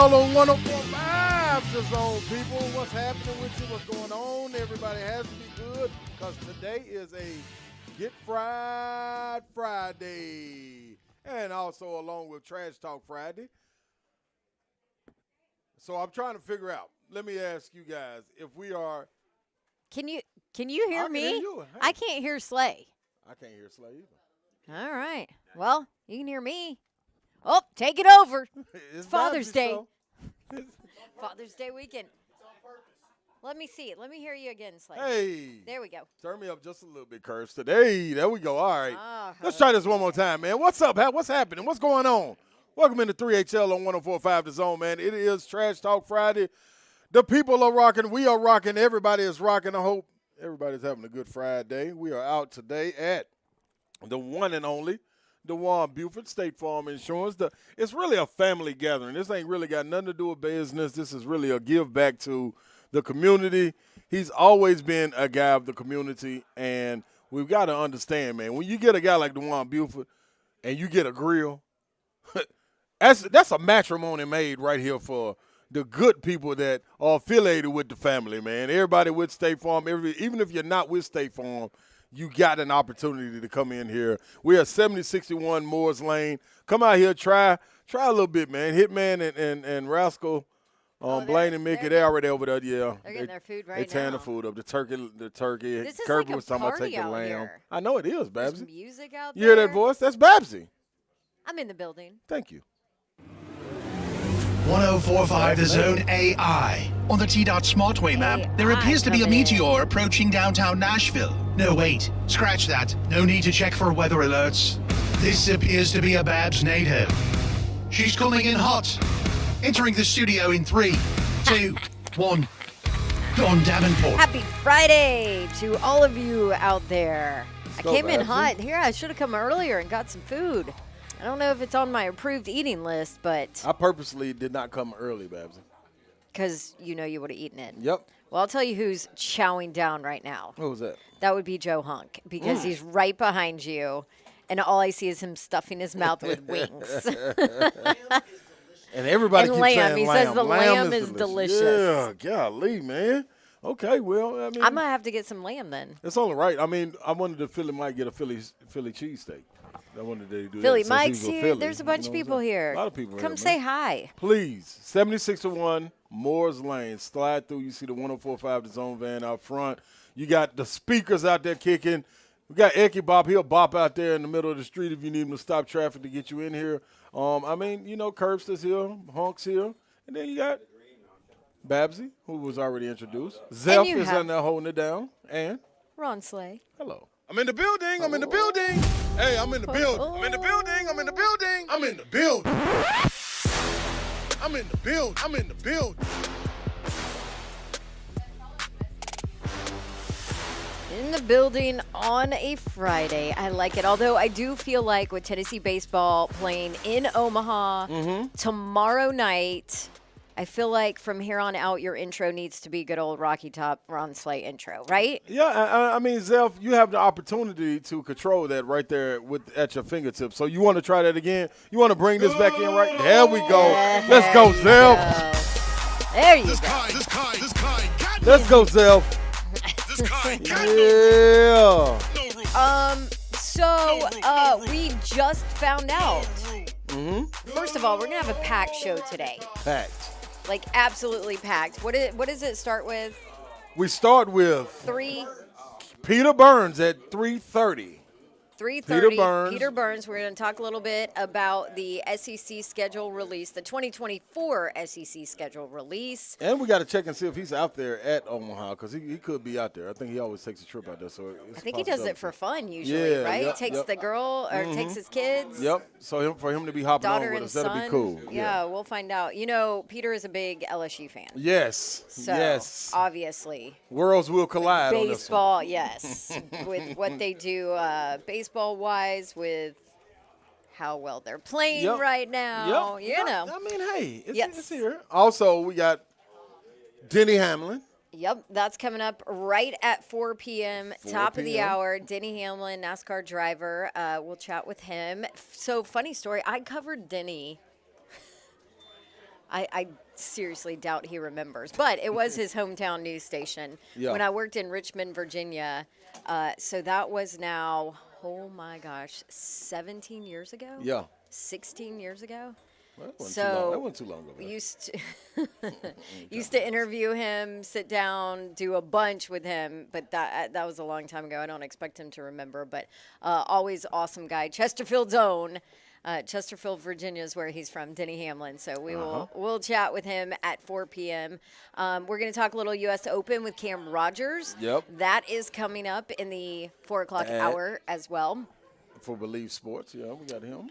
Hello, 104.5 The Zone, people. What's happening with you? What's going on? Everybody has to be good because today is a Get Fried Friday. And also along with Trash Talk Friday. So I'm trying to figure out. Let me ask you guys if we are. Can you hear me? Hear you. Hey. I can't hear Slay. I can't hear Slay either. All right. Well, you can hear me. Oh, take it over. It's Father's Day. Father's Day weekend. Let me see it. Let me hear you again, Slay. Hey. There we go. Turn me up just a little bit, Curse. Today, there we go. All right. Let's try this one more time, man. What's up, What's happening? What's going on? Welcome into 3HL on 104.5 The Zone, man. It is Trash Talk Friday. The people are rocking. We are rocking. Everybody is rocking. I hope everybody's having a good Friday. We are out today at the one and only Dejuan, Buford, State Farm Insurance. It's really a family gathering. This ain't really got nothing to do with business. This is really a give back to the community. He's always been a guy of the community, and we've got to understand, man, when you get a guy like Dejuan Buford and you get a grill, that's a matrimony made right here for the good people that are affiliated with the family, man. Everybody with State Farm, even if you're not with State Farm, you got an opportunity to come in here. We're at 7061 Moores Lane. Come out here, try a little bit, man. Hitman and Rascal, Blaine and Mickey, they're already over there. Yeah, they're getting their food right now. They're tearing the food up. The turkey. This is Kirby like was talking about taking the lamb. Here. I know it is, Babsy. There's music out there. You hear that voice? That's Babsy. I'm in the building. Thank you. 104.5 The Zone AI. On the T-Dot Smartway map, there appears to be a meteor approaching downtown Nashville. No, wait. Scratch that. No need to check for weather alerts. This appears to be a Babs NATO. She's coming in hot. Entering the studio in 3, 2, 1. Dawn Davenport. Happy Friday to all of you out there. I came in Babsy. hot. Here, I should have come earlier and got some food. I don't know if it's on my approved eating list, but I purposely did not come early, Babsy. because you know you would have eaten it. Yep. Well, I'll tell you who's chowing down right now. What was that? That would be Joe Hunk, because he's right behind you, and all I see is him stuffing his mouth with wings. And everybody And keeps lamb. saying He lamb. says the lamb is delicious. Yeah, golly, man. Okay, well, I mean, I'm going to have to get some lamb then. it's only right. I mean, I wanted the Philly might get a Philly cheesesteak. I wanted to do Philly that. Mike's Since he's here. Philly, There's a bunch of people here. A lot of people Come here, say man. hi. Please, 7601 Moores Lane. Slide through. You see the 104.5 The Zone van out front. You got the speakers out there kicking. We got Ecky Bop. He'll bop out there in the middle of the street if you need him to stop traffic to get you in here. I mean, you know, Curbster's here, Hunk's here. And then you got Babsy, who was already introduced. Zelf is in there holding it down. And Ron Slay. hello. I'm in the building. I'm in the building. Hey, I'm in the building. I'm in the building. I'm in the building. I'm in the building. I'm in the building. I'm in the building. In the building on a Friday. I like it. Although I do feel like with Tennessee baseball playing in Omaha tomorrow night, I feel like from here on out your intro needs to be good old Rocky Top Ron Slay intro, right? Yeah, I mean, Zelf, you have the opportunity to control that right there at your fingertips. So you want to try that again? You want to bring this back in right? There we go. Let's go, Zelf. There you go. Let's go, Zelf. Yeah. So we just found out. First of all, we're going to have a packed show today. Packed. Like, absolutely packed. What does it start with? We start with 3. Peter Burns at 3:30. 3:30. Peter Burns. We're going to talk a little bit about the SEC schedule release, the 2024 SEC schedule release. And we got to check and see if he's out there at Omaha, because he could be out there. I think he always takes a trip out there. So I think he does it for fun usually, right? Yep, takes the girl or takes his kids. Yep. So for him to be hopping Daughter on with and us, that'll son. be cool. Yeah, we'll find out. You know, Peter is a big LSU fan. Yes. So, yes. obviously. Worlds will collide on this one. Baseball, yes. With what they do baseball-wise, with how well they're playing right now. Yep. You know. I mean, hey, Yes. it's here. Also, we got Denny Hamlin. Yep, that's coming up right at 4 p.m., 4 top of the p.m. hour. Denny Hamlin, NASCAR driver. We'll chat with him. So, funny story, I covered Denny. I seriously doubt he remembers. But it was his hometown news station when I worked in Richmond, Virginia. So that was now, oh my gosh, 17 years ago? Yeah. 16 years ago? Well, that wasn't too long ago. Used to interview him, sit down, do a bunch with him, but that was a long time ago. I don't expect him to remember, but always awesome guy. Chesterfield's own. Chesterfield, Virginia is where he's from, Denny Hamlin. So we'll chat with him at 4 p.m. We're going to talk a little U.S. Open with Cam Rogers. Yep. That is coming up in the 4 o'clock hour as well. For Bleav Sports, yeah, we got him.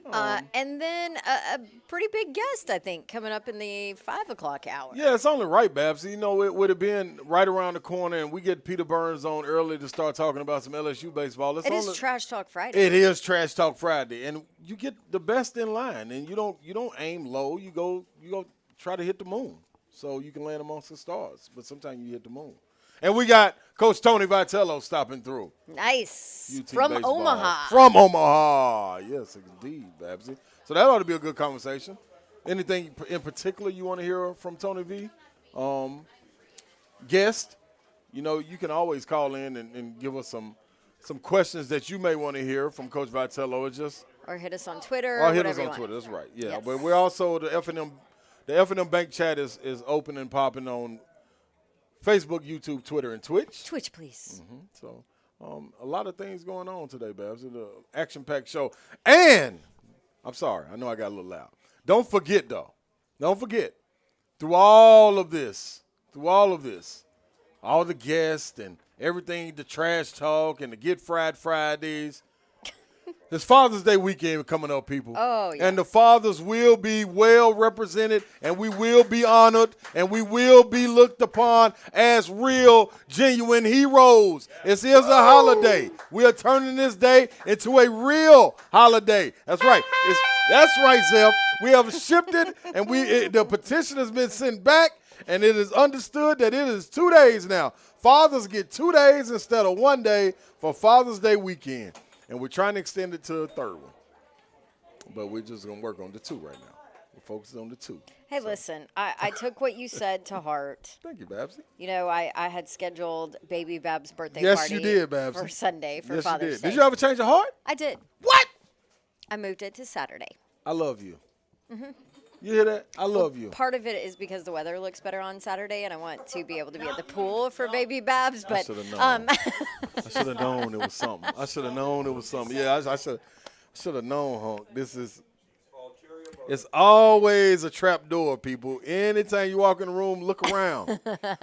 And then a pretty big guest, I think, coming up in the 5 o'clock hour. Yeah, it's only right, Babs. You know, it would have been right around the corner, and we get Peter Burns on early to start talking about some LSU baseball. It is Trash Talk Friday. It is Trash Talk Friday, and you get the best in line, and you don't aim low. You go try to hit the moon, so you can land amongst the stars. But sometimes you hit the moon. And we got Coach Tony Vitello stopping through. Nice. UT From baseball. Omaha. From Omaha. Yes, indeed, Babsy. So that ought to be a good conversation. Anything in particular you want to hear from Tony V? Guest? You know, you can always call in and give us some questions that you may want to hear from Coach Vitello. Or hit us on Twitter. Or hit us on Twitter. That's right. Yeah, yes. But we're also the F&M Bank chat is open and popping on Facebook, YouTube, Twitter, and Twitch. Twitch, please. Mm-hmm. So a lot of things going on today, Babs. It's an action-packed show. And I'm sorry. I know I got a little loud. Don't forget, though. Don't forget, through all of this, all the guests and everything, the trash talk and the Get Fried Fridays, there's Father's Day weekend coming up, people. Oh, yeah. And the fathers will be well represented, and we will be honored, and we will be looked upon as real, genuine heroes. This is a holiday. We are turning this day into a real holiday. That's right. That's right, Zeph. We have shipped it, and the petition has been sent back, and it is understood that it is 2 days now. Fathers get 2 days instead of 1 day for Father's Day weekend. And we're trying to extend it to a third one. But we're just going to work on the 2 right now. We're focused on the 2. Hey, listen, I took what you said to heart. Thank you, Babsy. You know, I had scheduled baby Bab's birthday yes, party you did, Babsy. for Sunday for yes, Father's you did. Day. Did you ever change your heart? I did. What? I moved it to Saturday. I love you. Mm-hmm. You hear that? I love you. Part of it is because the weather looks better on Saturday, and I want to be able to be at the pool for baby Babs. But I should have known. I should have known it was something. I should have known it was something. Yeah, I should have known, Hunk. It's always a trap door, people. Anytime you walk in the room, look around.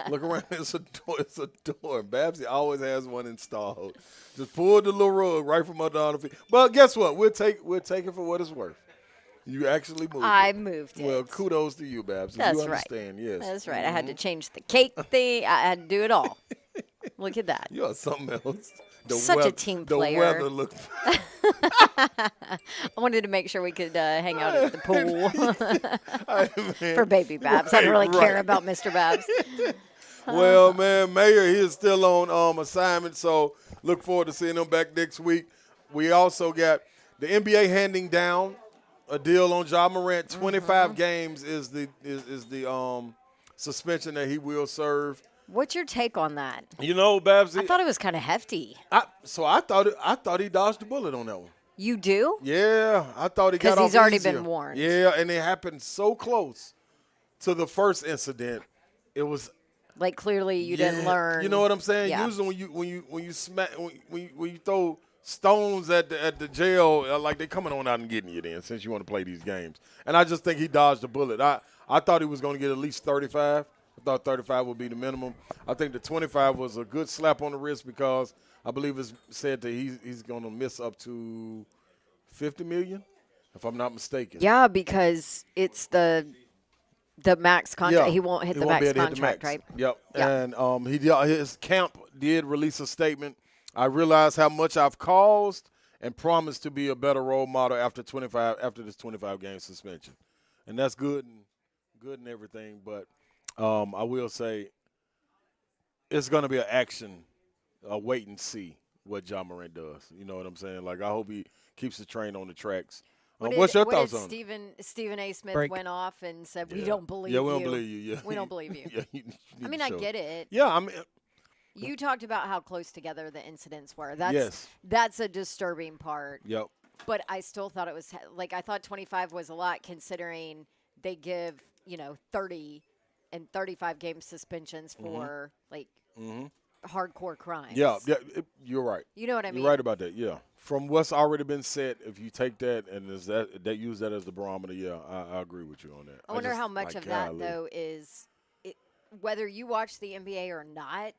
Look around. It's a door. It's a door. Babsy always has one installed. Just pull the little rug right from under the feet. But guess what? We'll take it for what it's worth. You actually moved I it. moved it. Well, kudos to you, Babs. That's you understand, yes. That's right. I had to change the cake thing. I had to do it all. Look at that. You are something else. Such a team player. The weather looked. I wanted to make sure we could hang out at the pool for baby Babs. I don't really care about Mr. Babs. Well, man, Mayor, he is still on assignment, so look forward to seeing him back next week. We also got the NBA handing down a deal on Ja Morant. 25 games is the suspension that he will serve. What's your take on that? You know, Babsy, I thought it was kind of hefty. I thought he dodged the bullet on that one. You do? Yeah, I thought he got off because he's already easier. been warned. Yeah, and it happened so close to the first incident. It was like clearly you didn't learn. You know what I'm saying? Yeah. Usually when you throw stones at the jail, like they're coming on out and getting you then, since you want to play these games. And I just think he dodged a bullet. I thought he was going to get at least 35. I thought 35 would be the minimum. I think the 25 was a good slap on the wrist because I believe it's said that he's going to miss up to $50 million, if I'm not mistaken. Yeah, because it's the max contract. Yeah. He won't hit He the won't max be able to hit contract, the max. right? Yep. Yeah. And his camp did release a statement. I realize how much I've caused and promised to be a better role model after this 25-game suspension. And that's good and everything, but I will say it's going to be an action, a wait and see what Ja Morant does. You know what I'm saying? Like, I hope he keeps the train on the tracks. What's your thoughts on it? Stephen A. Smith Break. went off and said, "We don't believe Yeah, you. we don't believe you. Yeah, We don't believe you." Yeah, you I mean, to I show. get it. Yeah, I mean, You talked about how close together the incidents were. yes. That's a disturbing part. Yep. But I still thought it was like I thought 25 was a lot considering they give 30 and 35 game suspensions for like hardcore crimes. Yeah, you're right. You know what I mean? You're right about that. Yeah. From what's already been said, if you take that and use that as the barometer, yeah, I agree with you on that. I wonder how much like, of that golly. though is whether you watch the NBA or not.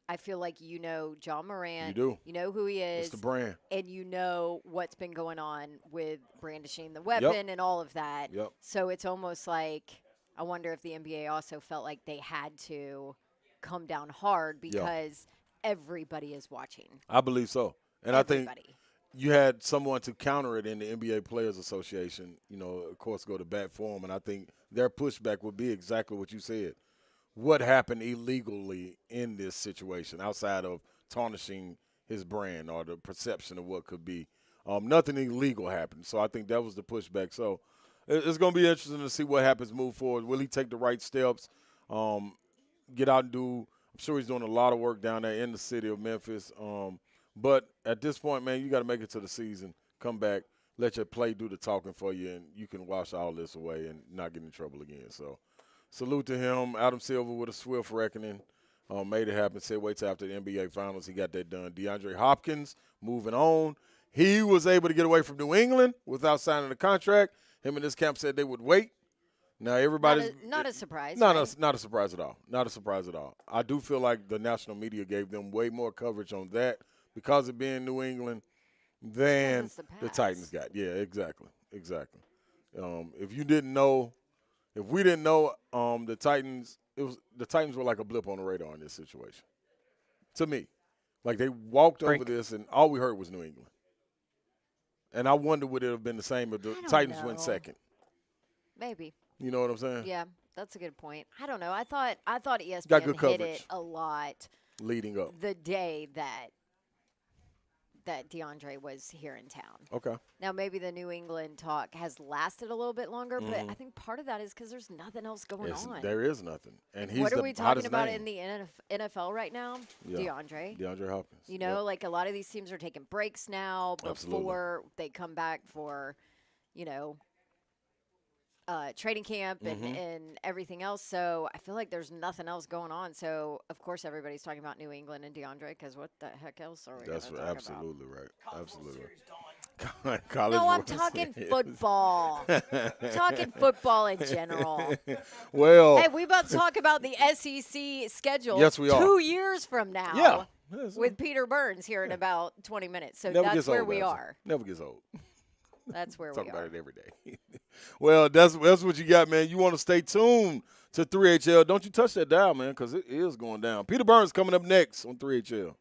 I feel like you know John Morant. You do. You know who he is. It's the brand. And you know what's been going on with brandishing the weapon and all of that. Yep. So it's almost like I wonder if the NBA also felt like they had to come down hard because everybody is watching. I believe so. And Everybody. I think you had someone to counter it in the NBA Players Association, of course, go to bat for them. And I think their pushback would be exactly what you said. What happened illegally in this situation outside of tarnishing his brand or the perception of what could be? Nothing illegal happened. So I think that was the pushback. So it's going to be interesting to see what happens move forward. Will he take the right steps, get out and do – I'm sure he's doing a lot of work down there in the city of Memphis. But at this point, man, you got to make it to the season, come back, let your play do the talking for you, and you can wash all this away and not get in trouble again. So salute to him. Adam Silver with a swift reckoning. Made it happen. Said wait till after the NBA Finals. He got that done. DeAndre Hopkins moving on. He was able to get away from New England without signing a contract. Him and his camp said they would wait. Now everybody's not a surprise. Not right? a surprise at all. Not a surprise at all. I do feel like the national media gave them way more coverage on that because of being New England than the Titans got. Yeah, exactly. If we didn't know, the Titans were like a blip on the radar in this situation. To me, like they walked over this and all we heard was New England. And I wonder would it have been the same if the Titans went second. Maybe. You know what I'm saying? Yeah, that's a good point. I don't know. I thought ESPN got good hit coverage it a lot leading up the day that DeAndre was here in town. Okay. Now maybe the New England talk has lasted a little bit longer, but I think part of that is because there's nothing else going on. There is nothing, and he's what are we talking about name. in the NFL right now? Yeah. DeAndre Hopkins. You know, like a lot of these teams are taking breaks now before they come back for, training camp and everything else. So I feel like there's nothing else going on. So, of course, everybody's talking about New England and DeAndre because what the heck else are we going to talk about? Absolutely right. Absolutely right. No, I'm talking football. Talking football in general. Well. Hey, we about to talk about the SEC schedule. Yes, we are. 2 years from now. Yeah. With Peter Burns here in about 20 minutes. So Never that's where old, we are. Never gets old. That's where we Talk are. about it every day. Well, that's what you got, man. You want to stay tuned to 3HL. Don't you touch that dial, man, because it is going down. Peter Burns coming up next on 3HL.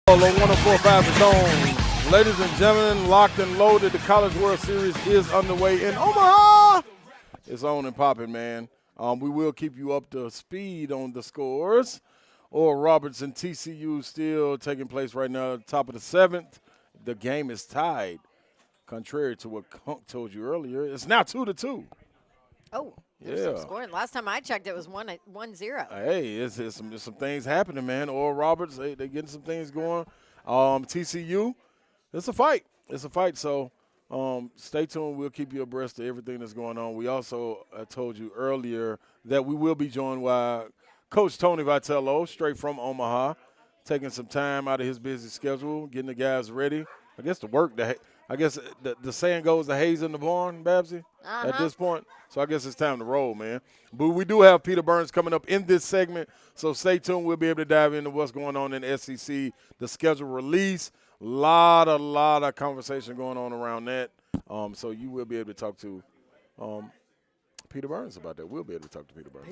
On 104.5 The Zone. Ladies and gentlemen, locked and loaded. The College World Series is underway in Omaha. It's on and popping, man. We will keep you up to speed on the scores. Oral Roberts and TCU still taking place right now at the top of the 7th. The game is tied. Contrary to what Kunk told you earlier, it's now 2-2. Oh, there's some scoring. Last time I checked, it was 1-0. Hey, it's some things happening, man. Oral Roberts, they getting some things going. TCU, it's a fight. It's a fight. So stay tuned. We'll keep you abreast of everything that's going on. We also told you earlier that we will be joined by Coach Tony Vitello, straight from Omaha, taking some time out of his busy schedule, getting the guys ready. I guess to work. I guess the saying goes, the hay's in the barn, Babsy, at this point. So I guess it's time to roll, man. But we do have Peter Burns coming up in this segment, so stay tuned. We'll be able to dive into what's going on in the SEC, the schedule release. Lot of conversation going on around that. So you will be able to talk to Peter Burns about that. We'll be able to talk to Peter Burns.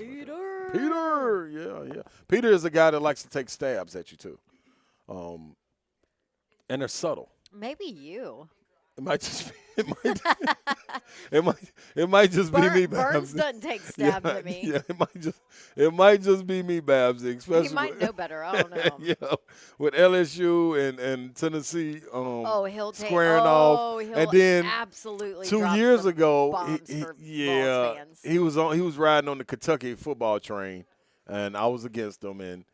Peter, yeah. Peter is a guy that likes to take stabs at you too, and they're subtle. Maybe you. It might just be, it might just be me, Babs. Burns doesn't take stabs at me. Yeah, it might just be me, Babs. Especially he might know better. I don't know. Yeah, with LSU and Tennessee, he'll take squaring off, he'll and then absolutely 2 years ago, he was riding on the Kentucky football train, and I was against him, and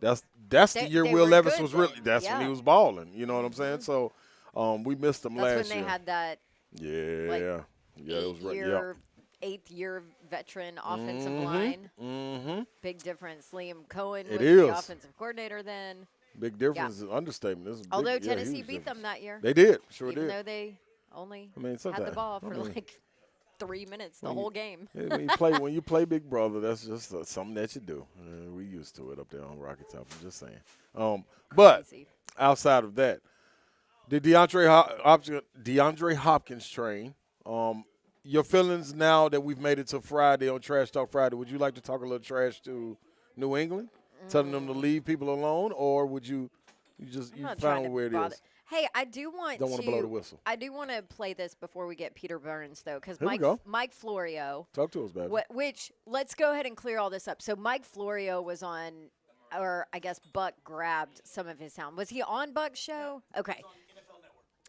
that's the year Will Levis was really. That's when he was balling. You know what I'm saying? So. We missed them last year. That's when they had that. It was 8th-year veteran offensive line. Mm-hmm. Big difference. Liam Cohen was the offensive coordinator then. Big difference is an understatement. Although Tennessee beat them that year. They did, even though they only had the ball for 3 minutes the whole game. When you play Big Brother, that's just something that you do. We used to it up there on Rocky Top. I'm just saying. But outside of that. The DeAndre Hopkins train. Your feelings now that we've made it to Friday on Trash Talk Friday, would you like to talk a little trash to New England, telling them to leave people alone, or would you find where it is? Hey, I do want Don't want to blow the whistle. I do want to play this before we get Peter Burns, though, because Mike Florio. Talk to us, baby. Which, let's go ahead and clear all this up. So Mike Florio was on, or I guess Buck grabbed some of his sound. Was he on Buck's show? Okay.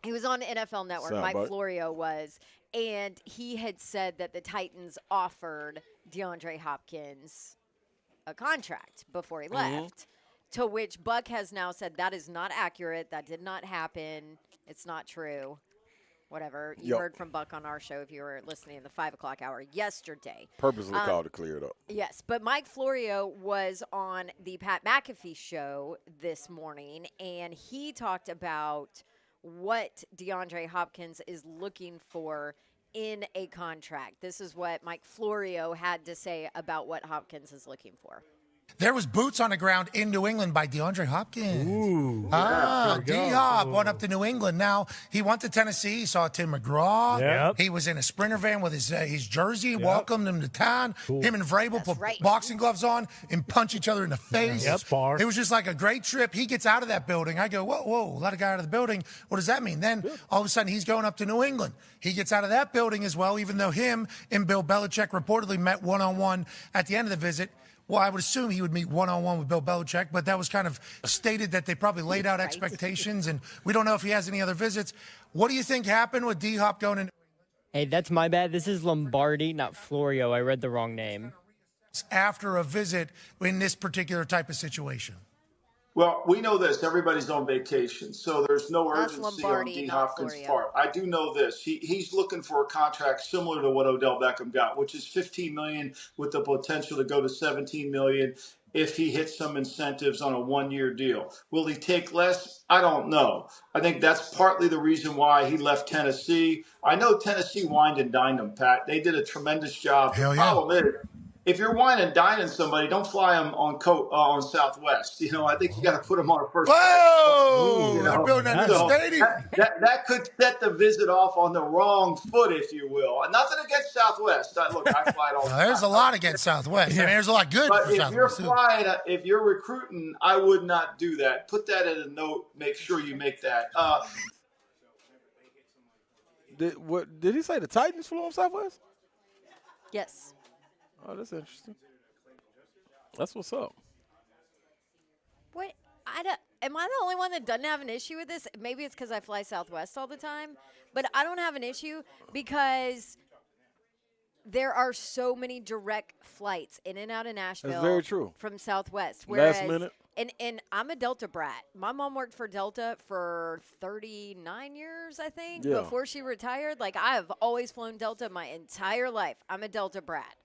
He was on NFL Network, Mike Florio was, and he had said that the Titans offered DeAndre Hopkins a contract before he left, to which Buck has now said that is not accurate. That did not happen. It's not true. Whatever. You heard from Buck on our show if you were listening in the 5 o'clock hour yesterday. Purposely called to clear it up. Yes, but Mike Florio was on the Pat McAfee show this morning, and he talked about what DeAndre Hopkins is looking for in a contract. This is what Mike Florio had to say about what Hopkins is looking for. There was boots on the ground in New England by DeAndre Hopkins. D-Hop went up to New England. Now, he went to Tennessee. He saw Tim McGraw. Yep. He was in a Sprinter van with his jersey, welcomed him to town. Cool. Him and Vrabel put boxing gloves on and punch each other in the face. It was just like a great trip. He gets out of that building. I go, whoa, let a guy out of the building. What does that mean? Then, all of a sudden, he's going up to New England. He gets out of that building as well, even though him and Bill Belichick reportedly met one-on-one at the end of the visit. Well, I would assume he would meet one-on-one with Bill Belichick, but that was kind of stated that they probably laid out expectations, and we don't know if he has any other visits. What do you think happened with D-Hop going in? Hey, that's my bad. This is Lombardi, not Florio. I read the wrong name. After a visit in this particular type of situation. Well, we know this. Everybody's on vacation, so there's no urgency on D. Hopkins' part. I do know this. He's looking for a contract similar to what Odell Beckham got, which is $15 million with the potential to go to $17 million if he hits some incentives on a one-year deal. Will he take less? I don't know. I think that's partly the reason why he left Tennessee. I know Tennessee wined and dined him, Pat. They did a tremendous job. Hell yeah. The problem is, if you're wine and dining somebody, don't fly them on Southwest. I think you got to put them on a first class. Whoa! They're building a new stadium. That could set the visit off on the wrong foot, if you will. Nothing against Southwest. Look, I fly it all the time. There's a lot against Southwest. I mean, there's a lot good but for if Southwest. You're flying, if you're recruiting, I would not do that. Put that in a note. Make sure you make that. Did he say the Titans flew on Southwest? Yes. Oh, that's interesting. That's what's up. What? Am I the only one that doesn't have an issue with this? Maybe it's because I fly Southwest all the time, but I don't have an issue because there are so many direct flights in and out of Nashville. That's very true. From Southwest. Whereas, last minute. And I'm a Delta brat. My mom worked for Delta for 39 years, I think, before she retired. Like, I have always flown Delta my entire life. I'm a Delta brat.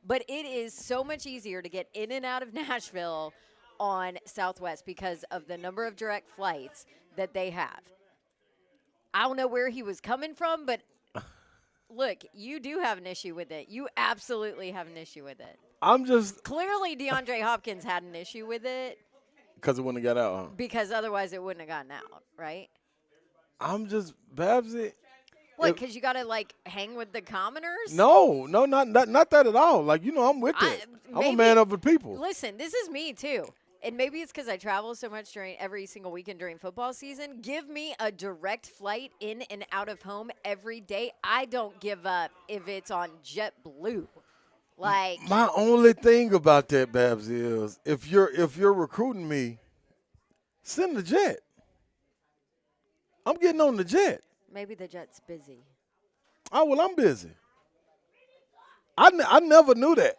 But it is so much easier to get in and out of Nashville on Southwest because of the number of direct flights that they have. I don't know where he was coming from, but look, you do have an issue with it. You absolutely have an issue with it. I'm just clearly DeAndre Hopkins had an issue with it because it wouldn't have got out. Huh? Because otherwise it wouldn't have gotten out, right? I'm just Babsy. What? Because you got to hang with the commoners? No, not that at all. I'm with it. I'm a man of the people. Listen, this is me too. And maybe it's because I travel so much during every single weekend during football season. Give me a direct flight in and out of home every day. I don't give up if it's on JetBlue. My only thing about that, Babs, is if you're recruiting me, send the jet. I'm getting on the jet. Maybe the jet's busy. Oh, well, I'm busy. I never knew that.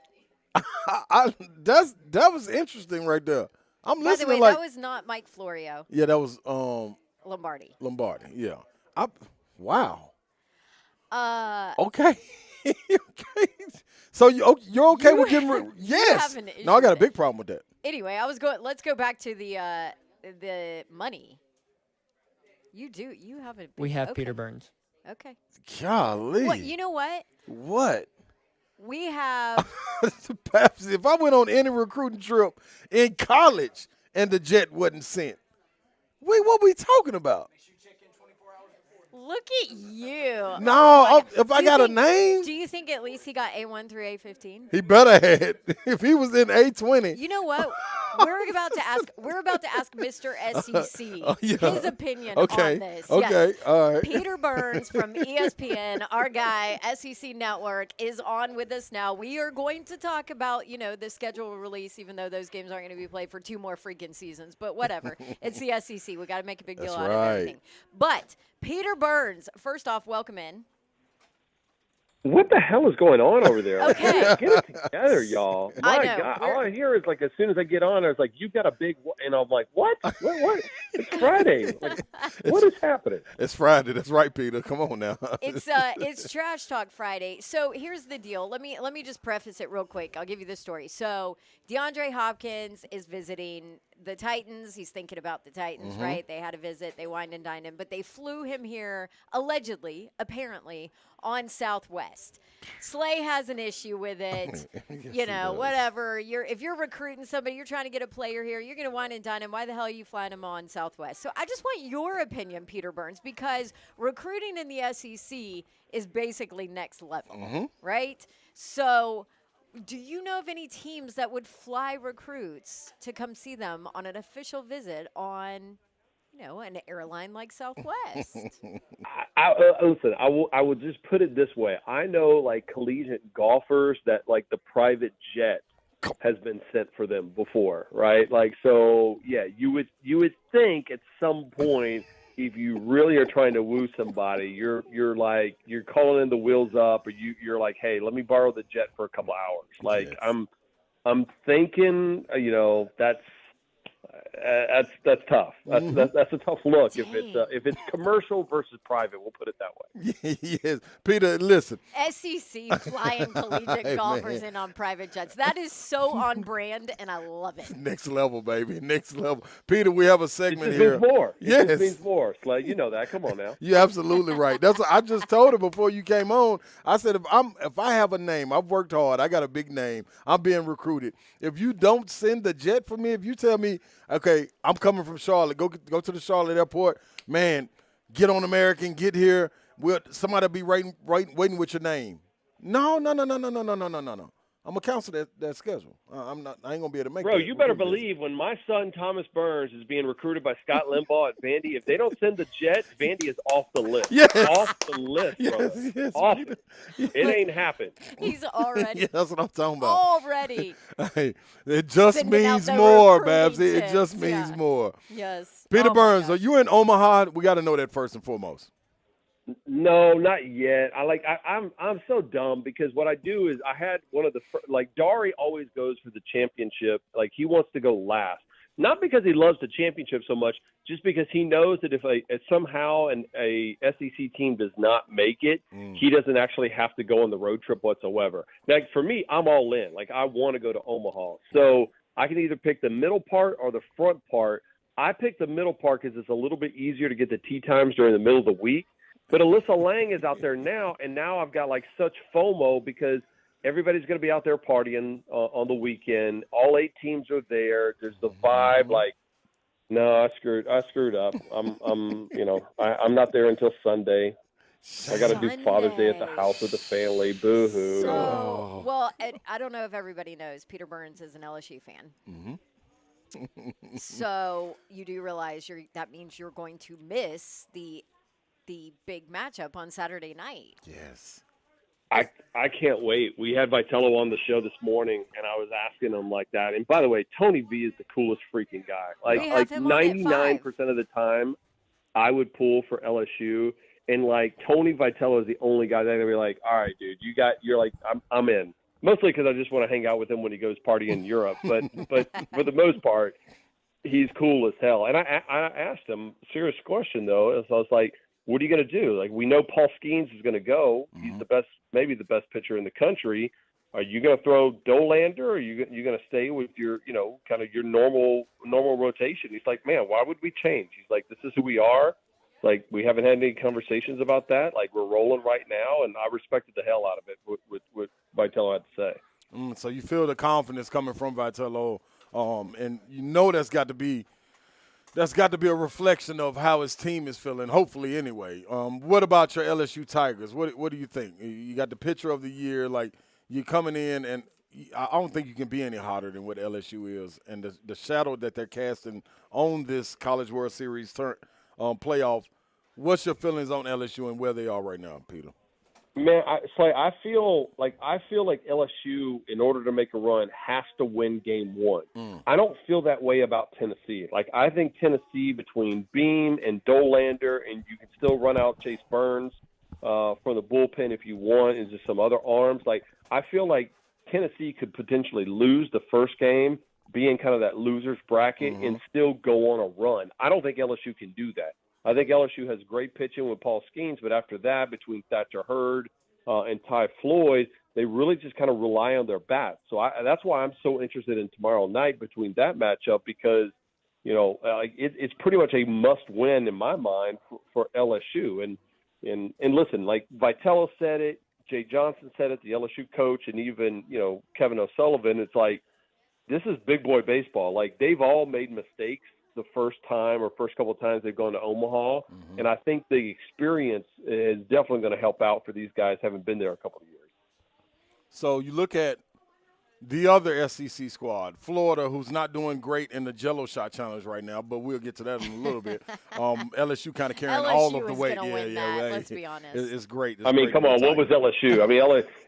That was interesting right there. I'm listening. By the way, that was not Mike Florio. Yeah, that was Lombardi. Yeah. Wow. Okay. Okay. So you're okay with getting yes. No, I got a big problem with that. Anyway, let's go back to the money. You do. You have a. We have Peter Burns. Okay. Golly. What? You know what? What? We have. Perhaps if I went on any recruiting trip in college and the jet wasn't sent, what we talking about? Look at you. No, if I got a name. Do you think at least he got A1 through A15? He better had. If he was in A20. You know what? We're about to ask Mr. SEC his opinion on this. Okay, yes. all right. Peter Burns from ESPN, our guy, SEC Network, is on with us now. We are going to talk about, the schedule release, even though those games aren't going to be played for 2 more freaking seasons. But whatever. It's the SEC. We got to make a big deal out of everything. But Peter Burns, first off, welcome in. What the hell is going on over there? Okay. Get it together, y'all. My know. God. All I hear is as soon as I get on, I was like, you've got a big, and I'm like, what? What? It's Friday. What is happening? It's Friday. That's right, Peter. Come on now. It's Trash Talk Friday. So here's the deal. Let me just preface it real quick. I'll give you the story. So DeAndre Hopkins is visiting the Titans. He's thinking about the Titans, right? They had a visit. They wined and dined him. But they flew him here, apparently, on Southwest. Slay has an issue with it. Whatever. If you're recruiting somebody, you're trying to get a player here, you're going to wine and dine him. Why the hell are you flying him on Southwest? So I just want your opinion, Peter Burns, because recruiting in the SEC is basically next level, right? So do you know of any teams that would fly recruits to come see them on an official visit on, an airline like Southwest? Listen, I will just put it this way. I know collegiate golfers that the private jet has been sent for them before, right? So yeah, you would think at some point, if you really are trying to woo somebody, you're calling in the wheels up, or you're like, hey, let me borrow the jet for a couple hours. Yes. I'm thinking, that's That's tough. That's a tough look. Dang. If it's commercial versus private, we'll put it that way. Yes, Peter. Listen, SEC flying collegiate golfers in on private jets. That is so on brand, and I love it. Next level, baby. Next level. Peter, we have a segment It here. means more. Yes. It just means more. Slay, you know that. Come on now. You're absolutely right. That's what I just told her before you came on. I said if I have a name, I've worked hard. I got a big name. I'm being recruited. If you don't send the jet for me, if you tell me, okay, I'm coming from Charlotte, go to the Charlotte airport, man, get on American, get here. Somebody be waiting with your name. No. I'm gonna cancel that schedule. I ain't gonna be able to make. Bro, you better believe when my son Thomas Burns is being recruited by Scott Limbaugh at Vandy, if they don't send the jet, Vandy is off the list. Yes. Off the list, bro. Yes, off it. It ain't happened. He's already. Yeah, that's what I'm talking about. Already. Hey, it just Sending out means the more, recruiting Babs. It tips, just means yeah. more. Yes. Peter Oh my Burns, gosh. are you in Omaha? We got to know that first and foremost. No, not yet. I'm so dumb because what I do is I had one of the Dari always goes for the championship. Like he wants to go last, not because he loves the championship so much, just because he knows that if somehow a SEC team does not make it, he doesn't actually have to go on the road trip whatsoever. Like for me, I'm all in. Like I want to go to Omaha, so I can either pick the middle part or the front part. I picked the middle part because it's a little bit easier to get the tee times during the middle of the week. But Alyssa Lang is out there now, and now I've got like such FOMO because everybody's going to be out there partying on the weekend. All 8 teams are there. There's the vibe. Like, no, I screwed up. I'm not there until Sunday. I got to do Father's Day at the house with the family. Boo hoo. So, well, I don't know if everybody knows Peter Burns is an LSU fan. Mm-hmm. So you do realize that means you're going to miss the big matchup on Saturday night. Yes. I can't wait. We had Vitello on the show this morning, and I was asking him like that. And by the way, Tony V is the coolest freaking guy. Like 99% of the time, I would pull for LSU, and like Tony Vitello is the only guy that I'd be like, all right, dude, you're like, I'm in. Mostly because I just want to hang out with him when he goes partying in Europe. But for the most part, he's cool as hell. And I asked him a serious question though. So I was like, what are you going to do? Like, we know Paul Skeens is going to go. He's the best, maybe the best pitcher in the country. Are you going to throw Dolander, or are you going to stay with your, kind of your normal rotation? He's like, man, why would we change? He's like, this is who we are. Like, we haven't had any conversations about that. Like, we're rolling right now, and I respected the hell out of it, what Vitello had to say. So you feel the confidence coming from Vitello, and that's got to be a reflection of how his team is feeling, hopefully anyway. What about your LSU Tigers? What do you think? You got the pitcher of the year. Like, you're coming in, and I don't think you can be any hotter than what LSU is. And the shadow that they're casting on this College World Series playoff, what's your feelings on LSU and where they are right now, Peter? Man, I feel like LSU, in order to make a run, has to win game 1. I don't feel that way about Tennessee. Like, I think Tennessee, between Beam and Dolander, and you can still run out Chase Burns from the bullpen if you want, and just some other arms. Like, I feel like Tennessee could potentially lose the first game, be in kind of that loser's bracket, and still go on a run. I don't think LSU can do that. I think LSU has great pitching with Paul Skeens, but after that, between Thatcher Hurd and Ty Floyd, they really just kind of rely on their bats. So that's why I'm so interested in tomorrow night between that matchup, because it's pretty much a must-win in my mind for LSU. And listen, like Vitello said it, Jay Johnson said it, the LSU coach, and even Kevin O'Sullivan. It's like, this is big boy baseball. Like, they've all made mistakes the first couple of times they've gone to Omaha. And I think the experience is definitely going to help out for these guys having been there a couple of years. So you look at the other SEC squad, Florida, who's not doing great in the Jello Shot Challenge right now, but we'll get to that in a little bit. LSU kind of carrying all of the weight. Right. Let's be honest. It's great. Come on, what was LSU? I mean,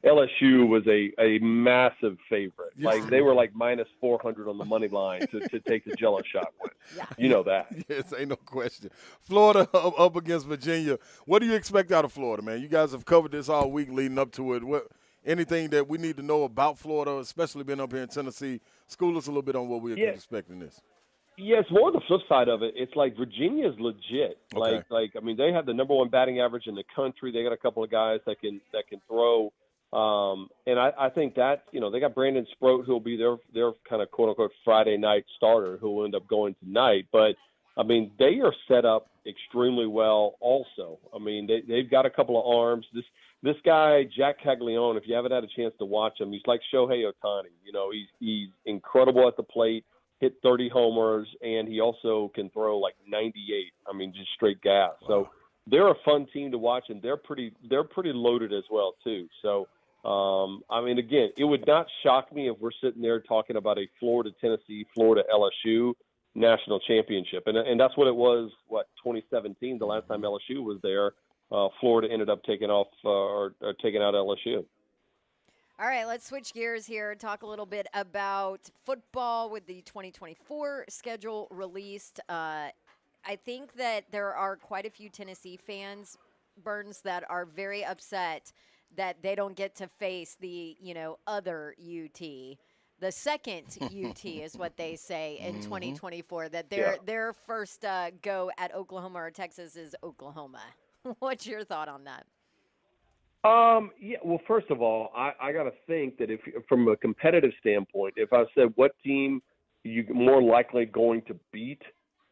LSU was a massive favorite. Yeah. Like, they were like minus 400 on the money line to take the Jello Shot win. Yeah. You know that. Yes, ain't no question. Florida up against Virginia. What do you expect out of Florida, man? You guys have covered this all week leading up to it. Anything that we need to know about Florida, especially being up here in Tennessee? School us a little bit on what we're expecting this. Yeah, it's more the flip side of it. It's like Virginia's legit. Okay. I mean, they have the number one batting average in the country. They got a couple of guys that can throw. And I think that, they got Brandon Sproat, who'll be their kind of quote unquote Friday night starter, who will end up going tonight. But I mean, they are set up extremely well also. I mean, they've got a couple of arms. This guy, Jack Caglione, if you haven't had a chance to watch him, he's like Shohei Ohtani. He's incredible at the plate, hit 30 homers, and he also can throw like 98. I mean, just straight gas. Wow. So they're a fun team to watch, and they're pretty loaded as well too. So, I mean, again, it would not shock me if we're sitting there talking about a Florida-Tennessee, Florida-LSU national championship. And that's what it was, 2017, the last time LSU was there. Florida ended up taking out LSU. All right, let's switch gears here and talk a little bit about football with the 2024 schedule released. I think that there are quite a few Tennessee fans, Burns, that are very upset that they don't get to face the, other UT. The second UT is what they say in 2024, that their first go at Oklahoma or Texas is Oklahoma. What's your thought on that? Yeah, well, first of all, I got to think that if from a competitive standpoint, if I said what team you more likely going to beat,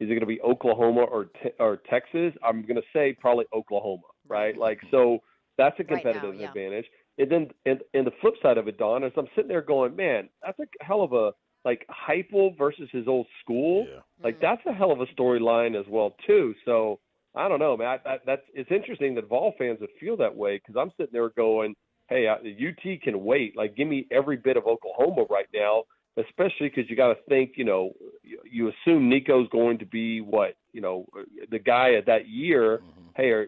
is it going to be Oklahoma or Texas? I'm going to say probably Oklahoma, right? Like, so that's a competitive advantage. And then, and the flip side of it, Don, is I'm sitting there going, man, that's a hell of a, like, Heupel versus his old school. Yeah. Like, that's a hell of a storyline as well, too. So, I don't know, man. It's interesting that Vol fans would feel that way, because I'm sitting there going, hey, the UT can wait. Like, give me every bit of Oklahoma right now, especially because you got to think, you assume Nico's going to be the guy at that year. Hey,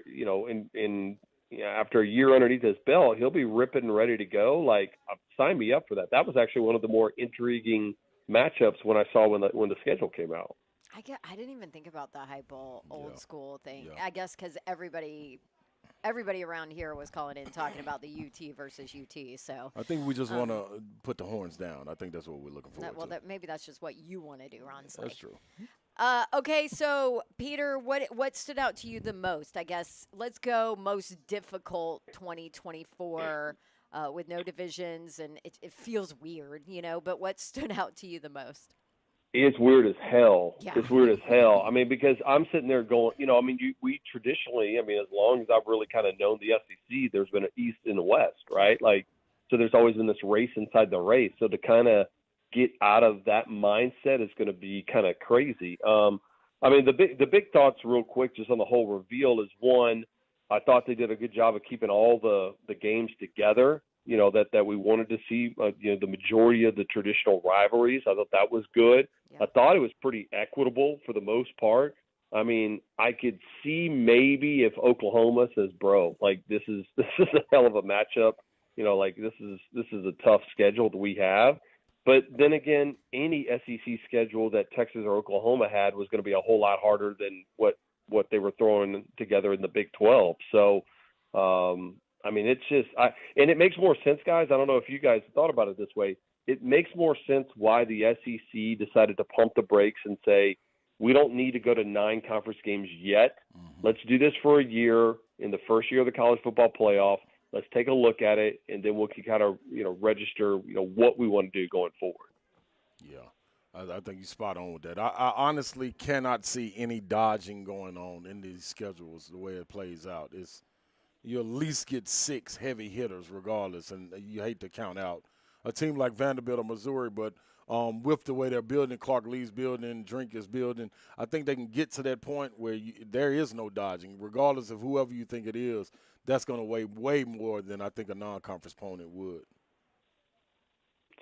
after a year underneath his belt, he'll be ripping and ready to go. Like, sign me up for that. That was actually one of the more intriguing matchups when I saw when the schedule came out. I didn't even think about the Heupel old school thing. Yeah. I guess because everybody around here was calling in talking about the UT versus UT. So I think we just want to put the horns down. I think that's what we're looking for. Well, maybe that's just what you want to do, Ron. That's true. Okay, so Peter, what stood out to you the most? I guess let's go most difficult 2024 with no divisions, and it feels weird, but what stood out to you the most? It's weird as hell. Yeah. It's weird as hell. I mean, because I'm sitting there going, we traditionally, as long as I've really kind of known the SEC, there's been an East and a West, right? Like, so there's always been this race inside the race. So to kind of get out of that mindset is going to be kind of crazy. The big thoughts real quick, just on the whole reveal, is one, I thought they did a good job of keeping all the games together. That we wanted to see, the majority of the traditional rivalries. I thought that was good. Yeah. I thought it was pretty equitable for the most part. I mean, I could see maybe if Oklahoma says, bro, like this is a hell of a matchup. This is a tough schedule that we have. But then again, any SEC schedule that Texas or Oklahoma had was going to be a whole lot harder than what they were throwing together in the Big 12. So, it's just and it makes more sense, guys. I don't know if you guys thought about it this way. It makes more sense why the SEC decided to pump the brakes and say, we don't need to go to 9 conference games yet. Mm-hmm. Let's do this for a year in the first year of the college football playoff. Let's take a look at it, and then we can kind of, register, what we want to do going forward. Yeah, I think you're spot on with that. I honestly cannot see any dodging going on in these schedules the way it plays out. You at least get 6 heavy hitters regardless, and you hate to count out a team like Vanderbilt or Missouri, but with the way they're building, Clark Lee's building, Drink is building, I think they can get to that point where there is no dodging. Regardless of whoever you think it is, that's going to weigh way more than I think a non-conference opponent would.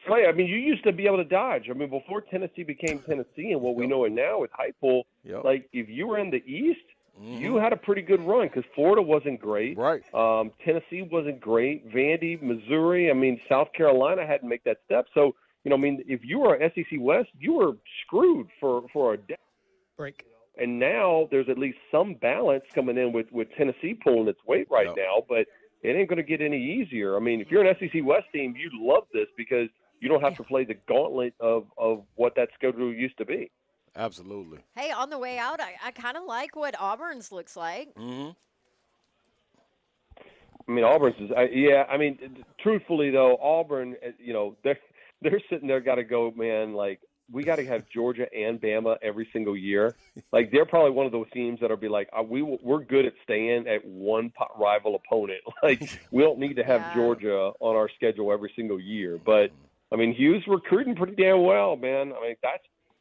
Right. You used to be able to dodge. Before Tennessee became Tennessee and what we know it now with Heupel, like if you were in the East, you had a pretty good run because Florida wasn't great. Right. Tennessee wasn't great. Vandy, Missouri, South Carolina hadn't made that step. So, if you were SEC West, you were screwed for a day. Break. And now there's at least some balance coming in with Tennessee pulling its weight right now, but it ain't going to get any easier. If you're an SEC West team, you love this because you don't have to play the gauntlet of what that schedule used to be. absolutely. Hey, on the way out, I kind of like what Auburn's looks like. Mm-hmm. I mean, Auburn's is I mean, truthfully though, Auburn, they're sitting there, got to go, man. Like we got to have Georgia and Bama every single year. Like they're probably one of those teams that'll be like, we're good at staying at one rival opponent. Like we don't need to have Georgia on our schedule every single year. But I mean, Hughes recruiting pretty damn well, man.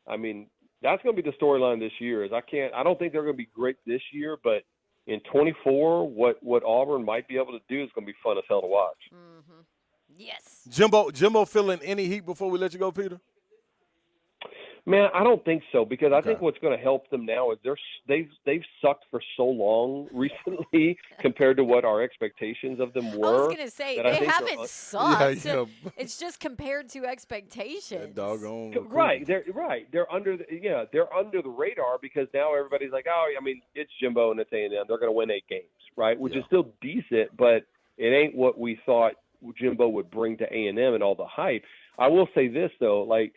I mean that's going to be the storyline this year. I don't think they're going to be great this year, but in 24, what Auburn might be able to do is going to be fun as hell to watch. Mm-hmm. Yes. Jimbo feeling any heat before we let you go, Peter? Man, I don't think so because I think what's going to help them now is they've sucked for so long recently compared to what our expectations of them were. I was going to say they haven't sucked. Yeah. It's just compared to expectations. That doggone right. They're under the radar because now everybody's like, oh, I mean, it's Jimbo and it's A&M. They're going to win 8 games, right? Which is still decent, but it ain't what we thought Jimbo would bring to A&M and all the hype. I will say this though, like.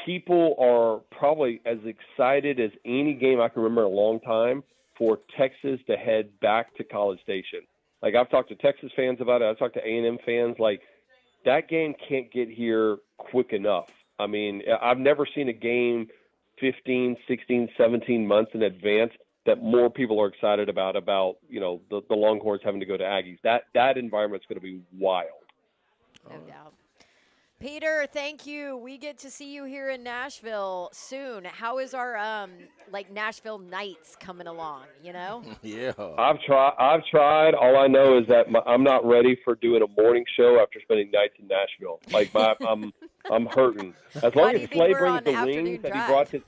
People are probably as excited as any game I can remember in a long time for Texas to head back to College Station. Like I've talked to Texas fans about it. I've talked to A&M fans. Like that game can't get here quick enough. I mean, I've never seen a game 15, 16, 17 months in advance that more people are excited about the Longhorns having to go to Aggies. That environment's going to be wild. No doubt. Peter, thank you. We get to see you here in Nashville soon. How is our Nashville nights coming along? Yeah. I've tried. All I know is that I'm not ready for doing a morning show after spending nights in Nashville. Like I'm hurting. As long as Slay brings the wings that he brought to.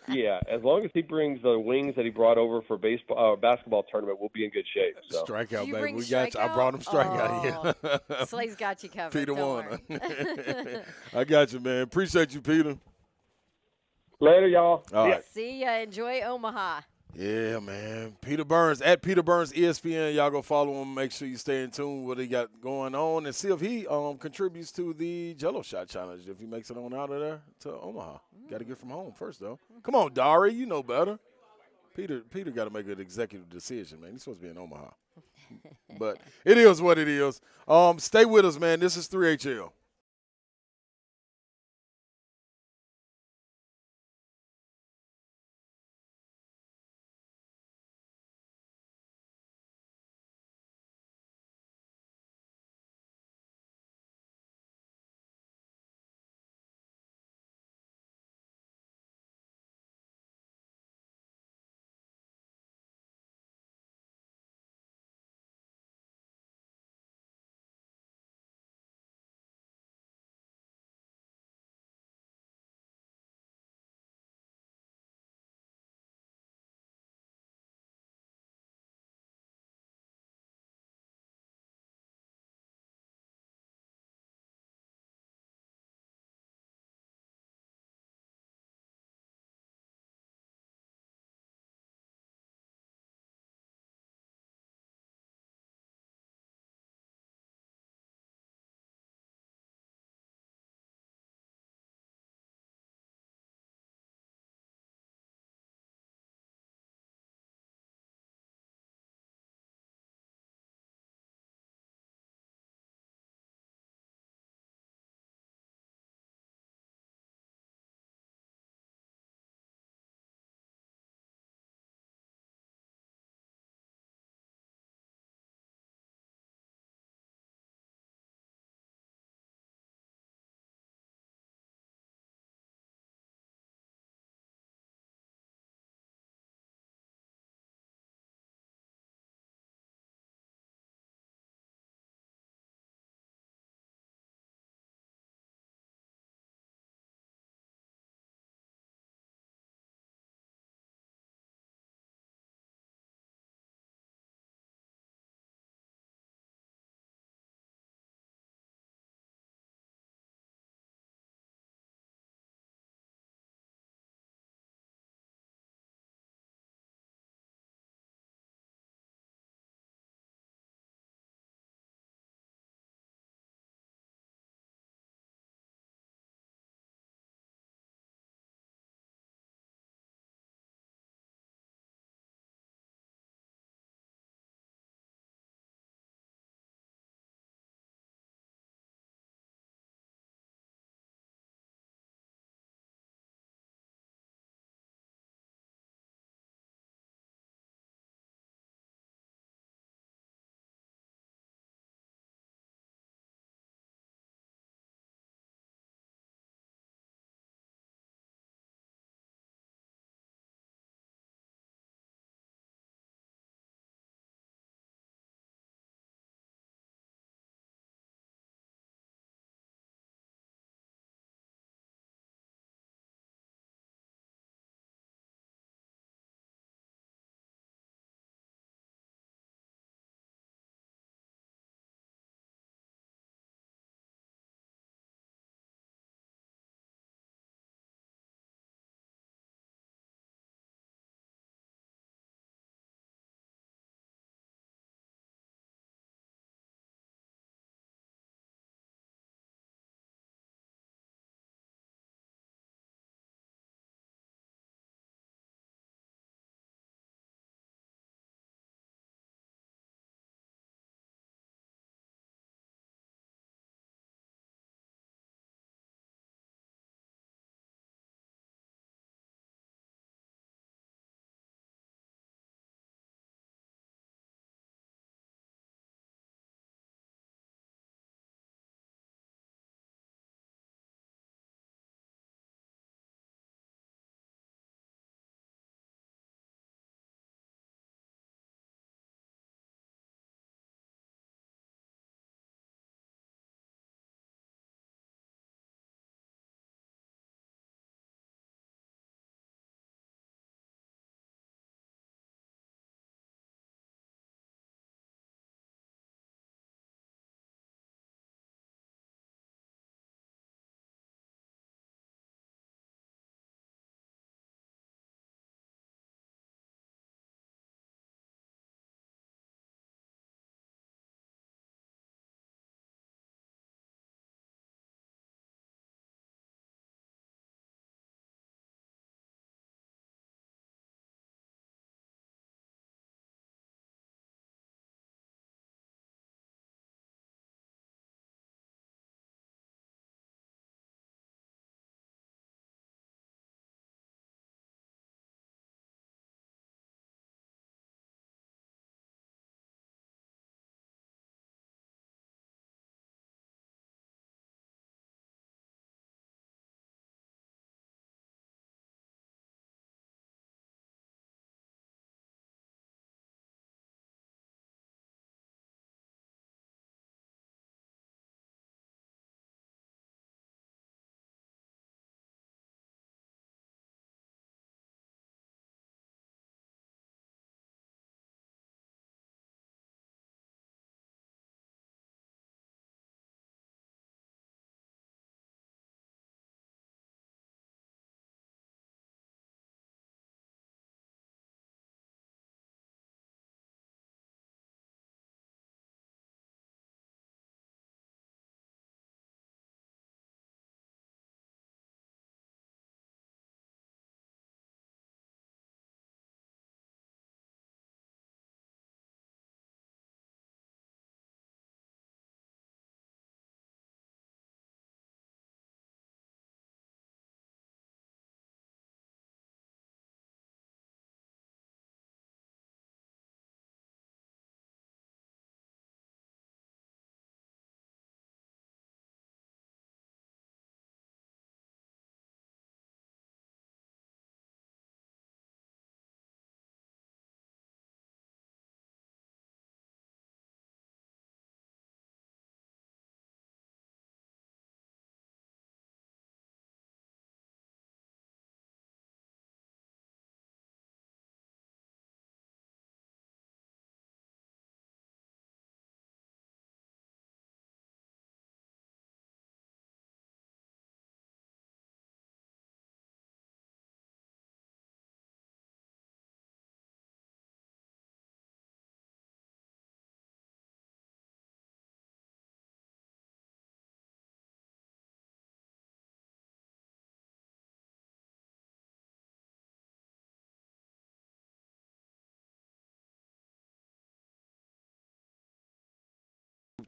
Yeah, as long as he brings the wings that he brought over for basketball tournament, we'll be in good shape. So. Strikeout, baby. We got you. I brought him strikeout. Yeah. Slay's got you covered. Peter won. I got you, man. Appreciate you, Peter. Later, y'all. All right. See ya. Enjoy Omaha. Yeah, man. Peter Burns, at Peter Burns ESPN. Y'all go follow him. Make sure you stay in tune with what he got going on and see if he contributes to the Jello Shot Challenge if he makes it on out of there to Omaha. Got to get from home first, though. Come on, Dari. You know better. Peter got to make an executive decision, man. He's supposed to be in Omaha. But it is what it is. Stay with us, man. This is 3HL.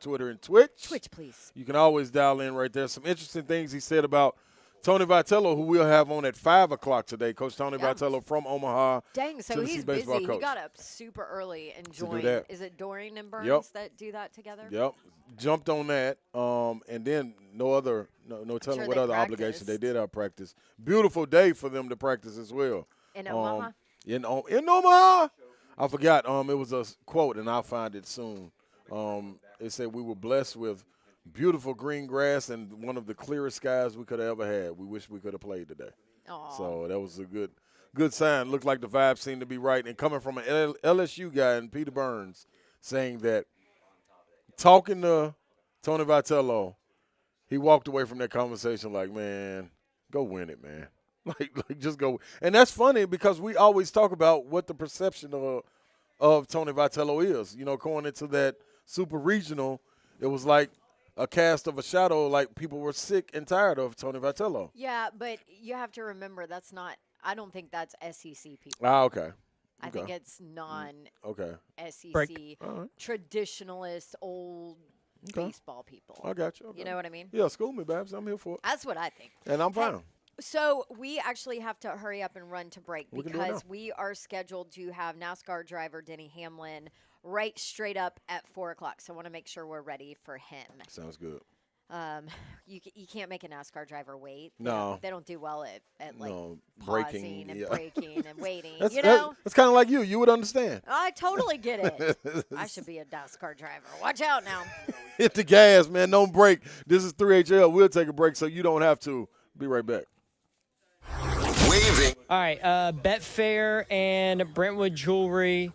Twitter, and Twitch. Twitch, please. You can always dial in right there. Some interesting things he said about Tony Vitello, who we'll have on at 5 o'clock today. Coach Tony Vitello from Omaha. Dang, so Tennessee he's baseball busy. coach. He got up super early and joined. Is it Dorian and Burns that do that together? Yep. Jumped on that. And then no telling what other obligation they did have practice. Beautiful day for them to practice as well. In Omaha? In Omaha? I forgot. It was a quote, and I'll find it soon. It said we were blessed with beautiful green grass and one of the clearest skies we could have ever had. We wish we could have played today. Aww. So that was a good sign. Looked like the vibe seemed to be right. And coming from an LSU guy and Peter Burns saying that, talking to Tony Vitello, he walked away from that conversation like, man, go win it, man. Like just go. And that's funny because we always talk about what the perception of Tony Vitello is. You know, going into that super regional, it was like a cast of a shadow, like people were sick and tired of Tony Vitello. Yeah, but you have to remember that's not – I don't think that's SEC people. Ah, okay. I think it's non-SEC, traditionalist, old baseball people. I got you. Okay. You know what I mean? Yeah, school me, Babs. I'm here for it. That's what I think. And I'm fine. So we actually have to hurry up and run to break because we are scheduled to have NASCAR driver Denny Hamlin right straight up at 4 o'clock. So I want to make sure we're ready for him. Sounds good. You can't make a NASCAR driver wait. No. They don't do well at like braking and braking and waiting. That's kind of like you. You would understand. I totally get it. I should be a NASCAR driver. Watch out now. Hit the gas, man. Don't break. This is 3HL. We'll take a break so you don't have to. Be right back. Waving. All right, Betfair and Brentwood Jewelry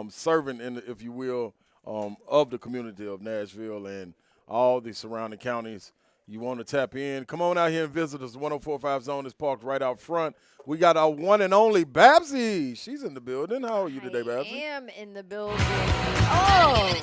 servant, if you will, of the community of Nashville and all the surrounding counties. You want to tap in, come on out here and visit us. The 104.5 Zone is parked right out front. We got our one and only Babsy. She's in the building. How are you today, Babsy? I am in the building. Oh!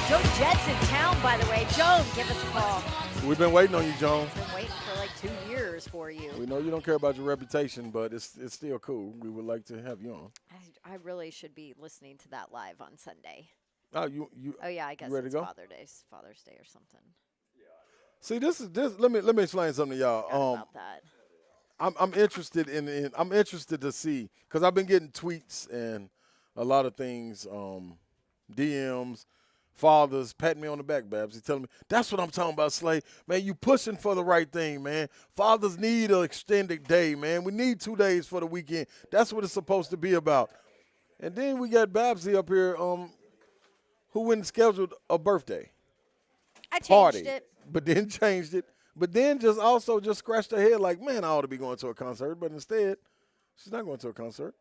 Joe Jett's in town, by the way. Joan, give us a call. We've been waiting on you, Joan. We've been waiting for like 2 years for you. We know you don't care about your reputation, but it's still cool. We would like to have you on. I really should be listening to that live on Sunday. Oh, you. Oh yeah, I guess ready it's to go? Father's Day or something. See, this. Let me explain something to y'all. About that. I'm interested I'm interested to see, because I've been getting tweets and a lot of things, DMs. Fathers patting me on the back, Babs. He's telling me, that's what I'm talking about, Slay. Man, you pushing for the right thing, man. Fathers need an extended day, man. We need 2 days for the weekend. That's what it's supposed to be about. And then we got Babsy up here who went and scheduled a birthday I changed party, it. but then changed it. But then just scratched her head like, man, I ought to be going to a concert. But instead, she's not going to a concert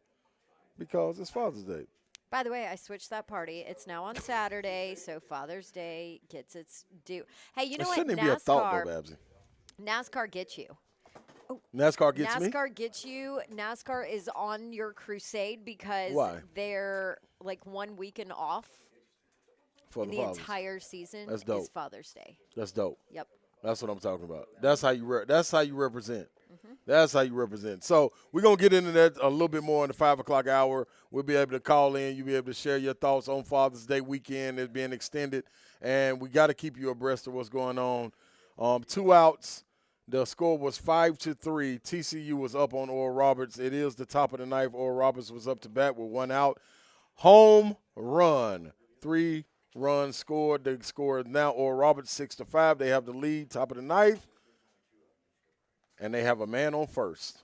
because it's Father's Day. By the way, I switched that party. It's now on Saturday, so Father's Day gets its due. Hey, you know what? Shouldn't even be a thought, though, Babsy. NASCAR gets you. NASCAR gets me? NASCAR gets you. NASCAR is on your crusade because they're like 1 weekend off for the entire season. That's dope. Is Father's Day. That's dope. Yep. That's what I'm talking about. That's how you represent. That's how you represent. So we're going to get into that a little bit more in the 5 o'clock hour. We'll be able to call in. You'll be able to share your thoughts on Father's Day weekend. It's being extended, and we got to keep you abreast of what's going on. 2 outs. The score was 5-3. TCU was up on Oral Roberts. It is the top of the ninth. Oral Roberts was up to bat with 1 out. Home run. 3 runs scored. The score is now Oral Roberts 6-5. They have the lead, top of the ninth. And they have a man on first.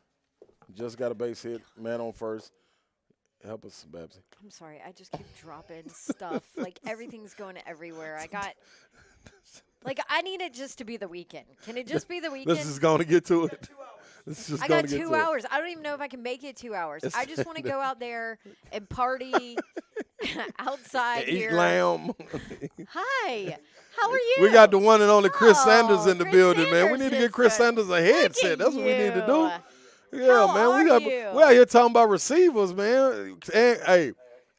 Just got a base hit, man on first. Help us, Babsy. I'm sorry. I just keep dropping stuff. Like, everything's going everywhere. I need it just to be the weekend. Can it just be the weekend? This is going to get to it. I got 2 hours. I don't even know if I can make it 2 hours. I just want to go out there and party outside and here. Eat lamb. Hi. How are you? We got the one and only Chris Sanders in the Chris building, man. We Sanders need to get Chris Sanders a headset. That's what we need to do. Yeah, How man. are We out here talking about receivers, man.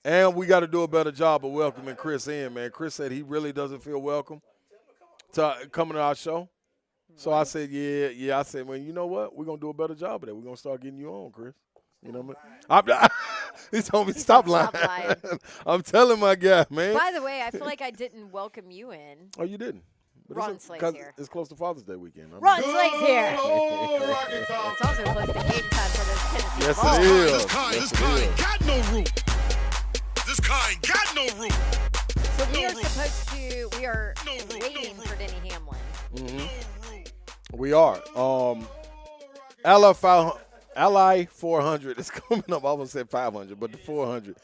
And we got to do a better job of welcoming Chris in, man. Chris said he really doesn't feel welcome to coming to our show. So I said, yeah. I said, well, you know what? We're going to do a better job of that. We're going to start getting you on, Chris. You know what I mean? He told me stop lying. I'm telling my guy, man. By the way, I feel like I didn't welcome you in. Oh, you didn't? Ron Slay's here. It's close to Father's Day weekend. Ron Slay's here. It's also close to game time for those Tennessee Yes, Balls. it is. This car ain't got no roof. This car ain't got no roof. So we are waiting for Denny Hamlin. We are. Ally 400 is coming up. I almost said 500, but the 400.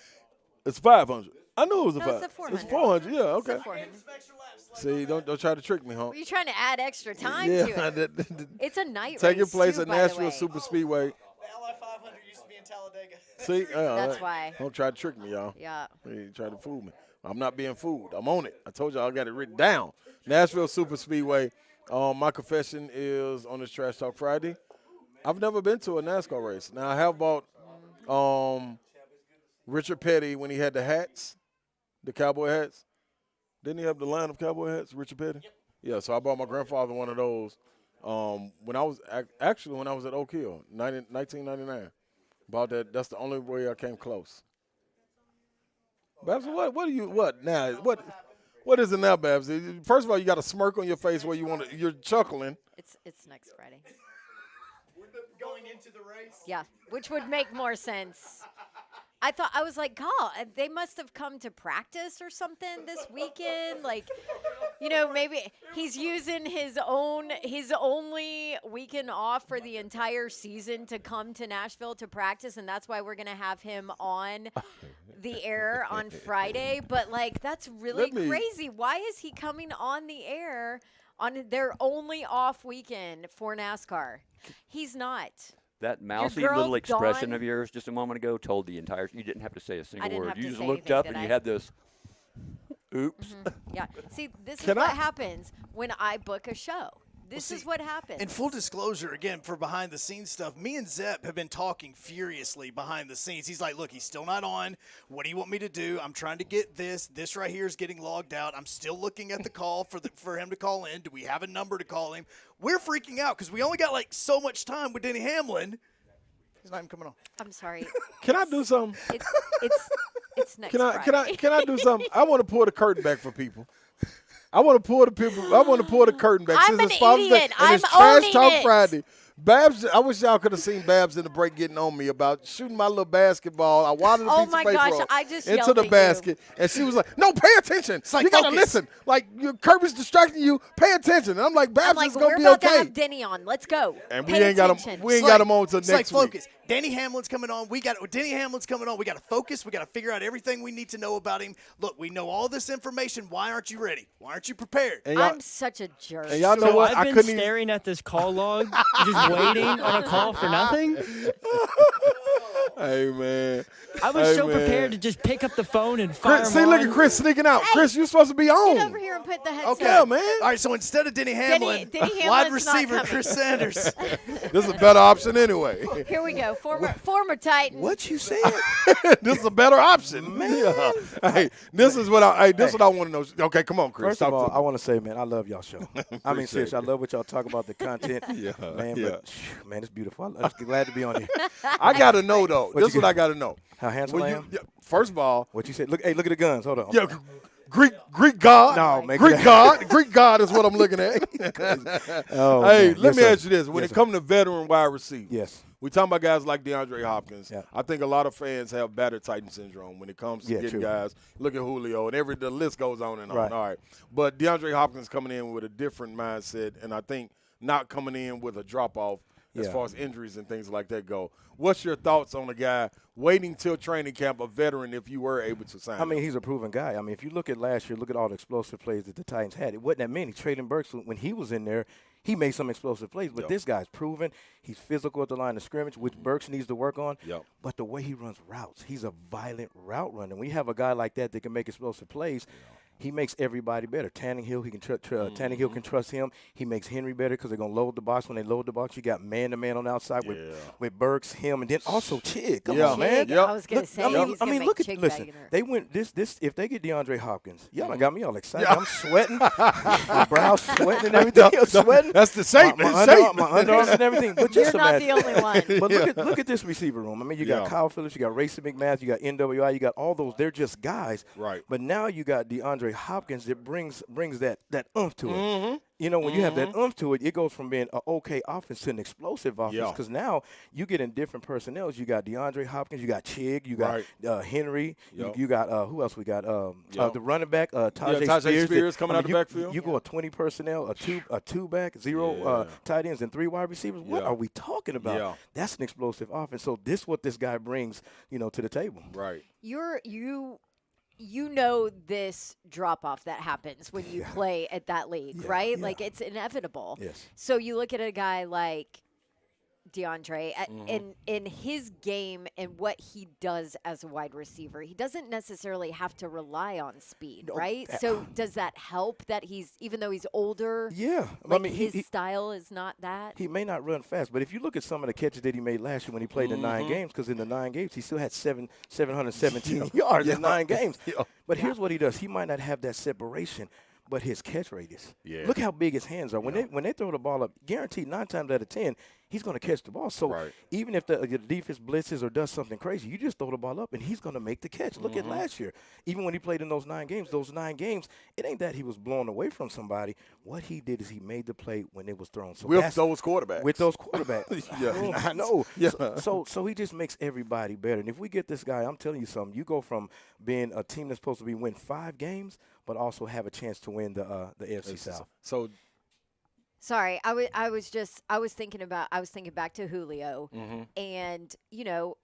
It's 500. I knew it was a 500. It's 400. Yeah, okay. It's 400. See, don't try to trick me, huh? Are you trying to add extra time to it? It's a night race, taking place too, at by the Nashville way. Super Speedway. The LI 500 used to be in Talladega. See, That's why. Don't try to trick me, y'all. Yeah. You try to fool me. I'm not being fooled. I'm on it. I told y'all I got it written down. Nashville Super Speedway. My confession is on this Trash Talk Friday. I've never been to a NASCAR race. Now, I have bought Richard Petty when he had the hats, the cowboy hats. Didn't he have the line of cowboy hats, Richard Petty? Yep. Yeah, so I bought my grandfather one of those when I was at Oak Hill, 1999. Bought that. That's the only way I came close. Babs, what is it now, Babs? First of all, you got a smirk on your face where you're chuckling. It's next Friday. Going into the race? Yeah, which would make more sense. I was like, God, they must have come to practice or something this weekend. Like, maybe he's using his only weekend off for the entire season to come to Nashville to practice, and that's why we're gonna have him on the air on Friday. But like, that's really crazy. Why is he coming on the air on their only off weekend for NASCAR. He's not. That mousy girl, little expression Dawn- of yours just a moment ago told the entire. You didn't have to say a single didn't word. have You to just say looked anything, up did and I? you had this. Oops. Yeah. See, this is Can what I- happens when I book a show. This is what happens. In full disclosure, again, for behind the scenes stuff, me and Zepp have been talking furiously behind the scenes. He's like, look, he's still not on. What do you want me to do? I'm trying to get this. This right here is getting logged out. I'm still looking at the call for him to call in. Do we have a number to call him? We're freaking out because we only got like so much time with Denny Hamlin. He's not even coming on. I'm sorry. Can I do something? It's next Can I Friday. do something? I want to pull the curtain back for people. I want to pull the curtain back. I'm Since an it's Father's Day idiot. and it's I'm Trash owning Talk it. Friday. Babs, I wish y'all could have seen Babs in the break getting on me about shooting my little basketball. I wadded a Oh piece my of paper gosh, up I just into yelled the at you. basket, and she was like, "No, pay attention. like, you gotta focus. listen. Like your Kirby's distracting you. Pay attention." And I'm like, "Babs, I'm like, it's gonna we're be about to okay." have Denny on. Let's go. And Pay we ain't got attention. him. We ain't got him on till It's next like week. focus. Denny Hamlin's coming on. Denny Hamlin's coming on. We got to focus. We got to figure out everything we need to know about him. Look, we know all this information. Why aren't you ready? Why aren't you prepared? And y'all, I'm such a jerk. and y'all know So what? I've been staring at this call log, just waiting on a call for nothing. Hey man, I was Hey, so man. prepared to just pick up the phone and fire Chris, him see, look on. at Chris sneaking out. Chris, you supposed to be on. Get over here and put the headset. Okay, Yeah, man. All right, so instead of Denny Hamlin, Denny wide Hamlin's not receiver coming. Chris Sanders. This is a better option anyway. Here we go. Former Titan. What you said? This is a better option, man. Hey, this is what I want to know. Okay, come on, Chris. First of Talk all, to I me. want to say, man, I love y'all show. I mean, seriously, I love what y'all talk about, the content. Yeah, man, yeah. but man, it's beautiful. I'm just glad to be on here. I got to know though. What This is you what I got? got to know. How handsome When I you- am? yeah, first of all, What you said? Look, hey, look at the guns. Hold on. yeah, Greek God. No, make Greek it- God is what I'm looking at. Oh, Hey, man. let Yes, me sir. ask you this: when Yes, it sir. comes to veteran wide receivers, Yes. we talking about guys like DeAndre Hopkins. Yeah. I think a lot of fans have battered Titan syndrome when it comes to Yeah, getting true. guys. Look at Julio, and the list goes on and on. Right. All right, but DeAndre Hopkins coming in with a different mindset, and I think not coming in with a drop off as Yeah. far as injuries and things like that go. What's your thoughts on a guy waiting till training camp, a veteran, if you were able to sign I mean, him? he's a proven guy. I mean, if you look at last year, look at all the explosive plays that the Titans had. It wasn't that many. Traylon Burks, when he was in there, he made some explosive plays. But Yep. this guy's proven. He's physical at the line of scrimmage, which Burks needs to work on. Yep. But the way he runs routes, he's a violent route runner. We have a guy like that can make explosive plays. He makes everybody better. Tannehill, he can Tannehill can trust him. He makes Henry better because they're gonna load the box. When they load the box, you got man-to-man on the outside with Burks, him, and then also Chig. Come Yeah. on, man. Yep. I was going to say, I mean, he's gonna make look at Chig listen. back in there. They went this. If they get DeAndre Hopkins, y'all done got me all excited. I'm sweating. My brow's sweating and everything. I'm sweating. That's the safe. My It's safe. underarms and everything. But You're just not the imagine. only one. But look at this receiver room. I mean, you got Yeah. Kyle Phillips, you got Racing McMath, you got NWI, you got all those. They're just guys. Right. But now you got DeAndre Hopkins that brings that oomph to it. Mm-hmm. You know, when you have that oomph to it, it goes from being an okay offense to an explosive offense. Yeah. Because now you get in different personnels. You got DeAndre Hopkins, you got Chig, you got Henry, Yep. you got who else we got? Yep. The running back, Tajay Tajay Spears. Spears coming out the you, backfield. You go a 20 personnel, a two back, zero tight ends, and 3 wide receivers. What Yeah. are we talking about? Yeah. That's an explosive offense. So this what this guy brings, to the table. Right. You know this drop off that happens when you play at that league, right? Like it's inevitable. Yes. So you look at a guy like DeAndre Mm-hmm. in his game and what he does as a wide receiver. He doesn't necessarily have to rely on speed, right? So does that help that even though he's older? Yeah. Like I mean, his style is not that. He may not run fast, but if you look at some of the catches that he made last year when he played in 9 games, because in the 9 games he still had 717 yards in 9 games. But here's what he does: he might not have that separation, but his catch radius. Yeah. Look how big his hands are. When they throw the ball up, guaranteed 9 times out of 10 he's going to catch the ball. So even if the defense blitzes or does something crazy, you just throw the ball up and he's going to make the catch. Look at last year. Even when he played in those 9 games, it ain't that he was blown away from somebody. What he did is he made the play when it was thrown. So With those quarterbacks. With those quarterbacks. Yeah. I know. Yeah. So he just makes everybody better. And if we get this guy, I'm telling you something, you go from being a team that's supposed to win 5 games, but also have a chance to win the AFC South. So Sorry, I was thinking back to Julio and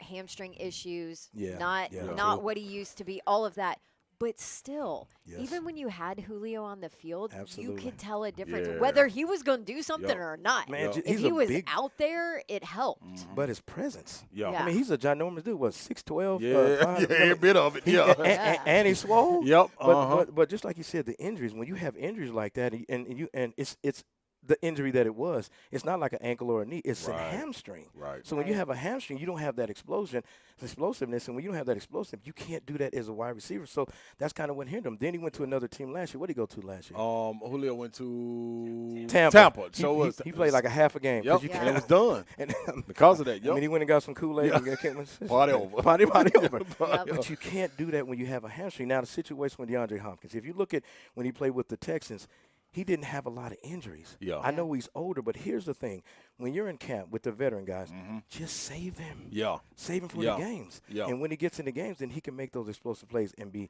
hamstring issues, not what he used to be, all of that. But still, Yes. even when you had Julio on the field, Absolutely. you could tell a difference Yeah. whether he was going to do something or not. Man, If he's he a was big, out there, it helped. but his presence. Yeah. Yeah. I mean, he's a ginormous dude. What, 6'12"? Yeah, 5, every bit of it. Yeah. And he's swole. Yep. But just like you said, the injuries. When you have injuries like that, and it's the injury that it was. It's not like an ankle or a knee. It's a hamstring. Right. So when you have a hamstring, you don't have that explosiveness, and when you don't have that explosive, you can't do that as a wide receiver. So that's kind of what hindered him. Then he went to another team last year. What did he go to last year? Julio went to Tampa. So he played like a half a game. Yep. And it was done. And because of that. I mean, he went and got some Kool-Aid. And Party over. Party over. But you can't do that when you have a hamstring. Now, the situation with DeAndre Hopkins, if you look at when he played with the Texans, he didn't have a lot of injuries. Yeah. I know he's older, but here's the thing. When you're in camp with the veteran guys, just save him. Yeah. Save him for the games. Yeah. And when he gets in the games, then he can make those explosive plays and be,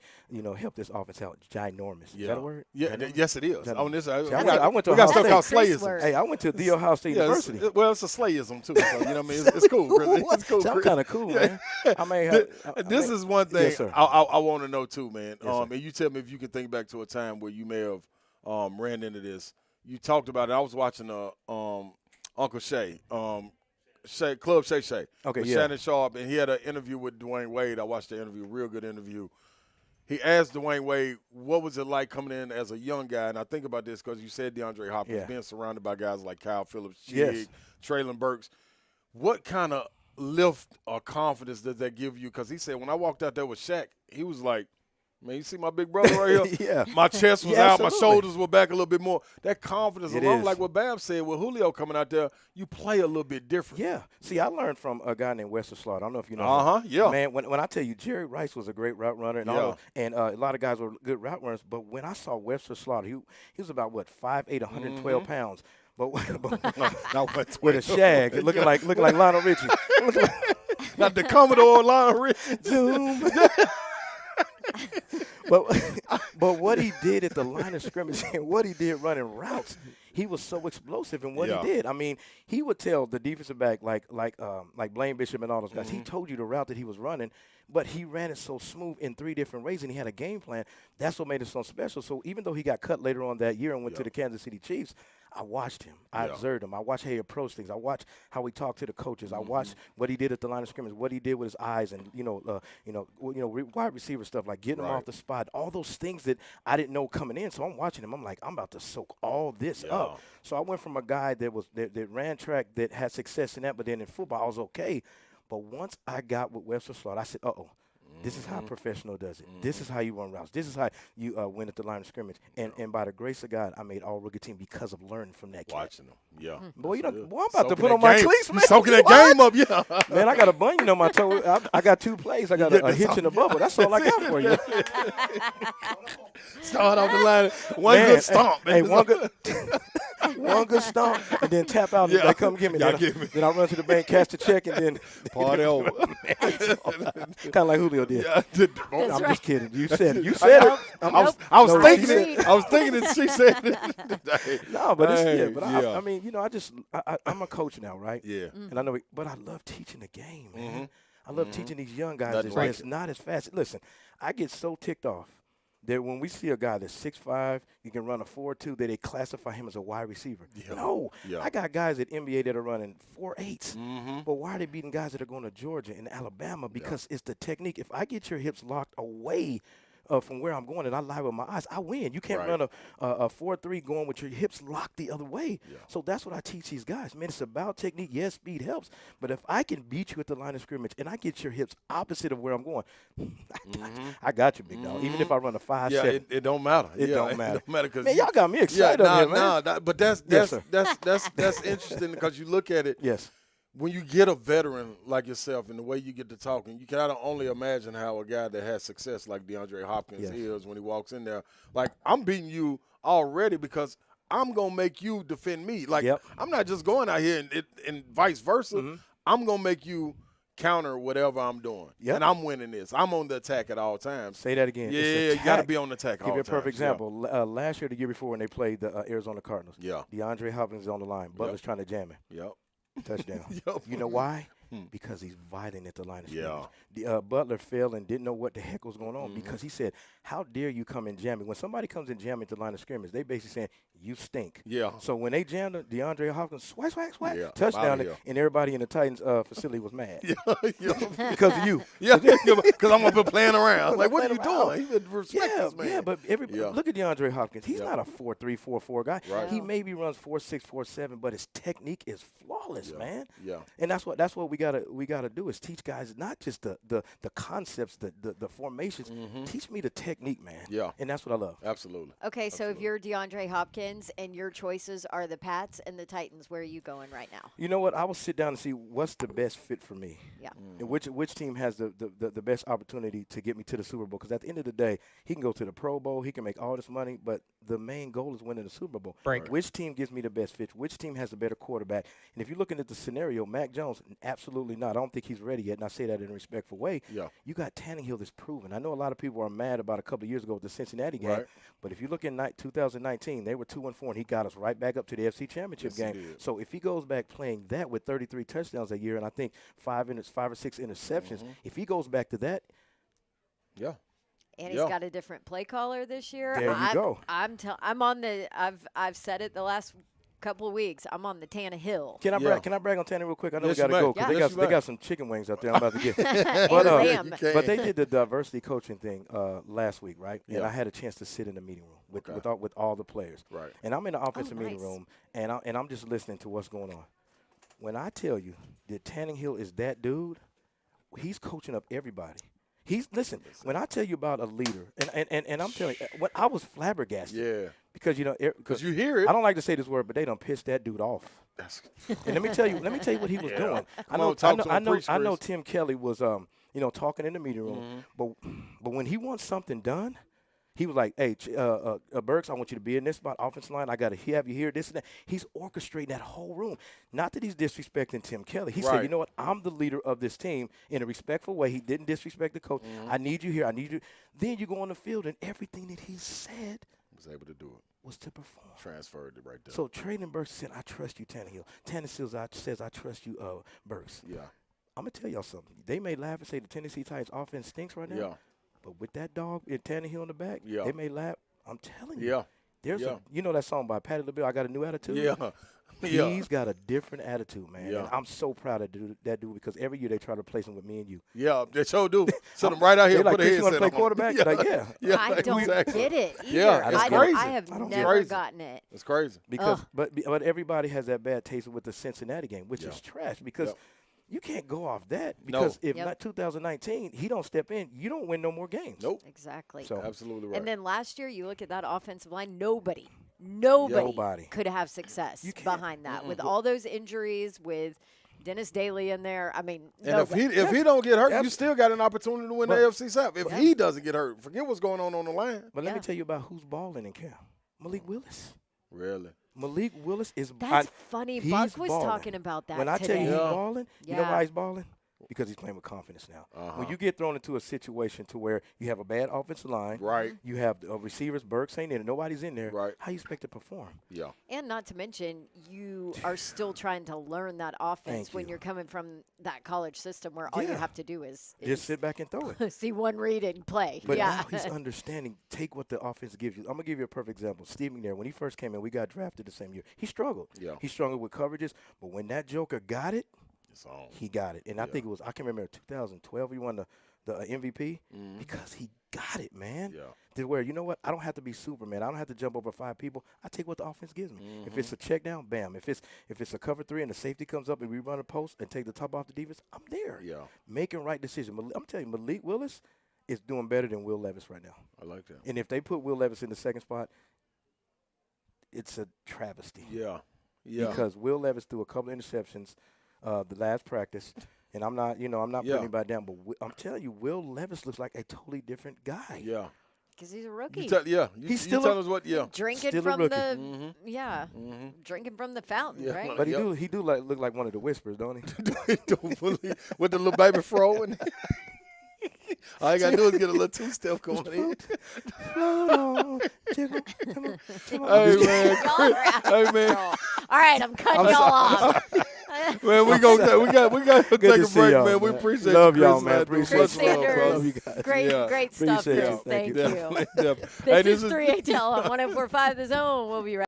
help this offense out. Ginormous. Yeah. Is that a word? Yeah. Yes, it is. On this, I went to we got Ohio stuff called State. slayism. Hey, I went to the Ohio State University. It's a slayism, too. So, you know what I mean? It's cool, Chris. It's cool, I'm Chris. kind of cool, man. This is one thing Yes, sir. I want to know, too, man. Yes, and you tell me if you can think back to a time where you may have ran into this. You talked about it. I was watching Uncle Shay, Club Shay Shay. Okay, with yeah. Shannon Sharp, and he had an interview with Dwayne Wade. I watched the interview, real good interview. He asked Dwayne Wade, what was it like coming in as a young guy? And I think about this because you said DeAndre Hopkins, being surrounded by guys like Kyle Phillips, Chig, Traylon Burks. What kind of lift or confidence does that give you? Because he said, when I walked out there with Shaq, he was like, man, you see my big brother right here? Yeah. My chest was out. My shoulders were back a little bit more. That confidence alone, like what Bab said, with Julio coming out there, you play a little bit different. Yeah. See, I learned from a guy named Wesley Slaughter. I don't know if you know him. Yeah. Man, when I tell you, Jerry Rice was a great route runner, and a lot of guys were good route runners, but when I saw Wesley Slaughter, he was about, 5'8", 112 pounds. But with a shag, looking like Lionel Richie. Not the Commodore Lionel Richie. Zoom. But what he did at the line of scrimmage and what he did running routes, he was so explosive in what he did. I mean, he would tell the defensive back like Blaine Bishop and all those guys. He told you the route that he was running, but he ran it so smooth in 3 different ways, and he had a game plan. That's what made it so special. So even though he got cut later on that year and went to the Kansas City Chiefs, I watched him. I observed him. I watched how he approached things. I watched how he talked to the coaches. I watched what he did at the line of scrimmage, what he did with his eyes, and wide receiver stuff like getting him off the spot. All those things that I didn't know coming in. So I'm watching him. I'm like, I'm about to soak all this up. So I went from a guy that ran track that had success in that, but then in football I was okay. But once I got with Wesley Slaughter, I said, this is how a professional does it. This is how you run routes. This is how you win at the line of scrimmage. And by the grace of God, I made all-rookie team because of learning from that kid. Watching them, Boy, I'm about to put on my cleats, man. You soaking that game up, Man, I got a bunion on my toe. I got 2 plays. I got a hitch in the bubble. That's all I got for you. Start off the line. Good stomp. Hey, one good stomp, and then tap out, and they come get me. Then I run to the bank, cash the check, and then party over. Kind of like Julio did. Yeah, I'm just kidding. You said it. You said it. I was thinking it. I was thinking it. She said it. No, but it's I mean, I'm a coach now, right? Yeah. And I know, but I love teaching the game, man. I love teaching these young guys that's not as fast. Listen, I get so ticked off that when we see a guy that's 6'5", you can run a 4.2, that they classify him as a wide receiver. No. I got guys at NBA that are running 4.8s. But why are they beating guys that are going to Georgia and Alabama? Because it's the technique. If I get your hips locked away from where I'm going and I lie with my eyes, I win. You can't run a 4.3 going with your hips locked the other way. So that's what I teach these guys. Man, it's about technique. Yes, speed helps. But if I can beat you at the line of scrimmage and I get your hips opposite of where I'm going, I got you, big dog. Even if I run a 5.7. It don't matter. It don't matter. It don't matter. Cause man, y'all got me excited up here, man. But that's interesting because you look at it. Yes. When you get a veteran like yourself and the way you get to talking, you can only imagine how a guy that has success like DeAndre Hopkins is when he walks in there. Like, I'm beating you already because I'm going to make you defend me. Like, I'm not just going out here and vice versa. I'm going to make you counter whatever I'm doing. And I'm winning this. I'm on the attack at all times. Say that again. Yeah, you got to be on the attack all the time. Give you a perfect example. Last year, the year before, when they played the Arizona Cardinals, DeAndre Hopkins is on the line. Butler's trying to jam him. Touchdown. You know why? because he's violent at the line of scrimmage. Butler fell and didn't know what the heck was going on because he said, how dare you come in jamming? When somebody comes in jamming at the line of scrimmage, they basically saying, you stink. Yeah. So when they jammed DeAndre Hopkins, swag, touchdown, and everybody in the Titans facility was mad. Because of you. Because I'm up here playing around. Like, what are you doing? He respect this man. Yeah, but look at DeAndre Hopkins. He's not a 4.3, 4.4 guy. Right. He maybe runs 4.6, 4.7, but his technique is flawless, man. Yeah. And that's what we gotta do is teach guys not just the concepts, the formations. Teach me the technique, man. Yeah. And that's what I love. Absolutely. Okay, so if you're DeAndre Hopkins and your choices are the Pats and the Titans, where are you going right now? You know what? I will sit down and see what's the best fit for me. Yeah. And which team has the best opportunity to get me to the Super Bowl? Because at the end of the day, he can go to the Pro Bowl, he can make all this money, but the main goal is winning the Super Bowl. Right. Which team gives me the best fit? Which team has the better quarterback? And if you're looking at the scenario, Mac Jones, absolutely not. I don't think he's ready yet, and I say that in a respectful way. Yeah. You got Tannehill that's proven. I know a lot of people are mad about a couple of years ago with the Cincinnati game, but if you look in 2019, they were 2-4, and he got us right back up to the FC Championship game. So if he goes back playing that with 33 touchdowns a year, and I think 5 or 6 interceptions, if he goes back to that, and he's got a different play caller this year. There you go. I'm on the. I've said it the last couple of weeks. I'm on the Tannehill. Can I brag on Tanner real quick? I know we got to go because they got some chicken wings out there I'm about to get. But they did the diversity coaching thing last week, right? And I had a chance to sit in the meeting room with all the players. Right. And I'm in the offensive meeting room, and I'm just listening to what's going on. When I tell you that Tannehill is that dude, he's coaching up everybody. Listen. When I tell you about a leader, and I'm telling you, when I was flabbergasted. Yeah. Because because you hear it. I don't like to say this word, but they done pissed that dude off. And let me tell you what he was doing. I know Tim Kelly was talking in the meeting room, but when he wants something done, he was like, hey, Burks, I want you to be in this spot, offensive line. I got to have you here, this and that. He's orchestrating that whole room. Not that he's disrespecting Tim Kelly. He said, you know what, I'm the leader of this team in a respectful way. He didn't disrespect the coach. I need you here. I need you. Then you go on the field, and everything that he said was able to do it. Was to perform. Transferred it right there. So Traylon Burks said, I trust you, Tannehill. Tannehill says, I trust you, Burks. Yeah. I'm going to tell y'all something. They may laugh and say the Tennessee Titans offense stinks right now. Yeah. But with that dog and Tannehill in the back, they may laugh. I'm telling you. Yeah. There's you know that song by Patti LaBelle, I Got a New Attitude? Yeah. He's got a different attitude, man. And I'm so proud of that dude because every year they try to replace him with me and you. Yeah, they sure do. Sit him right out here. Like, put a you want to play quarterback? Like, I don't get it either. Yeah, it's crazy. I have never gotten it. It's crazy. Because, but everybody has that bad taste with the Cincinnati game, which is trash because you can't go off that because if not 2019, he don't step in, you don't win no more games. Nope. Exactly. So, absolutely right. And then last year, you look at that offensive line, nobody could have success behind that with all those injuries, with Dennis Daly in there. I mean, and if he don't get hurt, you still got an opportunity to win the AFC South. If he doesn't get hurt, forget what's going on the line. But let me tell you about who's balling in camp. Malik Willis. Really? Malik Willis is. That's funny. Buck was talking about that when I today. tell you he's balling, you know why he's balling? Because he's playing with confidence now. When you get thrown into a situation to where you have a bad offensive line, you have receivers, Burks ain't in, nobody's in there, how you expect to perform? Yeah. And not to mention, you are still trying to learn that offense when you're coming from that college system where all you have to do is just sit back and throw it. See one read and play. But now he's understanding, take what the offense gives you. I'm going to give you a perfect example. Steve McNair, when he first came in, we got drafted the same year. He struggled. Yeah. He struggled with coverages, but when that joker got it, he got it. And I think it was, I can remember 2012, he won the MVP because he got it, man. Yeah. To where, you know what, I don't have to be Superman. I don't have to jump over 5 people. I take what the offense gives me. If it's a check down, bam. If it's a cover 3 and the safety comes up and we run a post and take the top off the defense, I'm there. Yeah. Making right decisions. I'm telling you, Malik Willis is doing better than Will Levis right now. I like that. And if they put Will Levis in the second spot, it's a travesty. Yeah. Yeah. Because Will Levis threw a couple of interceptions the last practice, and I'm not putting anybody down, but I'm telling you, Will Levis looks like a totally different guy. Yeah. Because he's a rookie. He's still tell us what. Yeah. Drinking still from a the drinking from the fountain, right? But he do look like one of the whispers, don't he? With the little baby fro in. All you gotta do is get a little 2-step going in. Come on. Hey man. All right, I'm cutting y'all off. Man, we got to Good take to a see break, y'all, man. We appreciate Love you, y'all, Chris. man. Chris Appreciate you. Sanders. Love you guys. Great stuff, Appreciate Chris. you. Thank you. Definitely. This is 3HL on 104.5 The Zone. We'll be right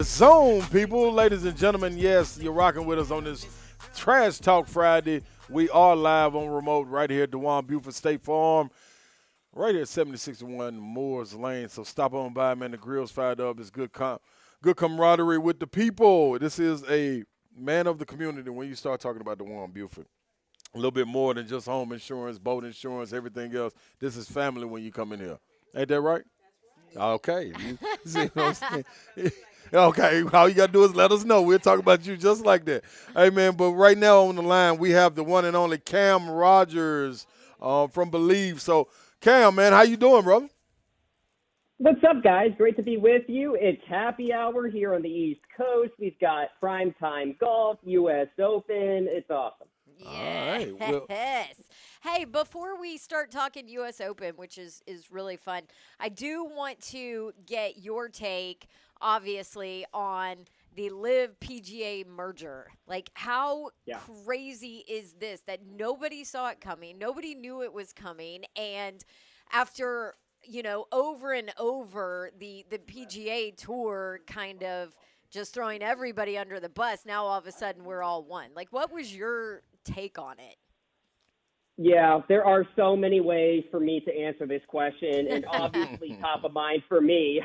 zone, people. Ladies and gentlemen, yes, you're rocking with us on this Trash Talk Friday. We are live on remote right here at Dejuan Buford State Farm, right here at 7061 Moores Lane. So stop on by, man. The grill's fired up. It's good camaraderie with the people. This is a man of the community when you start talking about Dejuan Buford. A little bit more than just home insurance, boat insurance, everything else. This is family when you come in here. Ain't that right? Okay. See what I'm saying? Okay, all you got to do is let us know. We'll talk about you just like that. Hey, man, but right now on the line, we have the one and only Cam Rogers from Bleav. So, Cam, man, how you doing, brother? What's up, guys? Great to be with you. It's happy hour here on the East Coast. We've got primetime golf, U.S. Open. It's awesome. Yes. All right, well, Hey, before we start talking U.S. Open, which is really fun, I do want to get your take, obviously, on the Bleav PGA merger. Like, how crazy is this that nobody saw it coming? Nobody knew it was coming. And after, over and over, the PGA Tour kind of just throwing everybody under the bus, now all of a sudden we're all one. Like, what was your take on it? Yeah, there are so many ways for me to answer this question, and obviously top of mind for me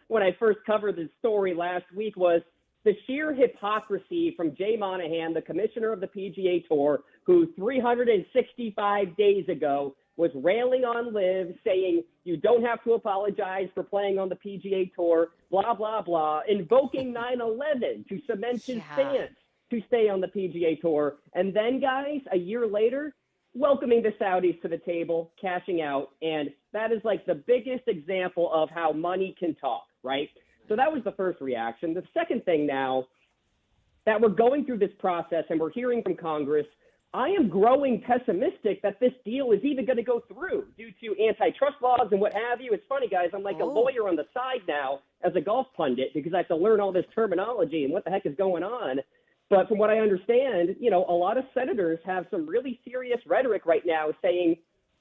when I first covered this story last week was the sheer hypocrisy from Jay Monahan, the commissioner of the PGA Tour, who 365 days ago was railing on Bleav, saying you don't have to apologize for playing on the PGA Tour, blah, blah, blah, invoking 9/11 to cement his stance to stay on the PGA Tour. And then, guys, a year later, welcoming the Saudis to the table, cashing out. And that is like the biggest example of how money can talk, right? So that was the first reaction. The second thing now that we're going through this process and we're hearing from Congress, I am growing pessimistic that this deal is even going to go through due to antitrust laws and what have you. It's funny, guys. I'm like a lawyer on the side now as a golf pundit because I have to learn all this terminology and what the heck is going on. But from what I understand, a lot of senators have some really serious rhetoric right now saying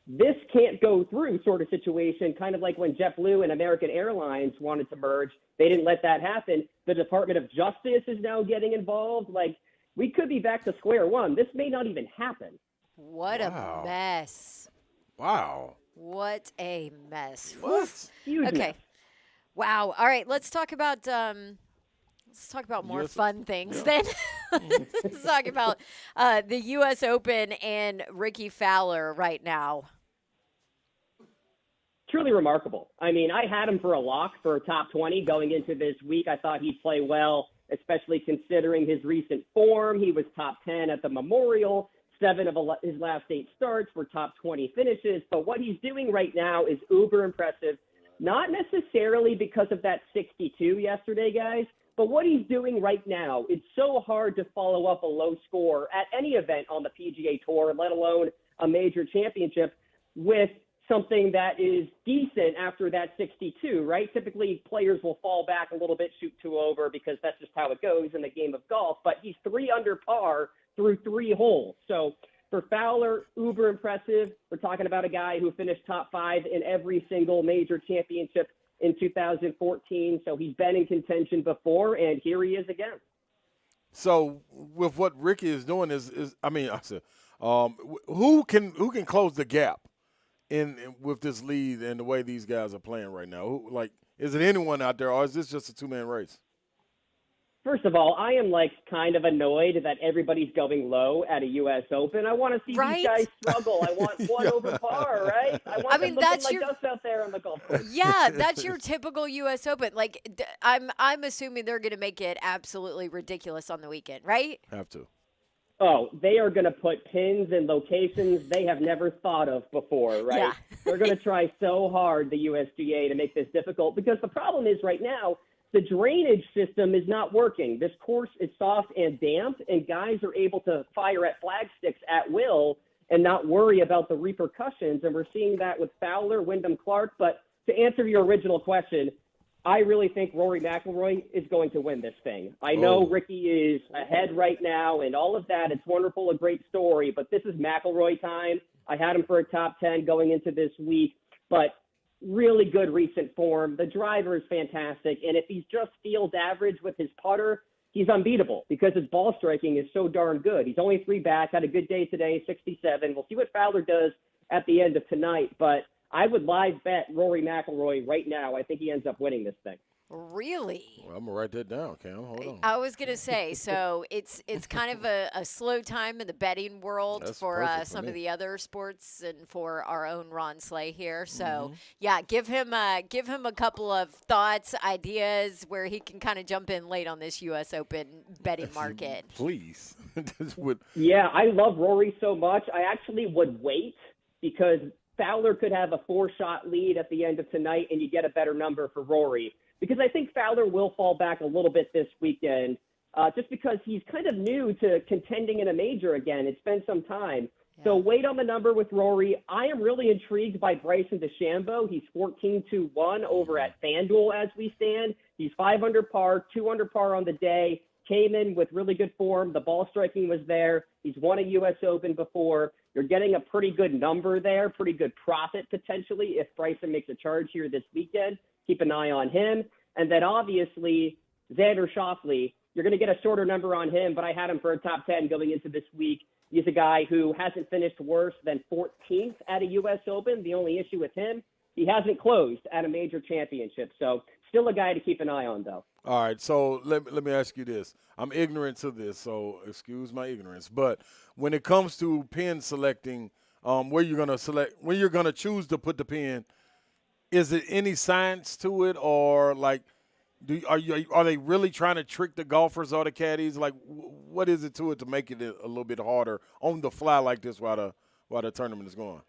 this can't go through sort of situation, kind of like when JetBlue and American Airlines wanted to merge. They didn't let that happen. The Department of Justice is now getting involved. Like, we could be back to square one. This may not even happen. What a mess. Wow. What a mess. What? Huge okay. mess. Wow. All right, let's talk about more fun things then. Let's talk about the U.S. Open and Ricky Fowler right now. Truly remarkable. I mean, I had him for a lock for a top 20 going into this week. I thought he'd play well, especially considering his recent form. He was top 10 at the Memorial. 7 of his last 8 starts were top 20 finishes. But what he's doing right now is uber impressive, not necessarily because of that 62 yesterday, guys, but what he's doing right now, it's so hard to follow up a low score at any event on the PGA Tour, let alone a major championship, with something that is decent after that 62, right? Typically, players will fall back a little bit, shoot 2 over, because that's just how it goes in the game of golf. But he's 3 under par through 3 holes. So for Fowler, uber impressive. We're talking about a guy who finished top 5 in every single major championship in 2014. So he's been in contention before, and here he is again. So with what Ricky is doing who can close the gap in with this lead and the way these guys are playing right now? Is it anyone out there, or is this just a 2-man race? First of all, I am kind of annoyed that everybody's going low at a U.S. Open. I want to see these guys struggle. I want 1 over par, right? I want them looking like us out there on the golf course. Yeah, that's your typical U.S. Open. I'm assuming they're going to make it absolutely ridiculous on the weekend, right? Have to. Oh, they are going to put pins in locations they have never thought of before, right? Yeah. They're going to try so hard, the USGA, to make this difficult, because the problem is right now, the drainage system is not working. This course is soft and damp, and guys are able to fire at flag sticks at will and not worry about the repercussions. And we're seeing that with Fowler, Wyndham Clark. But to answer your original question, I really think Rory McIlroy is going to win this thing. I know Ricky is ahead right now and all of that. It's wonderful, a great story, but this is McIlroy time. I had him for a top 10 going into this week. But really good recent form. The driver is fantastic. And if he's just field average with his putter, he's unbeatable because his ball striking is so darn good. He's only 3 back, had a good day today, 67. We'll see what Fowler does at the end of tonight. But I would live bet Rory McIlroy right now. I think he ends up winning this thing. Really? Well, I'm going to write that down, Cam. Hold on. I was going to say, so it's kind of a slow time in the betting world. That's for some of the other sports and for our own Ron Slay here. So, yeah, give him a couple of thoughts, ideas where he can kind of jump in late on this U.S. Open betting market. Please. Yeah, I love Rory so much. I actually would wait because Fowler could have a 4-shot lead at the end of tonight and you get a better number for Rory. Because I think Fowler will fall back a little bit this weekend just because he's kind of new to contending in a major again. It's been some time. Yeah. So wait on the number with Rory. I am really intrigued by Bryson DeChambeau. He's 14-1 over at FanDuel as we stand. He's 5 under par, 2 under par on the day, came in with really good form. The ball striking was there. He's won a U.S. Open before. You're getting a pretty good number there, pretty good profit potentially if Bryson makes a charge here this weekend. Keep an eye on him. And then obviously, Xander Schauffele, you're going to get a shorter number on him, but I had him for a top 10 going into this week. He's a guy who hasn't finished worse than 14th at a U.S. Open. The only issue with him, he hasn't closed at a major championship. So still a guy to keep an eye on, though. All right, so let me ask you this. I'm ignorant to this, so excuse my ignorance. But when it comes to pin selecting, where you're going to select, when you're going to choose to put the pin, is it any science to it, or like, are they really trying to trick the golfers or the caddies? Like, what is it to it to make it a little bit harder on the fly like this while the tournament is going?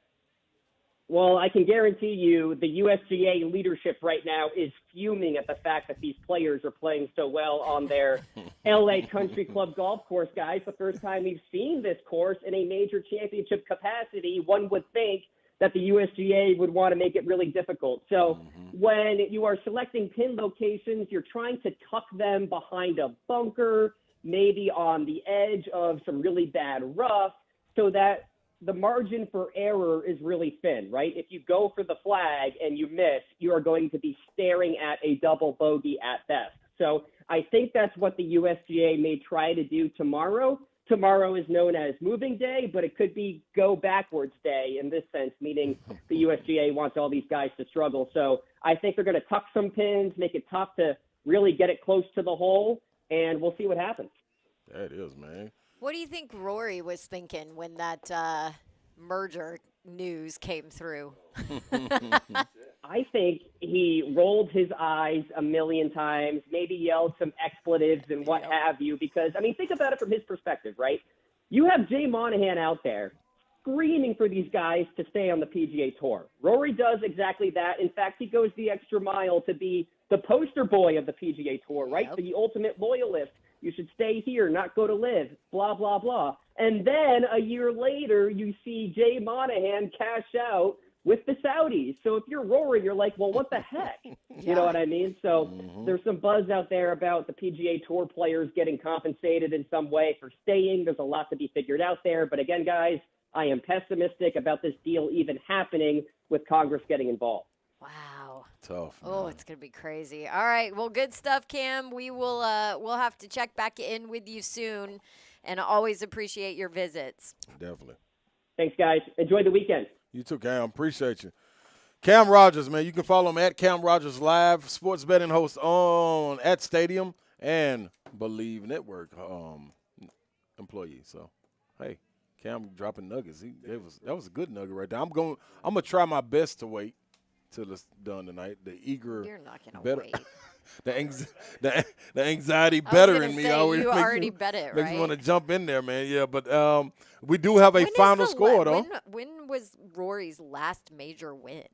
Well, I can guarantee you the USGA leadership right now is fuming at the fact that these players are playing so well on their LA Country Club golf course, guys. The first time we've seen this course in a major championship capacity, one would think that the USGA would want to make it really difficult. So when you are selecting pin locations, you're trying to tuck them behind a bunker, maybe on the edge of some really bad rough, so that the margin for error is really thin, right? If you go for the flag and you miss, you are going to be staring at a double bogey at best. So I think that's what the USGA may try to do tomorrow. Tomorrow is known as moving day, but it could be go backwards day in this sense, meaning the USGA wants all these guys to struggle. So I think they're going to tuck some pins, make it tough to really get it close to the hole, and we'll see what happens. That is, man. What do you think Rory was thinking when that merger news came through? I think he rolled his eyes a million times, maybe yelled some expletives and what have you, because, I mean, think about it from his perspective, right? You have Jay Monahan out there screaming for these guys to stay on the PGA Tour. Rory does exactly that. In fact, he goes the extra mile to be the poster boy of the PGA Tour, right? Yep. The ultimate loyalist. You should stay here, not go to LIV, blah, blah, blah. And then a year later, you see Jay Monahan cash out with the Saudis. So if you're Rory, you're like, well, what the heck? You know what I mean? So there's some buzz out there about the PGA Tour players getting compensated in some way for staying. There's a lot to be figured out there. But again, guys, I am pessimistic about this deal even happening with Congress getting involved. Wow. Tough. Man. Oh, it's going to be crazy. All right. Well, good stuff, Cam. We will we'll have to check back in with you soon, and I always appreciate your visits. Definitely. Thanks, guys. Enjoy the weekend. You too, Cam. Appreciate you. Cam Rogers, man. You can follow him at Cam Rogers Live, sports betting host on at Stadium and Bleav Network employee. So, hey, Cam dropping nuggets. That was a good nugget right there. I'm gonna try my best to wait till it's done tonight. You're not gonna wait. the anxiety better in me. You already bet it, right? Makes me want to jump in there, man. Yeah, but we do have a final score, though. When was Rory's last major win?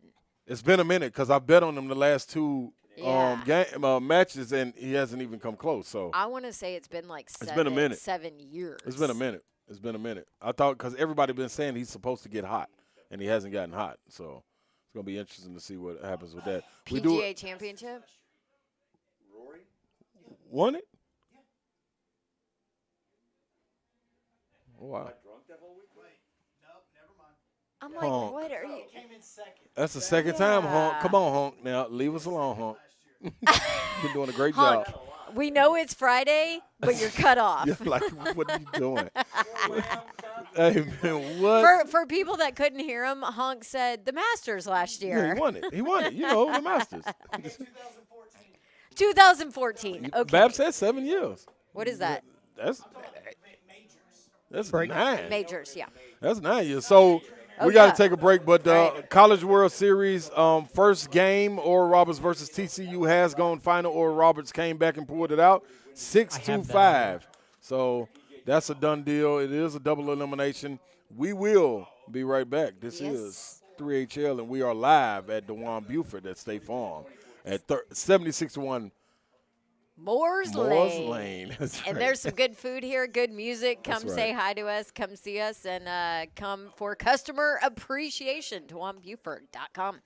It's been a minute because I bet on him the last two matches, and he hasn't even come close. So I want to say it's been like it's been a minute. 7 years. It's been a minute. I thought because everybody been saying he's supposed to get hot, and he hasn't gotten hot. So it's gonna be interesting to see what happens with that. PGA Championship. Won it? Oh, wow. Wait, nope, never mind. I'm like, Honk. what are you? That's the second time, Honk. Come on, Honk. Now, leave us alone, Honk. You're doing a great Honk, job. we know it's Friday, but you're cut off. You're like, what are you doing? Hey, man, what? For people that couldn't hear him, Honk said the Masters last year. Yeah, he won it. He won it. You know, the Masters. 2014. Okay. Bab said 7 years. What is that? That's 9. Majors, yeah. That's 9 years. So we got to take a break, but College World Series first game, Oral Roberts versus TCU has gone final. Oral Roberts came back and pulled it out 6-5. So that's a done deal. It is a double elimination. We will be right back. This is 3HL, and we are live at Dejuan Buford at State Farm at 76-1 Moore's Lane. That's And right. there's some good food here, good music. Come say hi to us. Come see us, and come for customer appreciation. DejuanBuford.com.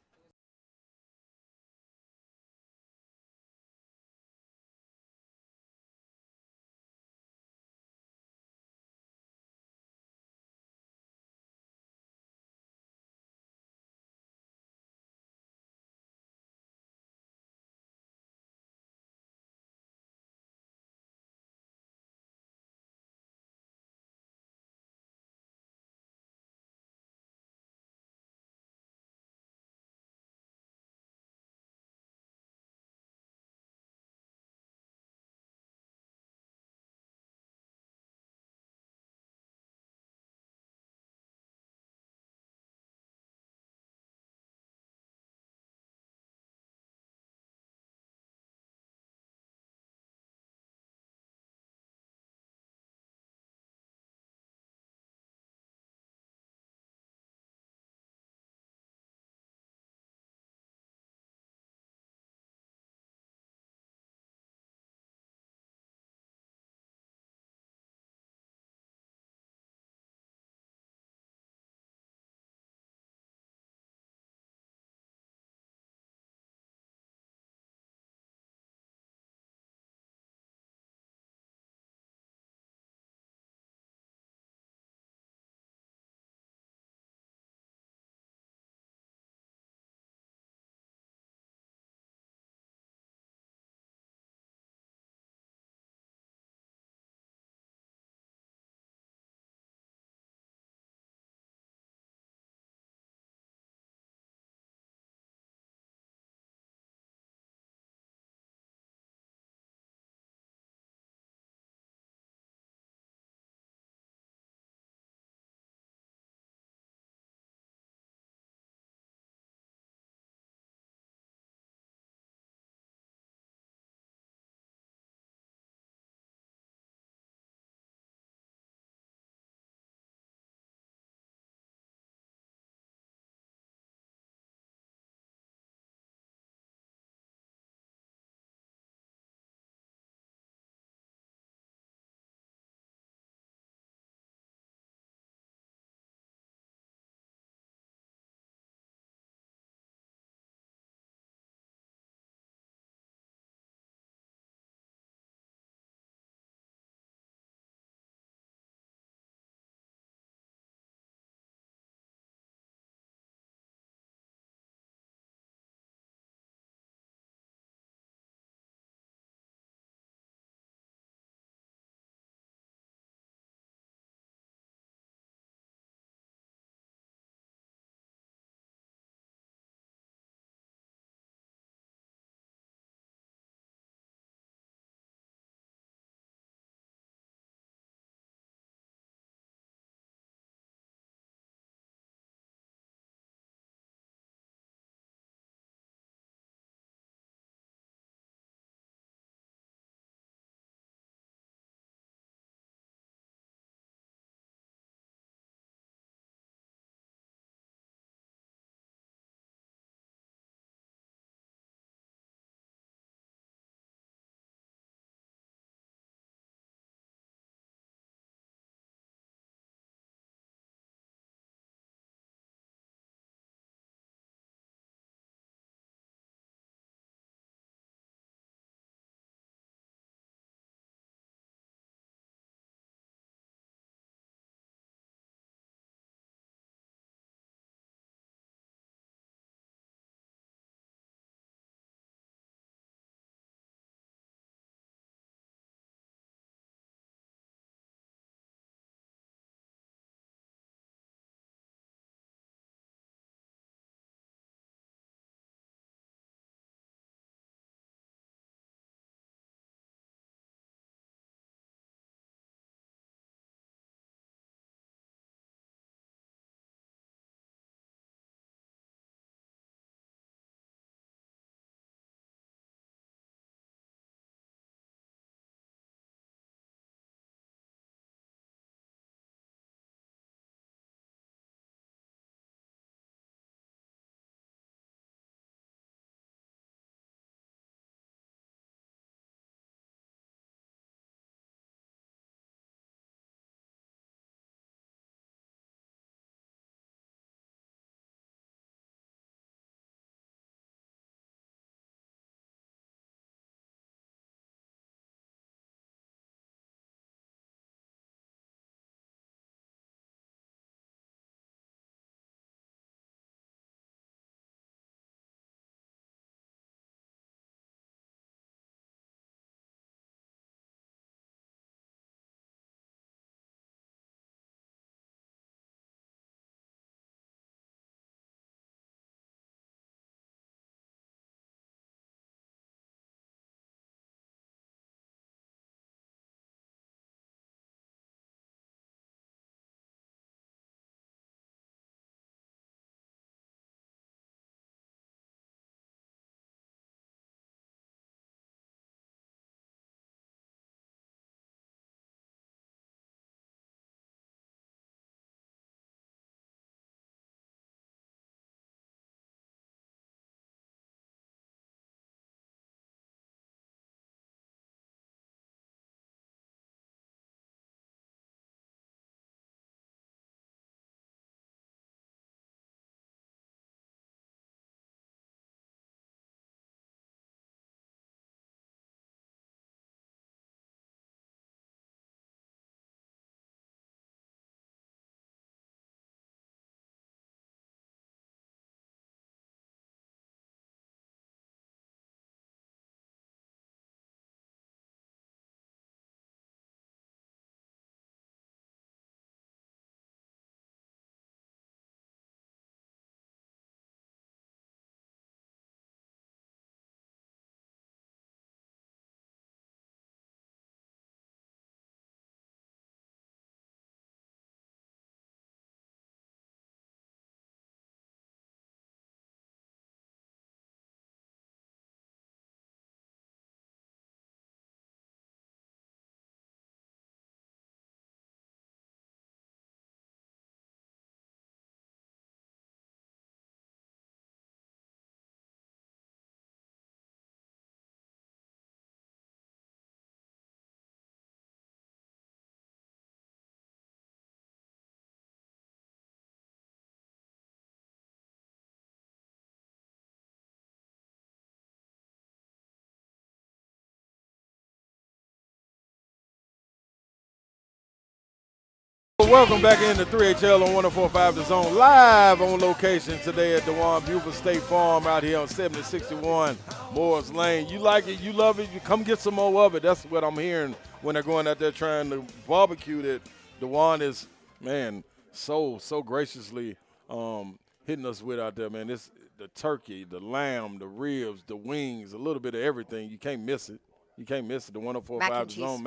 welcome back into 3HL on 104.5 The Zone, live on location today at Dejuan Buford State Farm out here on 7061 Moore's Lane. You like it, you love it, you come get some more of it. That's what I'm hearing when they're going out there trying to barbecue that Dejuan is, man, so graciously hitting us with out there, man. This the turkey, the lamb, the ribs, the wings, a little bit of everything. You can't miss it. You can't miss it. The 104.5 The Zone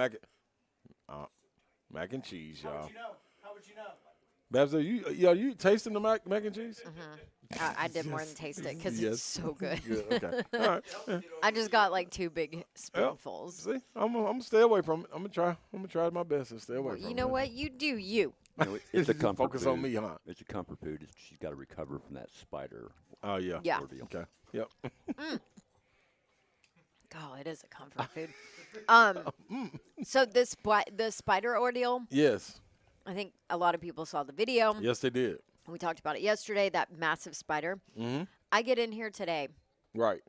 mac and cheese, y'all. How would you know? Babs, are you tasting the mac and cheese? Mm-hmm. I did more than taste it because it's so good. Okay. All right. Yeah. I just got like 2 big spoonfuls. See, I'm gonna stay away from it. I'm gonna try my best and stay away from it. You know what? You do you. It's a comfort Focus food. on me, huh? It's a comfort food. She's got to recover from that spider. Oh, yeah. Yeah. Ordeal. Okay. Yep. Oh, it is a comfort food. So the spider ordeal. Yes. I think a lot of people saw the video. Yes, they did. We talked about it yesterday. That massive spider. Mm-hmm. I get in here today. Right.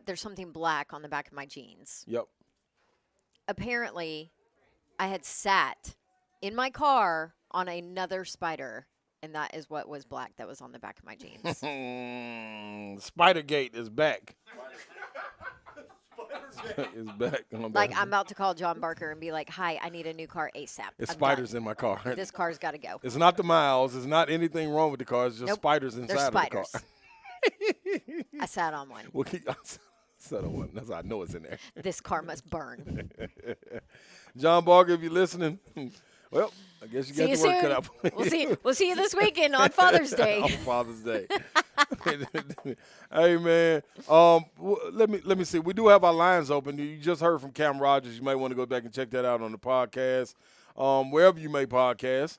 There's something black on the back of my jeans. Yep. Apparently, I had sat in my car on another spider, and that is what was black that was on the back of my jeans. Spidergate is back. It's back. Like, I'm about to call John Barker and be like, hi, I need a new car ASAP. It's spiders in my car. This car's got to go. It's not the miles. It's not anything wrong with the car. It's just Nope. spiders inside of the car. I sat on one. Well, I sat on one. That's how I know it's in there. This car must burn. John Barker, if you're listening, well, I guess you got your work cut out. We'll see you this weekend on Father's Day. On Father's Day. Hey, man. Let me see. We do have our lines open. You just heard from Cam Rogers. You might want to go back and check that out on the podcast, wherever you may podcast,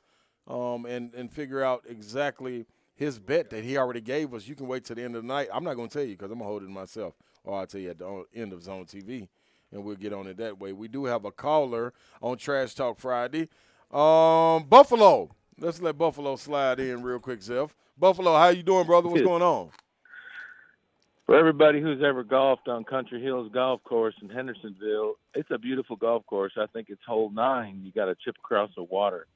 and figure out exactly his bet that he already gave us. You can wait till the end of the night. I'm not going to tell you because I'm going to hold it myself, or I'll tell you at the end of Zone TV, and we'll get on it that way. We do have a caller on Trash Talk Friday. Buffalo. Let's let Buffalo slide in real quick, Zeph. Buffalo, how you doing, brother? What's going on? For everybody who's ever golfed on Country Hills Golf Course in Hendersonville, it's a beautiful golf course. I think it's hole 9. You got to chip across the water.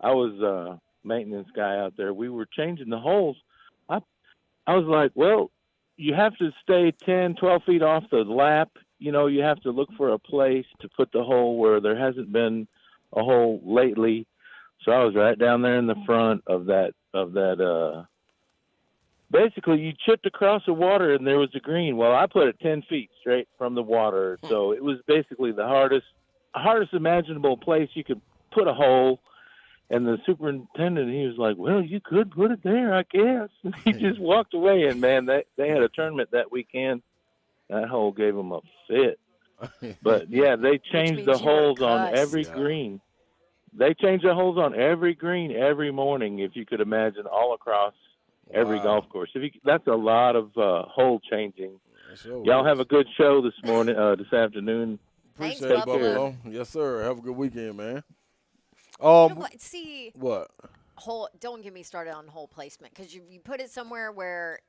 I was a maintenance guy out there. We were changing the holes. I was like, well, you have to stay 10, 12 feet off the lap. You know, you have to look for a place to put the hole where there hasn't been a hole lately. So I was right down there in the front of that basically you chipped across the water and there was a green. Well, I put it 10 feet straight from the water. So it was basically the hardest imaginable place you could put a hole. And the superintendent, he was like, well, you could put it there, I guess. And he just walked away. And, man, they had a tournament that weekend. That hole gave them a fit. But, yeah, they changed the holes on every green. They change the holes on every green every morning, if you could imagine, all across every golf course. That's a lot of hole changing. Y'all have a good show this morning, this afternoon. Appreciate it, Buffalo. Yes, sir. Have a good weekend, man. You know what? See, what? Don't get me started on hole placement because you put it somewhere where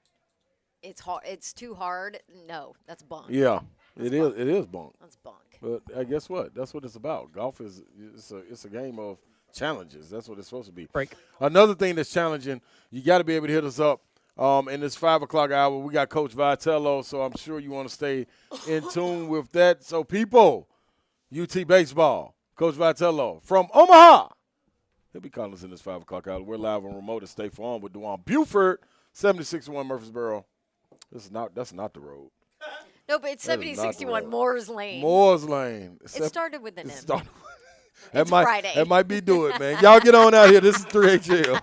it's hard. It's too hard. No, that's bunk. Yeah, it is bunk. That's bunk. But guess what? That's what it's about. Golf is it's a game of challenges. That's what it's supposed to be. Break. Another thing that's challenging, you got to be able to hit us up in this 5 o'clock hour. We got Coach Vitello, so I'm sure you want to stay in tune with that. So, people, UT Baseball, Coach Vitello from Omaha. He'll be calling us in this 5 o'clock hour. We're live on remote at State Farm with Dejuan Buford, 76-1 Murfreesboro. That's not the road. No, but it's 7061 Moore's Lane. Moore's Lane. It started with an M. It's Friday. That might be do it, man. Y'all get on out here. This is 3HL.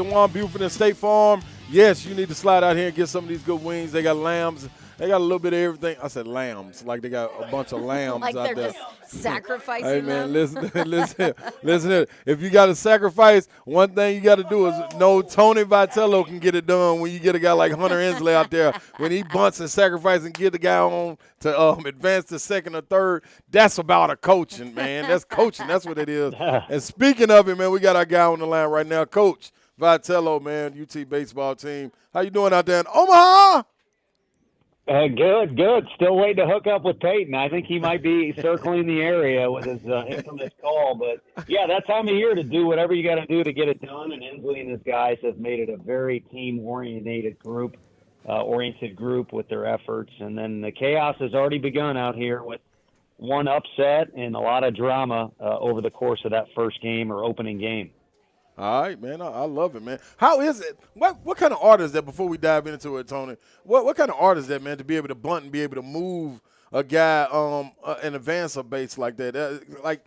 Dejuan, Buford, and State Farm. Yes, you need to slide out here and get some of these good wings. They got lambs. They got a little bit of everything. I said lambs, like they got a bunch of lambs like out they're there. just sacrificing Hey, man, them. listen. If you got to sacrifice, one thing you got to do is know Tony Vitello can get it done when you get a guy like Hunter Ensley out there. When he bunts and sacrifices and get the guy on to advance to second or third, that's about a coaching, man. That's coaching. That's what it is. And speaking of it, man, we got our guy on the line right now, Coach Vitello, man, UT baseball team. How you doing out there in Omaha? Good. Still waiting to hook up with Peyton. I think he might be circling the area with his infamous call. But, yeah, that time of year to do whatever you got to do to get it done. And Ensley and his guys have made it a very team-oriented group with their efforts. And then the chaos has already begun out here with one upset and a lot of drama over the course of that first game or opening game. All right, man. I love it, man. How is it? What kind of art is that, before we dive into it, Tony? What kind of art is that, man, to be able to bunt and be able to move a guy in advance of base like that? Like,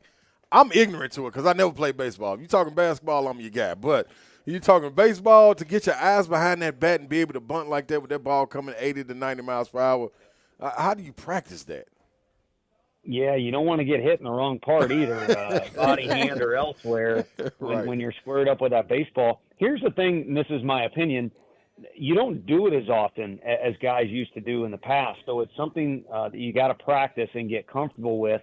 I'm ignorant to it because I never played baseball. If you're talking basketball, I'm your guy. But you're talking baseball, to get your eyes behind that bat and be able to bunt like that with that ball coming 80 to 90 miles per hour, how do you practice that? Yeah, you don't want to get hit in the wrong part either, body, hand, or elsewhere when you're squared up with that baseball. Here's the thing, and this is my opinion, you don't do it as often as guys used to do in the past. So it's something that you got to practice and get comfortable with.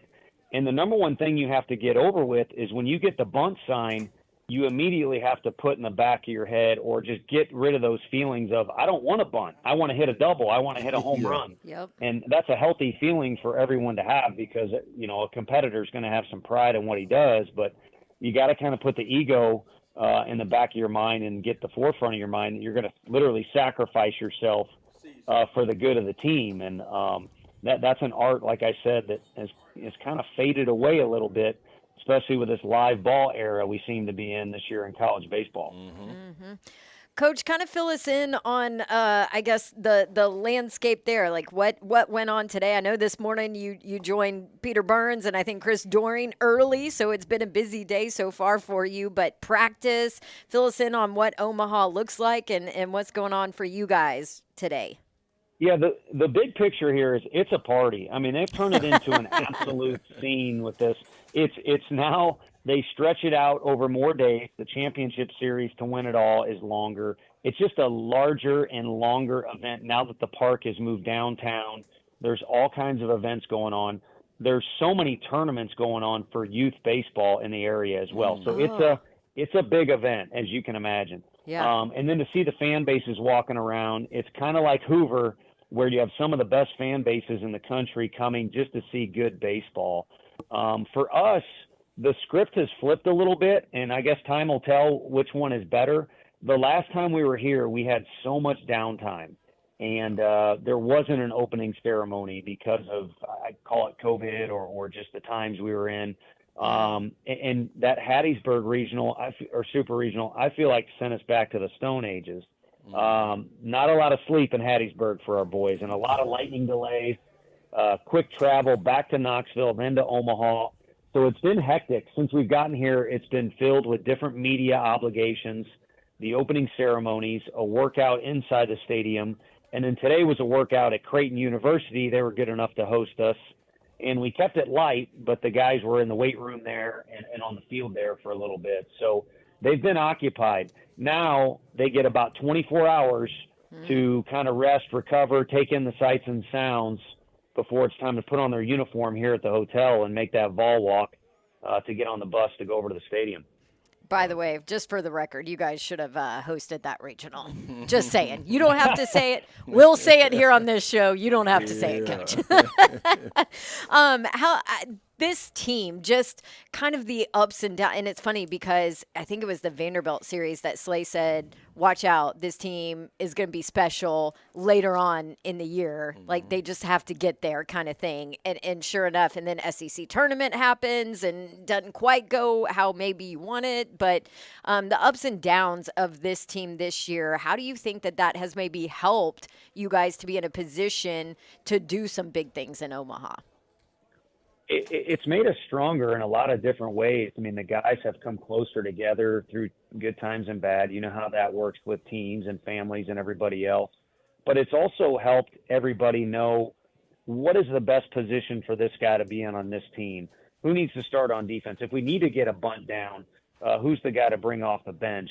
And the number one thing you have to get over with is when you get the bunt sign, you immediately have to put in the back of your head or just get rid of those feelings of, I don't want to bunt. I want to hit a double. I want to hit a home run. Yep. And that's a healthy feeling for everyone to have because, you know, a competitor is going to have some pride in what he does, but you got to kind of put the ego in the back of your mind and get the forefront of your mind that you're going to literally sacrifice yourself for the good of the team. And that's an art, like I said, that has kind of faded away a little bit, especially with this live ball era we seem to be in this year in college baseball. Mm-hmm. Coach, kind of fill us in on, I guess, the landscape there. Like, what went on today? I know this morning you joined Peter Burns and I think Chris Doring early, so it's been a busy day so far for you. But practice, fill us in on what Omaha looks like and what's going on for you guys today. Yeah, the big picture here is it's a party. I mean, they've turned it into an absolute scene with this. It's now they stretch it out over more days. The championship series to win it all is longer. It's just a larger and longer event now that the park has moved downtown. There's all kinds of events going on. There's so many tournaments going on for youth baseball in the area as well. So it's a big event, as you can imagine. Yeah. And then to see the fan bases walking around, it's kind of like Hoover, where you have some of the best fan bases in the country coming just to see good baseball. For us, the script has flipped a little bit, and I guess time will tell which one is better. The last time we were here, we had so much downtime, and there wasn't an opening ceremony because of, I call it COVID or just the times we were in. And that Hattiesburg regional or super regional, I feel like sent us back to the Stone Ages. Not a lot of sleep in Hattiesburg for our boys, and a lot of lightning delays, quick travel back to Knoxville, then to Omaha. So it's been hectic. Since we've gotten here, it's been filled with different media obligations, the opening ceremonies, a workout inside the stadium, and then today was a workout at Creighton University. They were good enough to host us, and we kept it light, but the guys were in the weight room there and on the field there for a little bit. So they've been occupied. Now they get about 24 hours to kind of rest, recover, take in the sights and sounds before it's time to put on their uniform here at the hotel and make that ball walk to get on the bus to go over to the stadium. By the way, just for the record, you guys should have hosted that regional. Just saying. You don't have to say it. We'll say it here on this show. You don't have to say it, Coach. This team, just kind of the ups and downs. And it's funny because I think it was the Vanderbilt series that Slay said, watch out, this team is going to be special later on in the year. Like, they just have to get there kind of thing. And sure enough, and then SEC tournament happens and doesn't quite go how maybe you want it. But the ups and downs of this team this year, how do you think that has maybe helped you guys to be in a position to do some big things in Omaha? it's made us stronger in a lot of different ways. I mean, the guys have come closer together through good times and bad. You know how that works with teams and families and everybody else. But it's also helped everybody know what is the best position for this guy to be in on this team. Who needs to start on defense? If we need to get a bunt down, who's the guy to bring off the bench?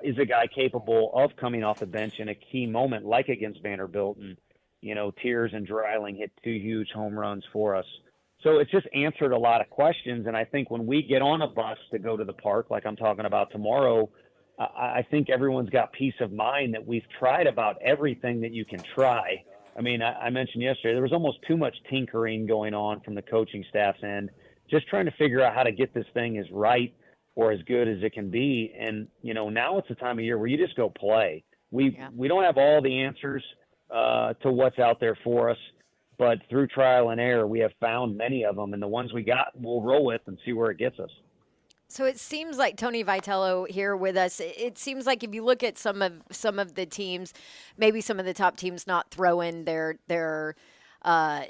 Is a guy capable of coming off the bench in a key moment like against Vanderbilt? And, you know, Tiers and Dreiling hit 2 huge home runs for us. So it's just answered a lot of questions. And I think when we get on a bus to go to the park, like I'm talking about tomorrow, I think everyone's got peace of mind that we've tried about everything that you can try. I mean, I mentioned yesterday, there was almost too much tinkering going on from the coaching staff's end, just trying to figure out how to get this thing as right or as good as it can be. And, you know, now it's the time of year where you just go play. We don't have all the answers to what's out there for us. But through trial and error, we have found many of them, and the ones we got, we'll roll with and see where it gets us. So it seems like Tony Vitello here with us. It seems like if you look at some of the teams, maybe some of the top teams not throwing their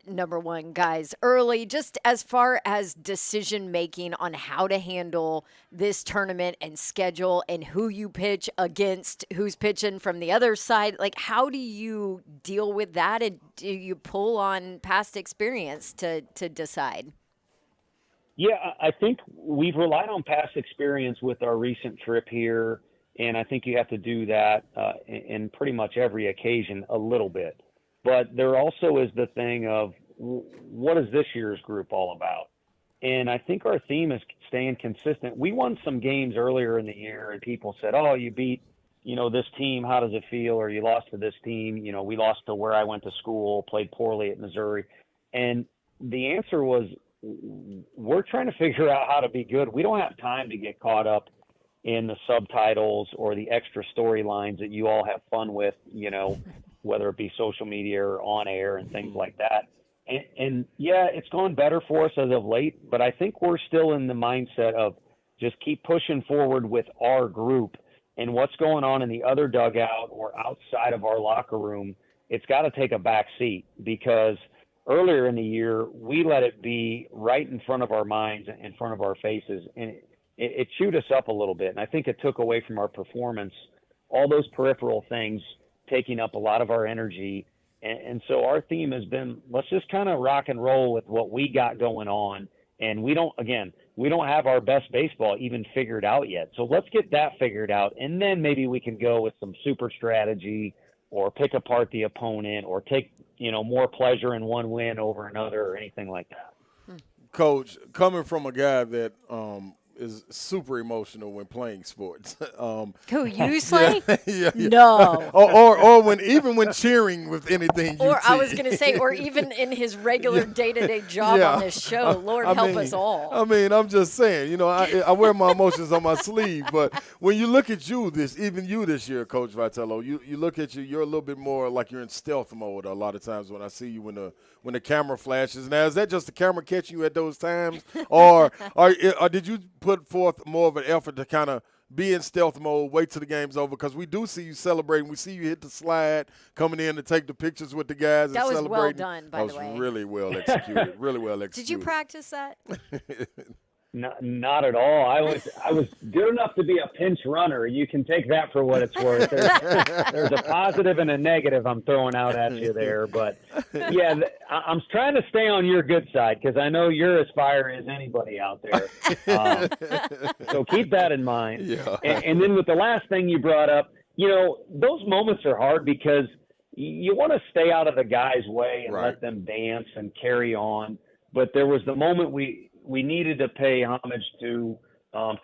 number one guys early, just as far as decision making on how to handle this tournament and schedule and who you pitch against, who's pitching from the other side. Like, how do you deal with that? And do you pull on past experience to decide? Yeah, I think we've relied on past experience with our recent trip here, and I think you have to do that in pretty much every occasion a little bit. But there also is the thing of what is this year's group all about? And I think our theme is staying consistent. We won some games earlier in the year, and people said, oh, you beat, you know, this team. How does it feel? Or you lost to this team. You know, we lost to where I went to school, played poorly at Missouri. And the answer was, we're trying to figure out how to be good. We don't have time to get caught up in the subtitles or the extra storylines that you all have fun with, you know, whether it be social media or on air and things like that. And yeah, it's gone better for us as of late, but I think we're still in the mindset of just keep pushing forward with our group, and what's going on in the other dugout or outside of our locker room, it's got to take a back seat, because earlier in the year, we let it be right in front of our minds, in front of our faces, and it chewed us up a little bit. And I think it took away from our performance, all those peripheral things taking up a lot of our energy. And so our theme has been, let's just kind of rock and roll with what we got going on. And we don't have our best baseball even figured out yet. So let's get that figured out. And then maybe we can go with some super strategy or pick apart the opponent or take, you know, more pleasure in one win over another or anything like that. Coach, coming from a guy that is super emotional when playing sports. Who, you, Slay? Yeah. No. or when cheering with anything. Or UT. I was going to say, or even in his regular day-to-day job on this show. Lord help us all. I mean, I'm just saying, you know, I wear my emotions on my sleeve, but when you look at you this year, Coach Vitello, you look at you're a little bit more like you're in stealth mode a lot of times when I see you when the camera flashes. Now, is that just the camera catching you at those times, or did you put forth more of an effort to kind of be in stealth mode, wait till the game's over? Because we do see you celebrating. We see you hit the slide, coming in to take the pictures with the guys that and was celebrating. Well done, by the way. That was really well executed. Really well executed. Did you practice that? Not at all. I was good enough to be a pinch runner. You can take that for what it's worth. There's a positive and a negative I'm throwing out at you there. But, yeah, I'm trying to stay on your good side because I know you're as fiery as anybody out there. So keep that in mind. Yeah. And then with the last thing you brought up, you know, those moments are hard because you want to stay out of the guy's way and let them dance and carry on. But there was the moment we needed to pay homage to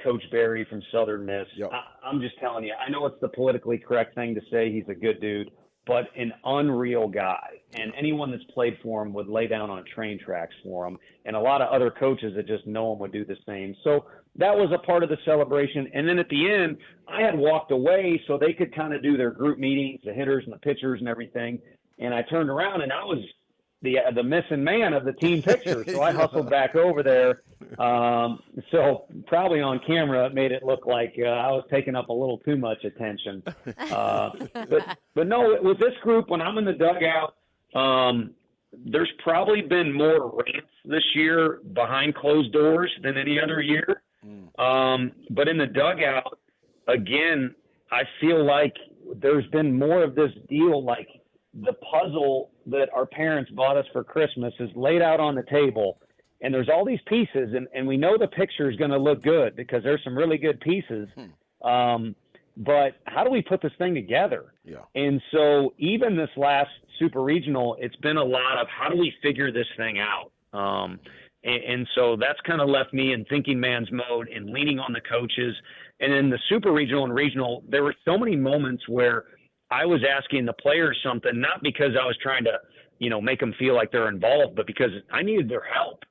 Coach Barry from Southern Miss. Yep. I'm just telling you, I know it's the politically correct thing to say he's a good dude, but an unreal guy. And anyone that's played for him would lay down on train tracks for him. And a lot of other coaches that just know him would do the same. So that was a part of the celebration. And then at the end, I had walked away so they could kind of do their group meetings, the hitters and the pitchers and everything. And I turned around and I was the missing man of the team picture. So I hustled back over there. So probably on camera, it made it look like I was taking up a little too much attention. But no, with this group, when I'm in the dugout, there's probably been more rants this year behind closed doors than any other year. But in the dugout, again, I feel like there's been more of this deal, like the puzzle that our parents bought us for Christmas is laid out on the table, and there's all these pieces, and we know the picture is going to look good because there's some really good pieces. But how do we put this thing together? Yeah. And so even this last super regional, it's been a lot of how do we figure this thing out? And so that's kind of left me in thinking man's mode and leaning on the coaches. And in the super regional and regional, there were so many moments where I was asking the players something, not because I was trying to, make them feel like they're involved, but because I needed their help.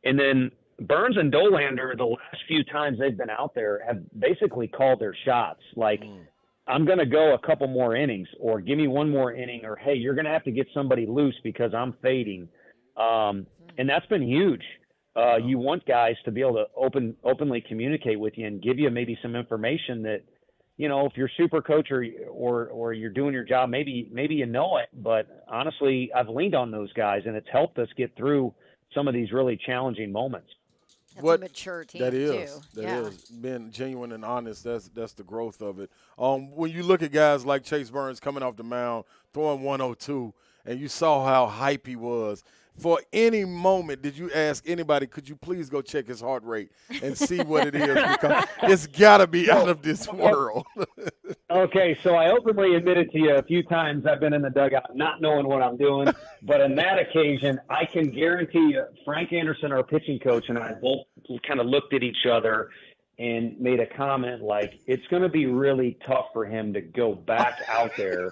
And then Burns and Dolander, the last few times they've been out there, have basically called their shots. Like, I'm going to go a couple more innings, or give me one more inning, or, hey, you're going to have to get somebody loose because I'm fading. And that's been huge. You want guys to be able to openly communicate with you and give you maybe some information that, if you're super coach or you're doing your job, maybe you know it. But honestly, I've leaned on those guys, and it's helped us get through some of these really challenging moments. That's a mature team, that is, too. That is. Being genuine and honest, that's the growth of it. When you look at guys like Chase Burns coming off the mound, throwing 102, and you saw how hype he was, for any moment did you ask anybody, could you please go check his heart rate and see what it is? Because it's got to be out of this world. Okay, so I openly admitted to you a few times I've been in the dugout not knowing what I'm doing. But on that occasion, I can guarantee you, Frank Anderson, our pitching coach, and I both kind of looked at each other and made a comment like, it's going to be really tough for him to go back out there.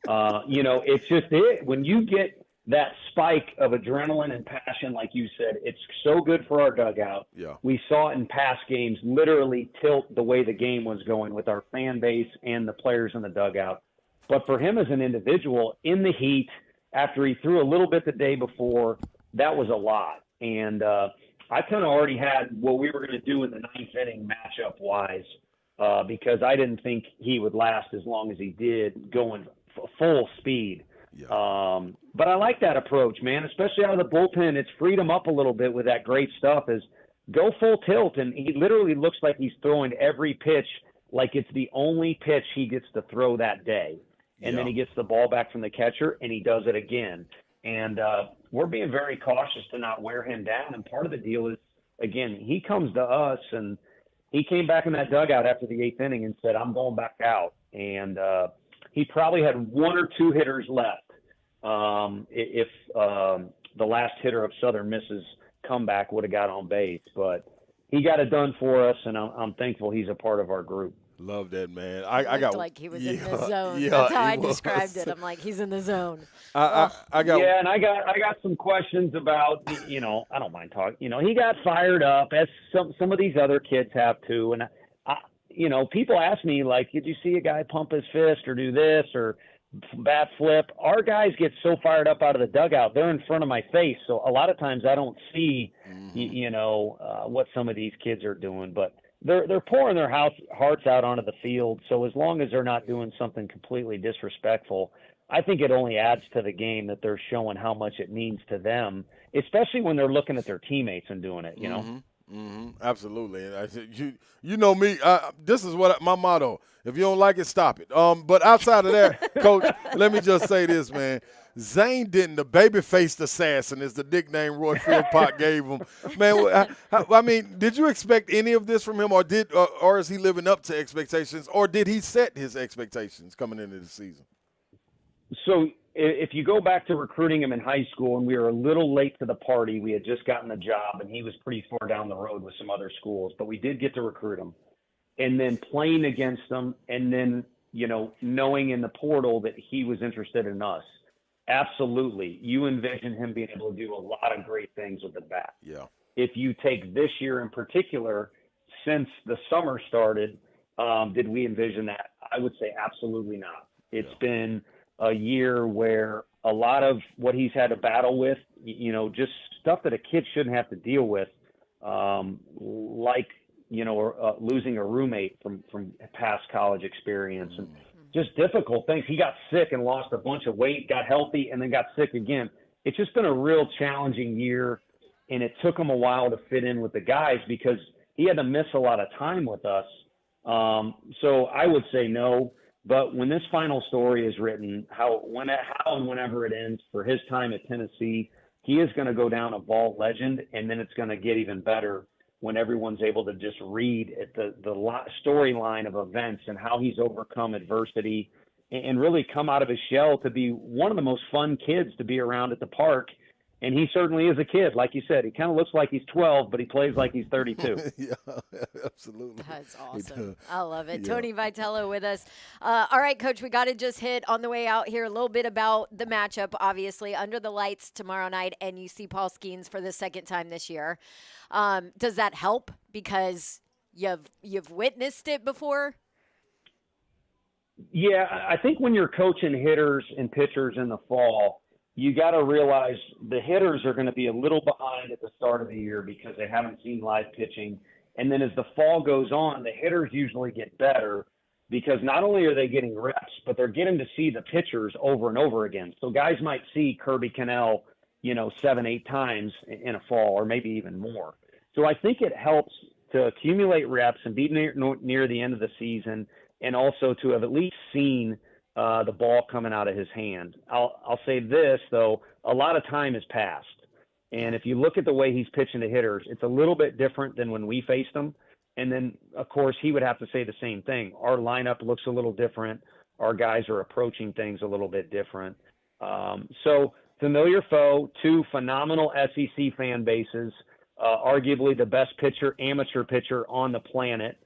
It's just it. When you get that spike of adrenaline and passion, like you said, it's so good for our dugout. Yeah. We saw it in past games literally tilt the way the game was going with our fan base and the players in the dugout. But for him as an individual in the heat, after he threw a little bit the day before, that was a lot. And I kind of already had what we were going to do in the ninth inning matchup-wise because I didn't think he would last as long as he did going full speed. Yeah. But I like that approach, man, especially out of the bullpen. It's freed him up a little bit with that great stuff is go full tilt. And he literally looks like he's throwing every pitch like it's the only pitch he gets to throw that day. And then he gets the ball back from the catcher and he does it again. And we're being very cautious to not wear him down. And part of the deal is, again, he comes to us and he came back in that dugout after the eighth inning and said, I'm going back out. And he probably had one or two hitters left if the last hitter of Southern Miss's comeback would have got on base. But he got it done for us, and I'm thankful he's a part of our group. Love that, man. I got like he was in the zone. Yeah, that's how I described it. I'm like, he's in the zone. I got and I got some questions about, I don't mind talking. He got fired up, as some of these other kids have too. And people ask me, like, did you see a guy pump his fist or do this or bat flip? Our guys get so fired up out of the dugout, they're in front of my face. So a lot of times I don't see, what some of these kids are doing. But they're pouring their hearts out onto the field. So as long as they're not doing something completely disrespectful, I think it only adds to the game that they're showing how much it means to them, especially when they're looking at their teammates and doing it, Absolutely. And I said, you know me. This is what my motto. If you don't like it, stop it. But outside of that, Coach, let me just say this, man. Zane Denton, the baby-faced assassin, is the nickname Roy Philpott gave him. Man, I mean, did you expect any of this from him, or is he living up to expectations, or did he set his expectations coming into the season? So if you go back to recruiting him in high school, and we were a little late to the party, we had just gotten the job, and he was pretty far down the road with some other schools, but we did get to recruit him. And then playing against them, and then, knowing in the portal that he was interested in us. Absolutely. You envision him being able to do a lot of great things with the bat. Yeah. If you take this year in particular, since the summer started, did we envision that? I would say absolutely not. It's been a year where a lot of what he's had to battle with, just stuff that a kid shouldn't have to deal with, like, losing a roommate from past college experience and just difficult things. He got sick and lost a bunch of weight, got healthy, and then got sick again. It's just been a real challenging year. and it took him a while to fit in with the guys because he had to miss a lot of time with us. So I would say no. But when this final story is written, how and whenever it ends for his time at Tennessee, he is going to go down a Vol legend, and then it's going to get even better when everyone's able to just read at the storyline of events and how he's overcome adversity and really come out of his shell to be one of the most fun kids to be around at the park. And he certainly is a kid. Like you said, he kind of looks like he's 12, but he plays like he's 32. Yeah, absolutely. That's awesome. I love it. Yeah. Tony Vitello with us. All right, Coach, we got to just hit on the way out here a little bit about the matchup, obviously, under the lights tomorrow night, and you see Paul Skeens for the second time this year. Does that help because you've witnessed it before? Yeah, I think when you're coaching hitters and pitchers in the fall, you got to realize the hitters are going to be a little behind at the start of the year because they haven't seen live pitching. And then as the fall goes on, the hitters usually get better because not only are they getting reps, but they're getting to see the pitchers over and over again. So guys might see Kirby Cannell, 7-8 times in a fall or maybe even more. So I think it helps to accumulate reps and be near the end of the season and also to have at least seen the ball coming out of his hand. I'll say this, though, a lot of time has passed. And if you look at the way he's pitching to hitters, it's a little bit different than when we faced him. And then, of course, he would have to say the same thing. Our lineup looks a little different. Our guys are approaching things a little bit different. So familiar foe, two phenomenal SEC fan bases, arguably the best amateur pitcher on the planet.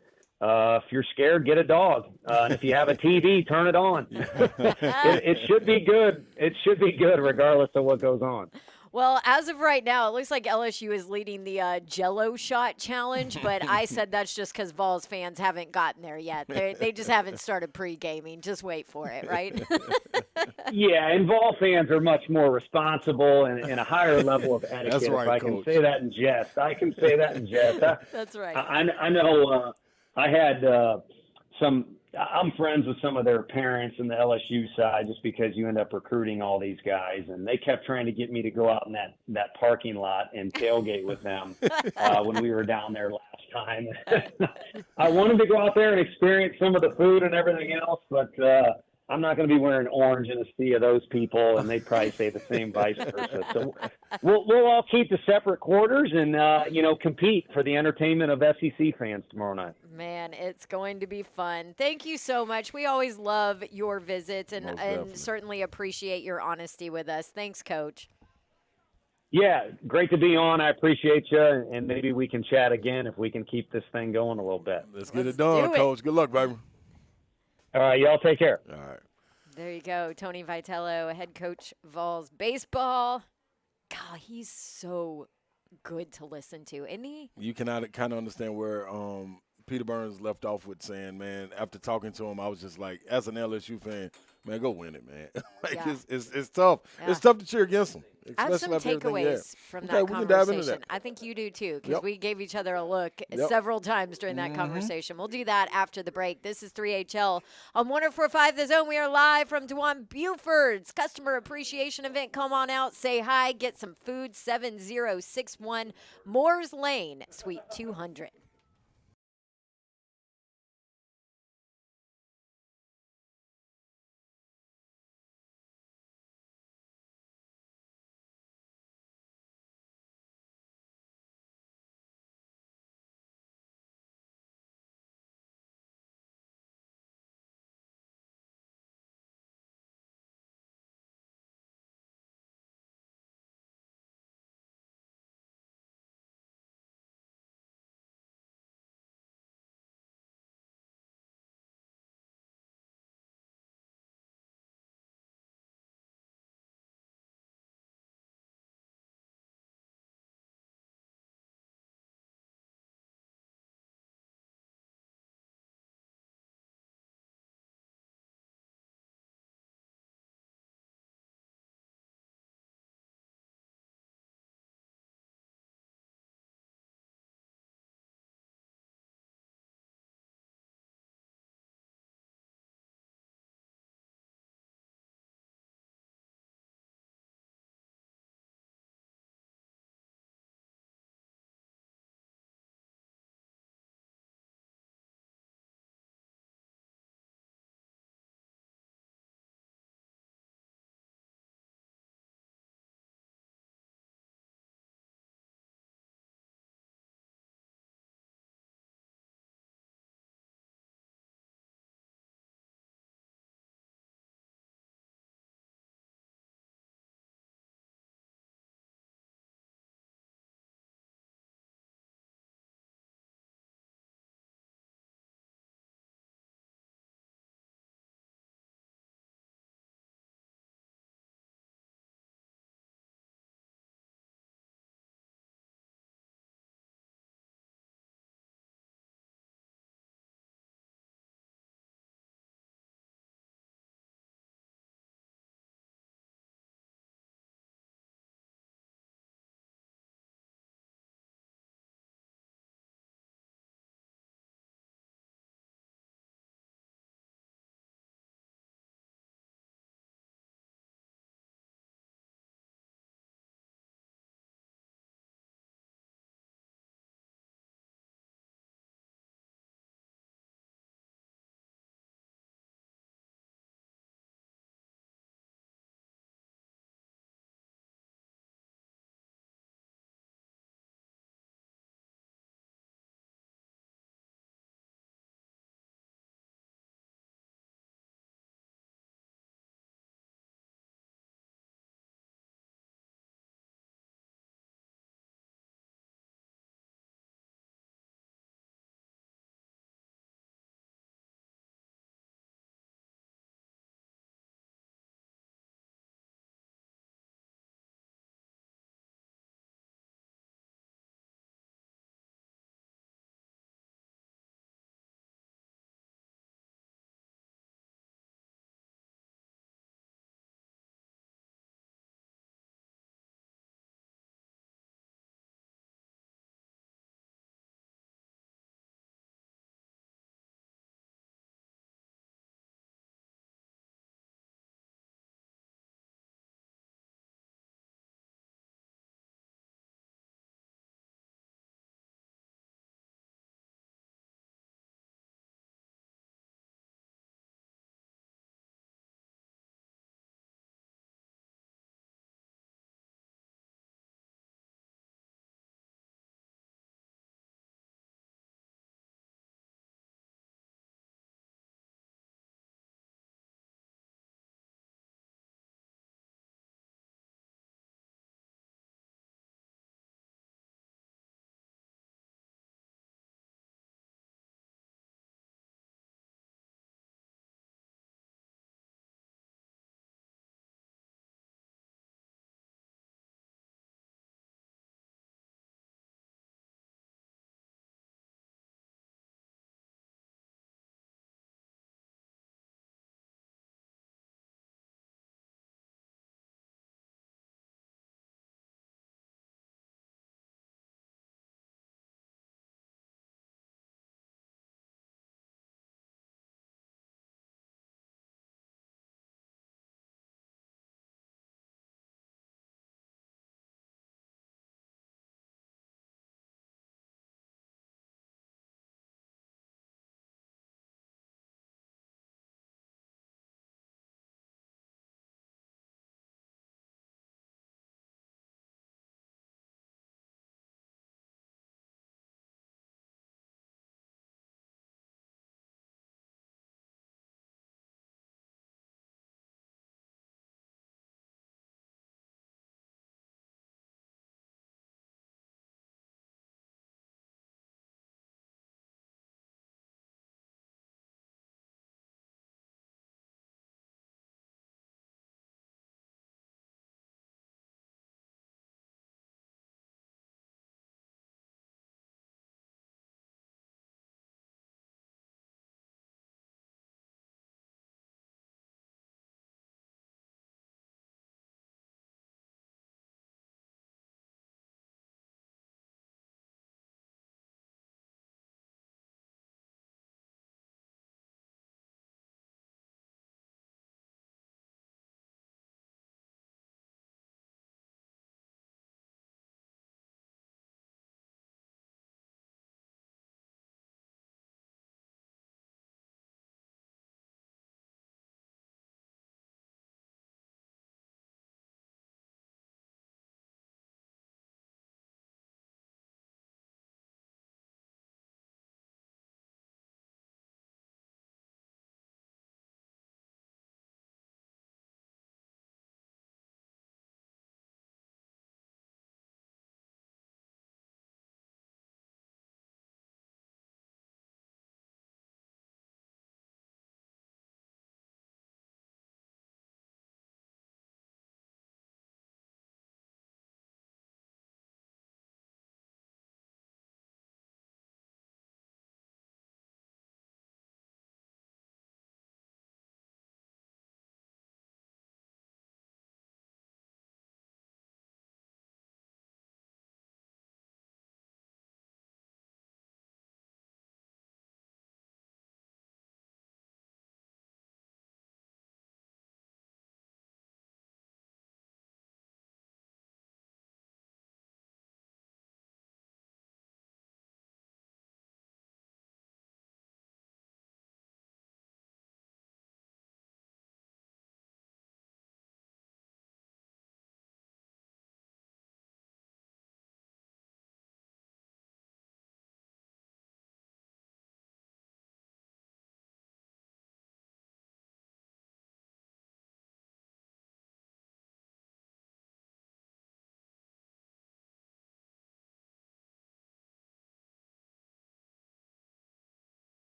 If you're scared, get a dog. And if you have a TV, turn it on. It should be good. It should be good regardless of what goes on. Well, as of right now, it looks like LSU is leading the Jello shot challenge, but I said that's just because Vols fans haven't gotten there yet. They just haven't started pre-gaming. Just wait for it, right? Yeah, and Vol fans are much more responsible and a higher level of etiquette. That's right, if I Coach. can say that in jest. That's right. I know I had I'm friends with some of their parents in the LSU side just because you end up recruiting all these guys, and they kept trying to get me to go out in that parking lot and tailgate with them when we were down there last time. I wanted to go out there and experience some of the food and everything else, but I'm not going to be wearing orange in a sea of those people, and they'd probably say the same vice versa. So we'll all keep the separate quarters and, compete for the entertainment of SEC fans tomorrow night. Man, it's going to be fun. Thank you so much. We always love your visits and certainly appreciate your honesty with us. Thanks, Coach. Yeah, great to be on. I appreciate you, and maybe we can chat again if we can keep this thing going a little bit. Let's get it done, Coach. Good luck, baby. All right, y'all take care. All right. There you go. Tony Vitello, head coach Vols baseball. God, he's so good to listen to, isn't he? You cannot kind of understand where Peter Burns left off with saying, man, after talking to him, I was just like, as an LSU fan, man, go win it, man. It's tough. Yeah. It's tough to cheer against them. I have some takeaways from that conversation. I think you do too, because we gave each other a look several times during that conversation. We'll do that after the break. This is 3HL on 104.5 The Zone. We are live from Dejuan Buford's Customer Appreciation Event. Come on out, say hi, get some food. 7061 Moores Lane, Suite 200.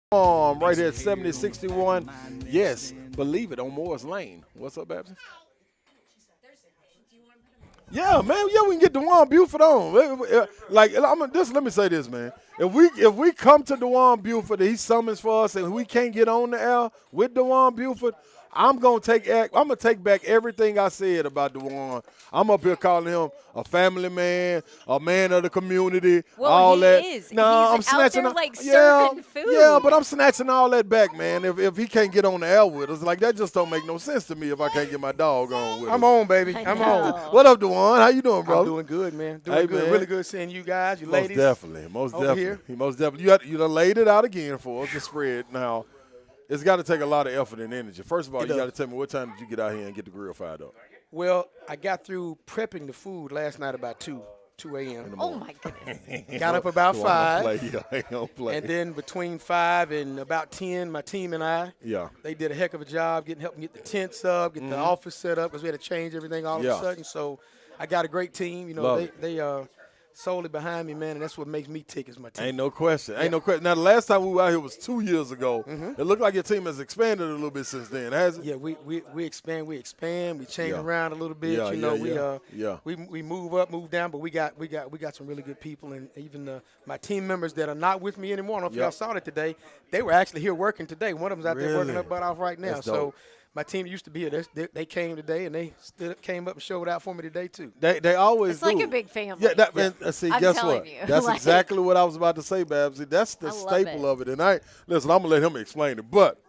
Right here at 7061. Yes, Bleav it on Moore's Lane. What's up, Babs? Yeah, man. Yeah, we can get Dejuan Buford on. Like, let me say this, man. If we come to Dejuan Buford, he summons for us, and we can't get on the air with Dejuan Buford, I'm gonna take back everything I said about Dejuan. I'm up here calling him a family man, a man of the community, well, all he that. is. No, I'm He's out snatching there, like, serving food. Yeah, but I'm snatching all that back, man. If he can't get on the air with us, like that just don't make no sense to me if I can't get my dog on with us. I'm on, baby. I'm on. What up, Dejuan? How you doing, bro? I'm doing good, man. Doing good. Man. Really good seeing you guys, you ladies. Most definitely. You done laid it out again for us, the spread. Now, it's got to take a lot of effort and energy. First of all, you got to tell me, what time did you get out here and get the grill fired up? Well, I got through prepping the food last night about 2 a.m. Oh, my goodness. Got up about 5. And then between 5 and about 10, my team and I, they did a heck of a job helping get the tents up, get the office set up, because we had to change everything all of a sudden. So I got a great team. You know, they solely behind me, man, and that's what makes me tick is my team. Ain't no question. Now, the last time we were out here was 2 years ago. It looked like your team has expanded a little bit since then, hasn't it? Yeah, we expand. We change around a little bit. We move up, move down, but we got some really good people, and even my team members that are not with me anymore. I don't know if y'all saw it today. They were actually here working today. One of them's out there working their butt off right now. That's dope. My team used to be here. They came today, and they came up and showed out for me today, too. They always do. It's like a big family. Yeah, see, I'm guess telling what? you. That's exactly what I was about to say, Babsy. That's the staple of it. And listen, I'm going to let him explain it. But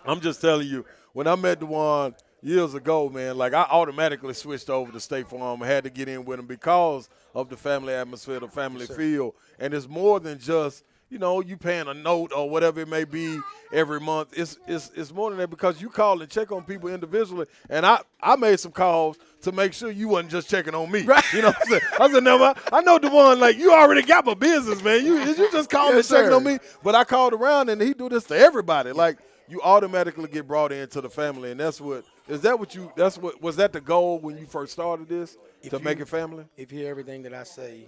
I'm just telling you, when I met Dejuan years ago, man, like I automatically switched over to State Farm. I had to get in with him because of the family atmosphere, the family feel. And it's more than just, you paying a note or whatever it may be every month. It's more than that, because you call and check on people individually. And I made some calls to make sure you wasn't just checking on me. Right. You know what I'm saying? I said, no, I know Dejuan, like, you already got my business, man. You just called and checking on me. But I called around, and he do this to everybody. Like, you automatically get brought into the family, and was that the goal when you first started this, to make it family? If you hear everything that I say,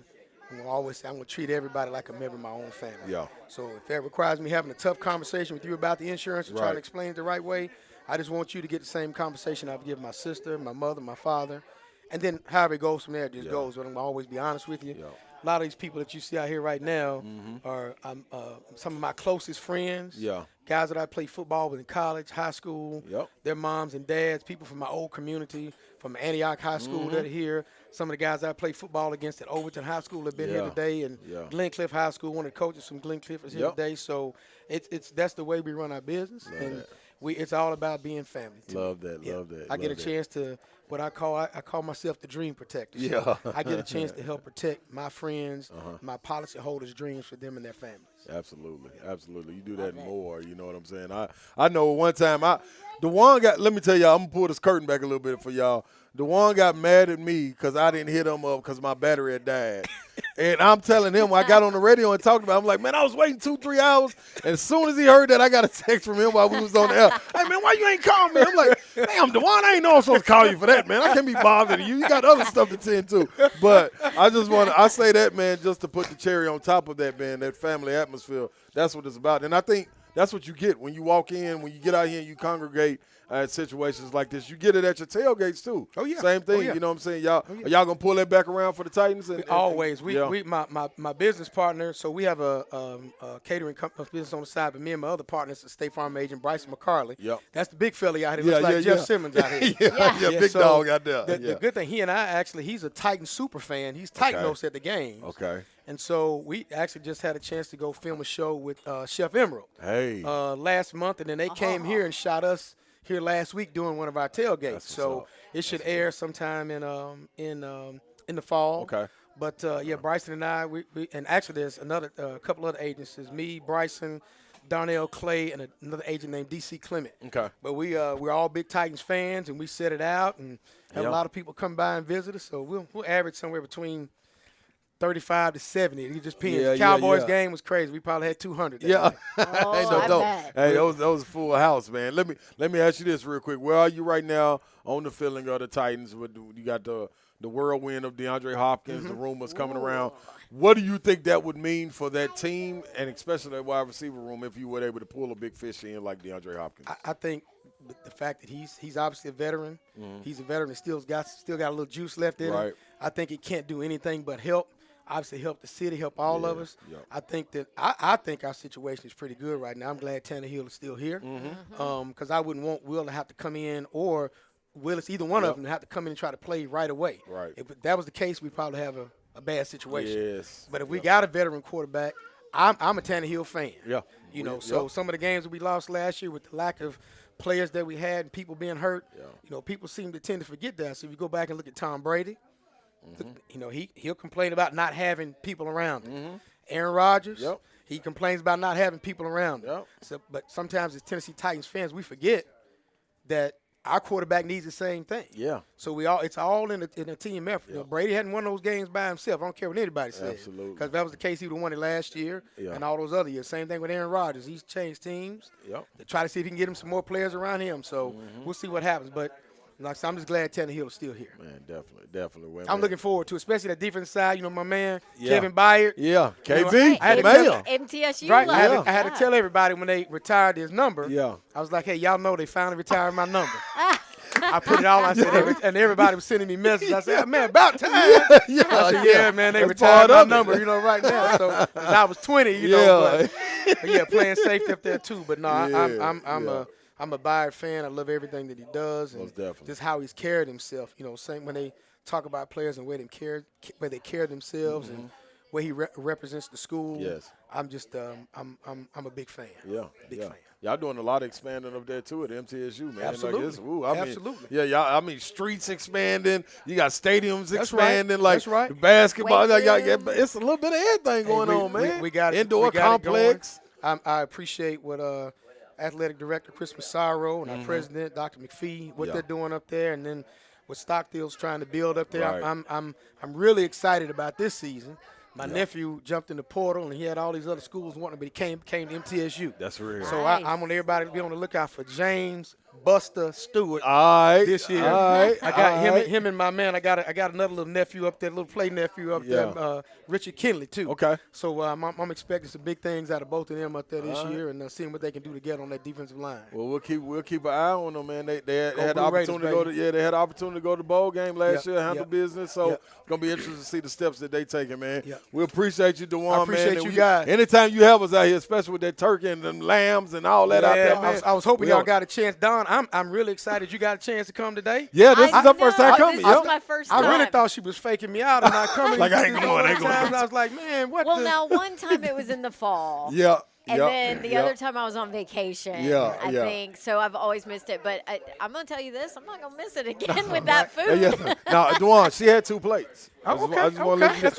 I'm going to treat everybody like a member of my own family. Yeah. So if that requires me having a tough conversation with you about the insurance and trying to explain it the right way, I just want you to get the same conversation I've given my sister, my mother, my father. And then however it goes from there, it just goes. But I'm going to always be honest with you. Yeah. A lot of these people that you see out here right now are some of my closest friends. Yeah. Guys that I played football with in college, high school. Yep. Their moms and dads, people from my old community, from Antioch High School that are here. Some of the guys I played football against at Overton High School have been here today, and Glencliff High School, one of the coaches from Glencliff is here today. So that's the way we run our business, it's all about being family. Love that. I get a chance to I call myself the dream protector. So I get a chance to help protect my friends, my policyholders' dreams for them and their families. Absolutely. You do that more, you know what I'm saying? I know one time Dejuan let me tell y'all, I'm going to pull this curtain back a little bit for y'all. Dejuan got mad at me because I didn't hit him up because my battery had died. And I'm telling him, I got on the radio and talked about it. I'm like, man, I was waiting 2-3 hours. And as soon as he heard that, I got a text from him while we was on the air. Hey, man, why you ain't call me? I'm like, damn, Dejuan, I ain't know I'm supposed to call you for that, man. I can't be bothering you. You got other stuff to tend to. But I say that, man, just to put the cherry on top of that, man, that family atmosphere. That's what it's about. And I think that's what you get when you walk in, when you get out here and you congregate at situations like this. You get it at your tailgates too. Oh yeah, same thing. You know what I'm saying? Y'all, are y'all gonna pull that back around for the Titans? Always. My business partner. So we have a catering business on the side, but me and my other partners, the State Farm agent Bryson McCarley. Yep. That's the big fella out here. Looks like Jeff Simmons out here. Big dog out there. The good thing, he and I he's a Titan super fan. He's Titan-nosed at the games. Okay. And so we actually just had a chance to go film a show with Chef Emerald. Hey. Last month, and then they came here and shot us here last week doing one of our tailgates. So it should air sometime in the fall. Okay. But Bryson and I, we and actually there's another couple other agencies. Me, Bryson, Darnell Clay, and another agent named DC Clement. Okay. But we're all big Titans fans, and we set it out and have a lot of people come by and visit us. So we'll average somewhere between 35 to 70. It just depends. Cowboys game was crazy. We probably had 200. Oh, hey, that was a full house, man. Let me ask you this real quick. Where are you right now on the feeling of the Titans? You got the the whirlwind of DeAndre Hopkins, the rumors coming around. What do you think that would mean for that team and especially that wide receiver room if you were able to pull a big fish in like DeAndre Hopkins? I think the fact that he's obviously a veteran. He's a veteran and still got a little juice left in him. I think he can't do anything but help. Obviously, help the city, help all of us. I think that I think our situation is pretty good right now. I'm glad Tannehill is still here because I wouldn't want Will to have to come in or Willis, either one of them, to have to come in and try to play right away. If that was the case, we'd probably have a bad situation. But if we got a veteran quarterback, I'm a Tannehill fan. You know, so some of the games that we lost last year with the lack of players that we had and people being hurt, you know, people seem to tend to forget that. So if you go back and look at Tom Brady, you know, he'll complain about not having people around him. Aaron Rodgers, he complains about not having people around him. So, but sometimes as Tennessee Titans fans, we forget that our quarterback needs the same thing. So it's all in a team effort. You know, Brady hadn't won those games by himself. I don't care what anybody says. Absolutely. Because if that was the case, he would have won it last year and all those other years. Same thing with Aaron Rodgers. He's changed teams to try to see if he can get him some more players around him. So we'll see what happens. But like I said, I'm just glad Tannehill is still here. Man, definitely. Well, I'm looking forward to it, especially that defensive side. You know, my man, Kevin Byard. KV. I had to MTSU. Right. I had to tell everybody when they retired his number. I was like, hey, y'all know they finally retired my number. I put it all. I said, and everybody was sending me messages. I said, man, about time. I said, man, they retired my number, you know, right now. So I was 20, you know, but playing safety up there too. But no, I'm a Byard fan. I love everything that he does, and just how he's carried himself. You know, same when they talk about players and where they carry themselves and where he represents the school. I'm just I'm a big fan. Big fan. Y'all doing a lot of expanding up there too at MTSU, man. Absolutely. Like Absolutely. Y'all. I mean, streets expanding. You got stadiums That's expanding. Right. Like That's right. the basketball. It's a little bit of everything going on, man. We got indoor complex. I appreciate what athletic director Chris Massaro and our president Dr. McPhee what they're doing up there, and then what Stockdale's trying to build up there. I'm really excited about this season. My nephew jumped in the portal, and he had all these other schools wanting, but he came to MTSU. That's real. So I want everybody to be on the lookout for James Buster Stewart this year. I got him and my man. I got another little nephew up there, little play nephew up there, Richard Kinley too. So I'm expecting some big things out of both of them up there this year, and seeing what they can do together on that defensive line. Well, we'll keep an eye on them, man. They had the opportunity to go to they had the opportunity to go to the bowl game last year, handle business. So it's gonna be interesting to see the steps that they taking, man. We appreciate you, Dejuan, man. I appreciate you guys. Anytime you have us out here, especially with that turkey and them lambs and all that out there, man. I was hoping y'all got a chance. Don, I'm really excited you got a chance to come today. Yeah, this is her first time coming. This is my first time. I really thought she was faking me out and not coming. Like, I ain't going. I was like, man, what Well, now, one time it was in the fall. And then the other time I was on vacation, I think. So I've always missed it. But I'm going to tell you this. I'm not going to miss it again with that food. Now, Dejuan, she had 2 plates. That's what I'm talking about. That's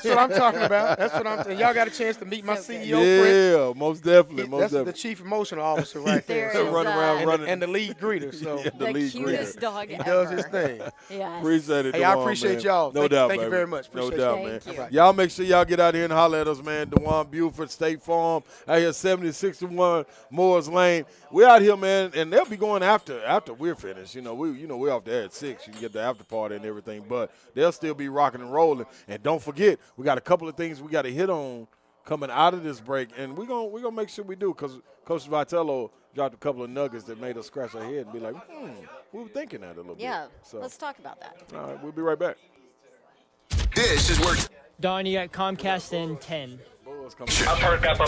what I'm talking about. That's what I'm saying. Y'all got a chance to meet my CEO, Prince. Yeah, most definitely. That's the chief emotional officer right there. Running. And the lead greeter. So the cutest dog he ever. does his thing. Appreciate it, Hey, Dejuan, I appreciate man. y'all. No doubt, Thank you very much. No Appreciate doubt, you. man. Y'all make sure y'all get out here and holler at us, man. Dejuan Buford, State Farm, out here 7061 Moore's Lane. We're out here, man, and they'll be going after we're finished. We're off there at 6. You can get the after party and everything, but they'll still be rocking and rolling. And don't forget, we got a couple of things we got to hit on coming out of this break, and we're gonna make sure we do, because Coach Vitello dropped a couple of nuggets that made us scratch our head and be like, we were thinking that a little bit. Yeah, so let's talk about that. All right, we'll be right back. This is where Don, you got Comcast in 10. I'll perk up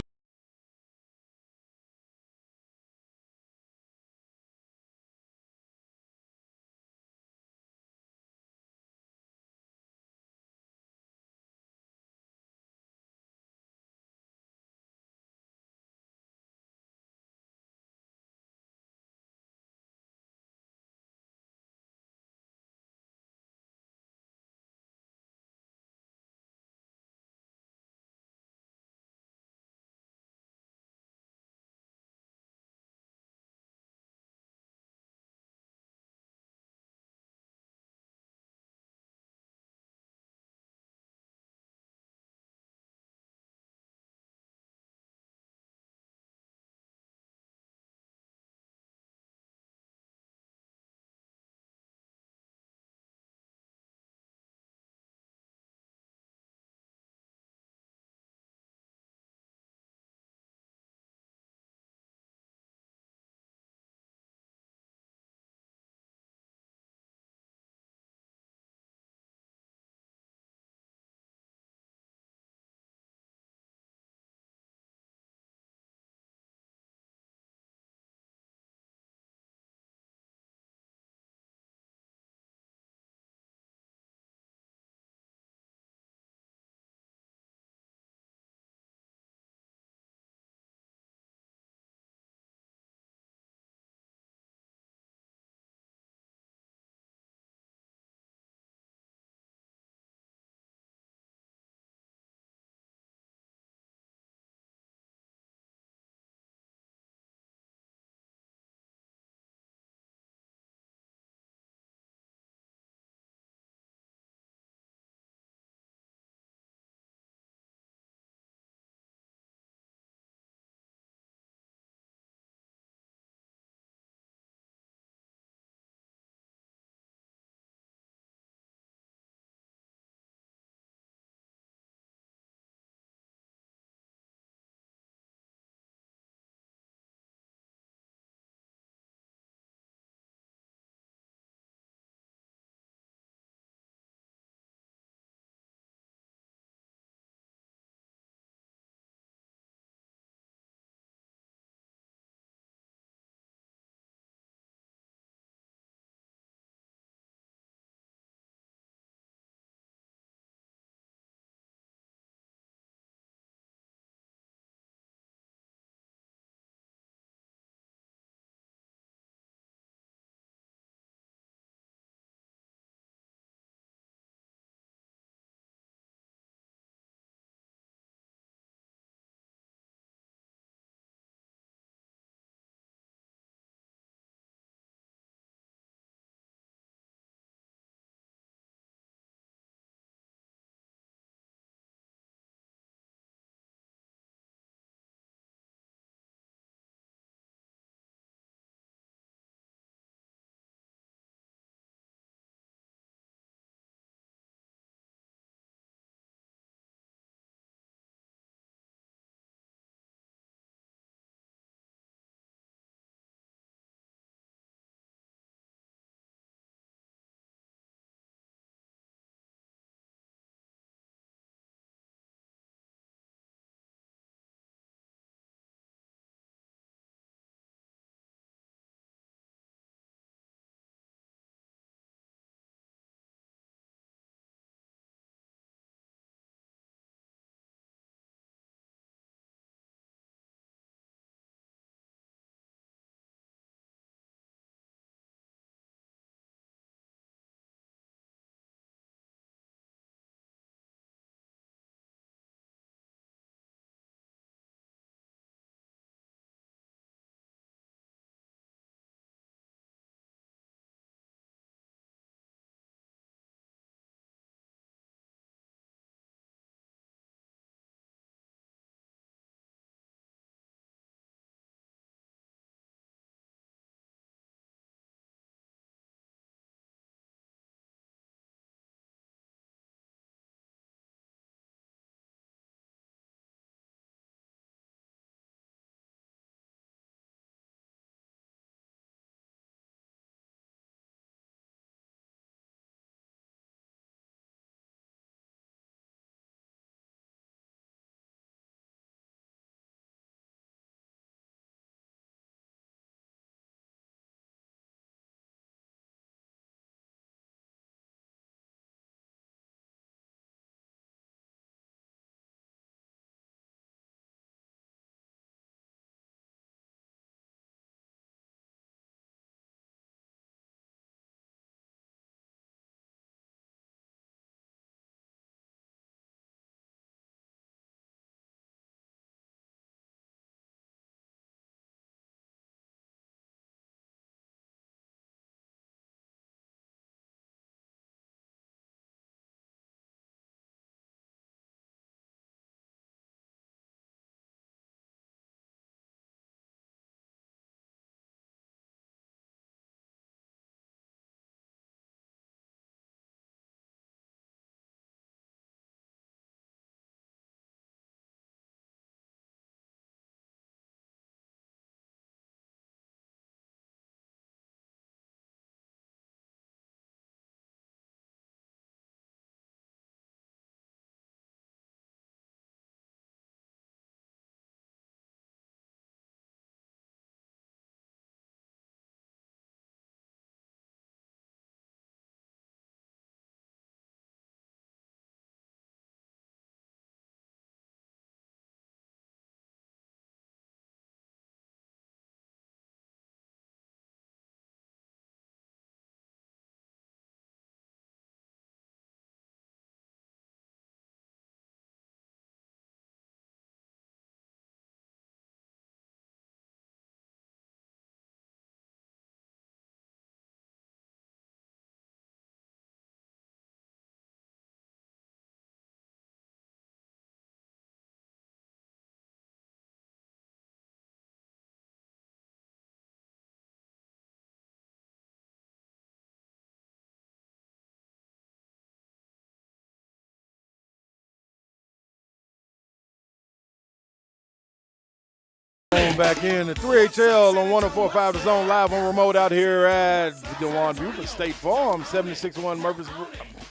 Welcome back in to 3HL on 104.5 The Zone, live on remote out here at Dejuan Buford State Farm, 76-1 Murfreesboro.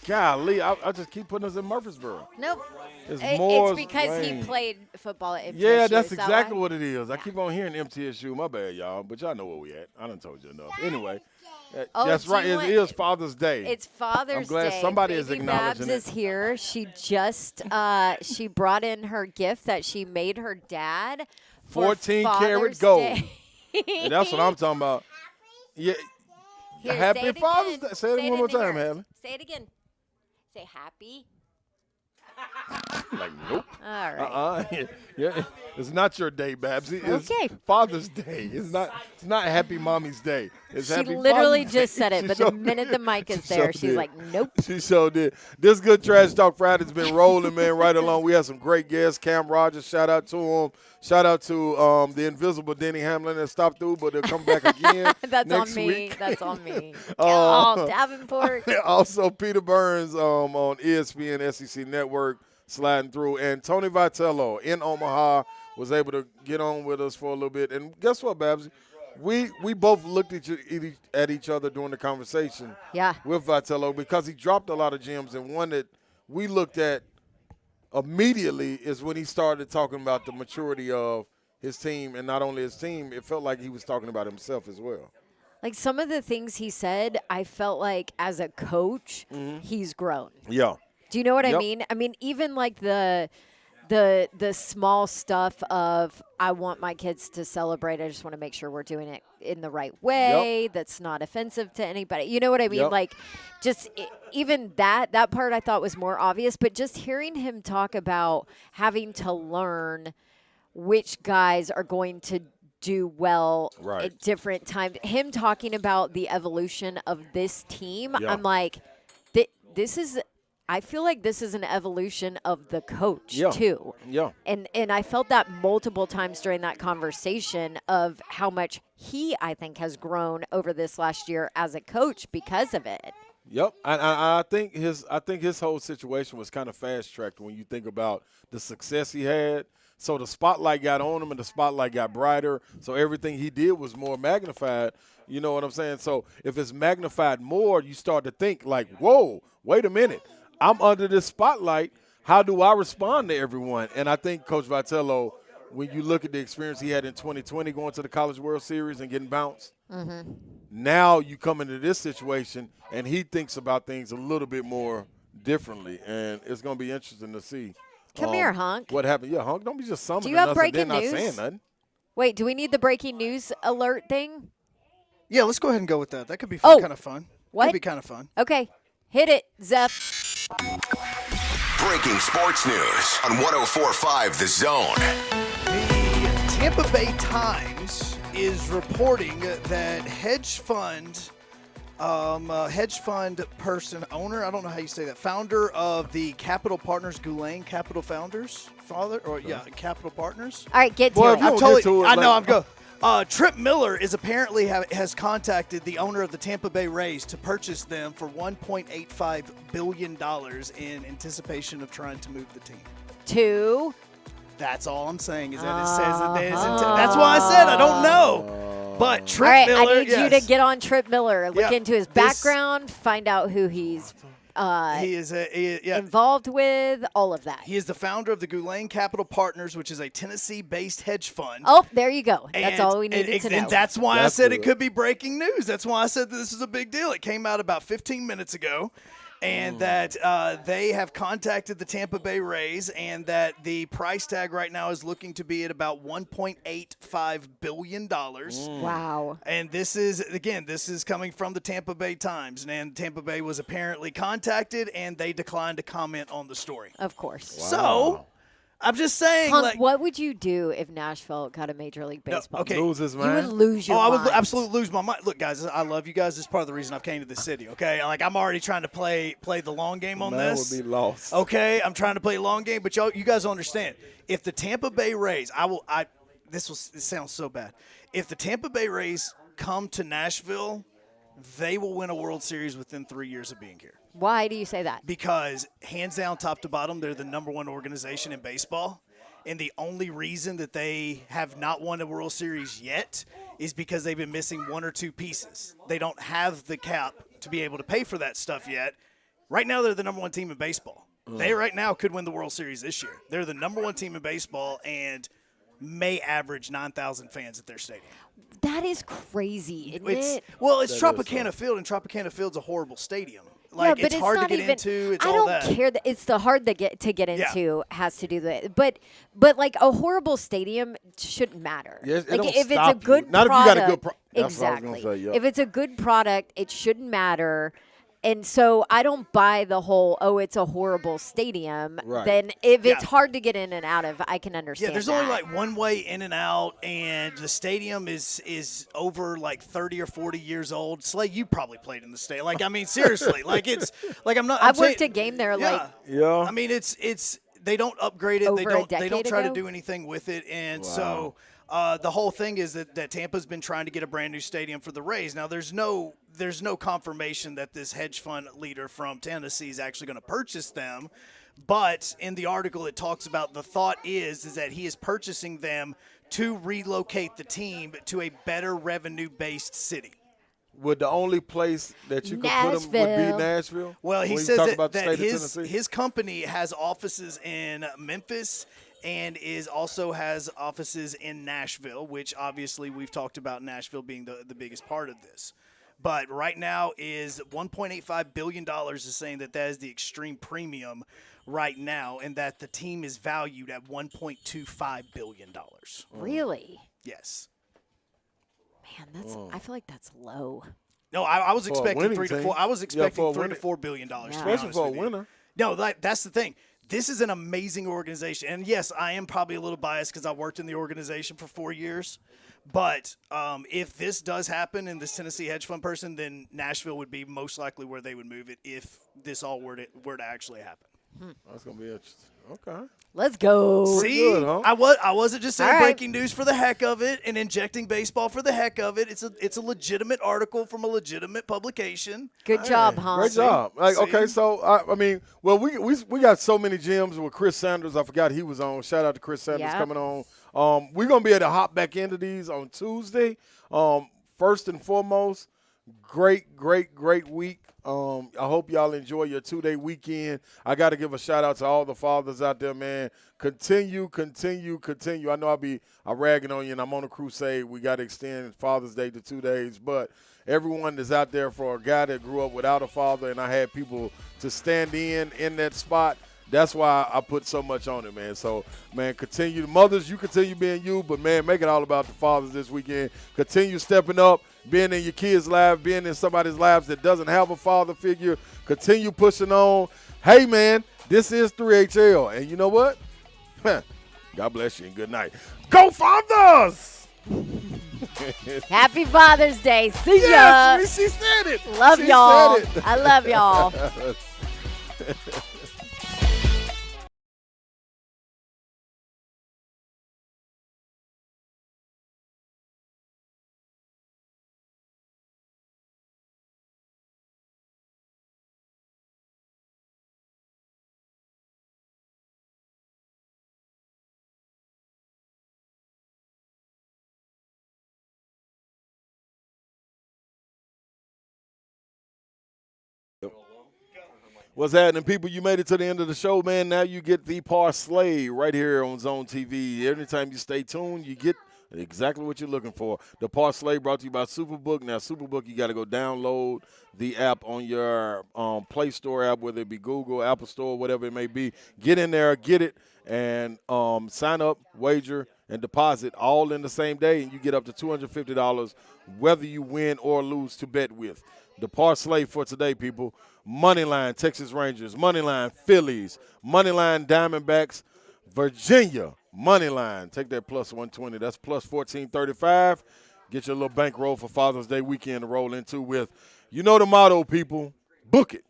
Golly, I just keep putting us in Murfreesboro. Nope. It's because rain. he played football at MTSU. Yeah, that's exactly what it is. I keep on hearing MTSU. My bad, y'all, but y'all know where we at. I done told you enough. Anyway, that's right. It is Father's Day. It's Father's Day. I'm glad somebody is Baby acknowledging Babs is here. She just she brought in her gift that she made her dad. 14-karat gold. And that's what I'm talking about. Yeah. Here, Happy Father's Day. Say it one more time, Hamlin. Say it again. Say happy. Like, nope. All right. Yeah, it's not your day, Babsy. It's Okay. Father's Day. It's not Happy Mommy's Day. It's She Happy literally Father's just Day. said it, She but sure the minute did. the mic is She there, sure she's did. like, nope. She sure did. This Good Trash Talk Friday's been rolling, man, right along. We had some great guests. Cam Rogers, shout out to him. Shout out to the invisible Denny Hamlin that stopped through, but they'll come back again That's next on me. week. That's on me. Oh, Davenport. Also, Peter Burns on ESPN SEC Network sliding through. And Tony Vitello in Omaha was able to get on with us for a little bit. And guess what, Babsy? We both looked at each other during the conversation with Vitello because he dropped a lot of gems. And one that we looked at immediately is when he started talking about the maturity of his team. And not only his team, it felt like he was talking about himself as well. Like some of the things he said, I felt like as a coach, he's grown. Yeah. Do you know what I mean? I mean, even like the small stuff of I want my kids to celebrate. I just want to make sure we're doing it in the right way. That's not offensive to anybody. You know what I mean? Like just even that part I thought was more obvious, but just hearing him talk about having to learn which guys are going to do well at different times. Him talking about the evolution of this team, I'm like, this is – I feel like this is an evolution of the coach, too. Yeah. And I felt that multiple times during that conversation of how much he, I think, has grown over this last year as a coach because of it. Yep. I think his whole situation was kind of fast-tracked when you think about the success he had. So the spotlight got on him and the spotlight got brighter. So everything he did was more magnified. You know what I'm saying? So if it's magnified more, you start to think like, whoa, wait a minute. I'm under this spotlight. How do I respond to everyone? And I think Coach Vitello, when you look at the experience he had in 2020 going to the College World Series and getting bounced, now you come into this situation and he thinks about things a little bit more differently. And it's going to be interesting to see. Come here, Hunk. What happened? Yeah, Hunk, don't be just summoning do you have us breaking and then news? not saying nothing. Wait, do we need the breaking news alert thing? Yeah, let's go ahead and go with that. That could be fun, kind of fun. What? Could be kind of fun. Okay. Hit it, Zeph. Breaking sports news on 104.5 The Zone. The Tampa Bay Times is reporting that hedge fund person, owner, I don't know how you say that, founder of the Capital Partners, Goulet Capital Founders, Capital Partners. All right, get to it. I know, I'm good. Trip Miller is apparently has contacted the owner of the Tampa Bay Rays to purchase them for $1.85 billion in anticipation of trying to move the team. That's all I'm saying is that it says that that's why I said I don't know. But Trip all right, Miller, I need you to get on Trip Miller, look into his background, find out who he's involved with, all of that. He is the founder of the Goulet Capital Partners, which is a Tennessee-based hedge fund. Oh, there you go. That's all we needed to know. And that's why I said it could be breaking news. That's why I said that this is a big deal. It came out about 15 minutes ago. And that they have contacted the Tampa Bay Rays, and that the price tag right now is looking to be at about $1.85 billion. Wow. And this is coming from the Tampa Bay Times. And Tampa Bay was apparently contacted, and they declined to comment on the story. Of course. Wow. So I'm just saying, Hunk, what would you do if Nashville got a Major League Baseball? Lose his mind. You would lose your mind. I would absolutely lose my mind. Look, guys, I love you guys. This is part of the reason I've came to this city, okay? Like, I'm already trying to play the long game on this. Would be lost. Okay? I'm trying to play a long game, but you guys understand. If the Tampa Bay Rays, this sounds so bad. If the Tampa Bay Rays come to Nashville, they will win a World Series within 3 years of being here. Why do you say that? Because hands down, top to bottom, they're the number one organization in baseball. And the only reason that they have not won a World Series yet is because they've been missing one or two pieces. They don't have the cap to be able to pay for that stuff yet. Right now, they're the number one team in baseball. They right now could win the World Series this year. They're the number one team in baseball and may average 9,000 fans at their stadium. That is crazy, isn't it? Well, it's Tropicana Field, and Tropicana Field's a horrible stadium. Like, yeah, but it's hard to get even, into. It's I all don't that. care that it's the hard to get into has to do that. But like a horrible stadium shouldn't matter. Yes, like don't if it's stop a good you. Not product, if you got a good product. Exactly. Say, If it's a good product, it shouldn't matter. And so I don't buy the whole, it's a horrible stadium. Right. Then if it's hard to get in and out of, I can understand. Yeah, there's that. only like one way in and out, and the stadium is over like 30 or 40 years old. Slay, you probably played in the stadium. Like, I mean, seriously, like it's like I've worked a game there. I mean, it's they don't upgrade it. Over They don't try ago? to do anything with it, and so. The whole thing is that Tampa's been trying to get a brand new stadium for the Rays. Now, there's no confirmation that this hedge fund leader from Tennessee is actually going to purchase them. But in the article, it talks about the thought is that he is purchasing them to relocate the team to a better revenue-based city. Would the only place that you could put them would be Nashville? Well, he when says talk about the that state of Tennessee? his company has offices in Memphis and also has offices in Nashville, which obviously we've talked about Nashville being the biggest part of this. But right now is $1.85 billion is saying that is the extreme premium right now, and that the team is valued at $1.25 billion. Really? Yes. Man, I feel like that's low. No, I was expecting winning 3 to team. 4. I was expecting for a $3 to winning- $4 billion. Especially for a winner. No, that's the thing. This is an amazing organization. And, yes, I am probably a little biased because I worked in the organization for 4 years. But if this does happen and this Tennessee hedge fund person, then Nashville would be most likely where they would move it if this all were to actually happen. That's going to be interesting. Okay. Let's go. See, good, huh? I wasn't just saying All right. breaking news for the heck of it and injecting baseball for the heck of it. It's a legitimate article from a legitimate publication. Good job, Hans. Great job. Like, okay, so I mean, well, we got so many gems with Chris Sanders. I forgot he was on. Shout out to Chris Sanders Yeah. coming on. We're gonna be able to hop back into these on Tuesday. First and foremost, great week. I hope y'all enjoy your 2-day weekend. I got to give a shout out to all the fathers out there, man. Continue. I know I'm ragging on you, and I'm on a crusade. We got to extend Father's Day to 2 days, but everyone that's out there for a guy that grew up without a father, and I had people to stand in that spot. That's why I put so much on it, man. So, man, continue. Mothers, you continue being you, but, man, make it all about the fathers this weekend. Continue stepping up, being in your kids' lives, being in somebody's lives that doesn't have a father figure. Continue pushing on. Hey, man, this is 3HL, and you know what? God bless you and good night. Go Fathers! Happy Father's Day. See ya. Yes, she said it. Love She y'all. said it. I love y'all. What's happening, people? You made it to the end of the show, man. Now you get the parlay right here on Zone TV. Anytime you stay tuned, you get exactly what you're looking for. The parlay brought to you by Superbook. Now, Superbook, you got to go download the app on your Play Store app, whether it be Google, Apple Store, whatever it may be. Get in there, get it, and sign up, wager, and deposit all in the same day, and you get up to $250 whether you win or lose to bet with. The parlay for today, people. Moneyline, Texas Rangers. Moneyline, Phillies. Moneyline, Diamondbacks. Virginia, Moneyline. Take that plus 120. That's plus 1435. Get your little bankroll for Father's Day weekend to roll into with. You know the motto, people. Book it.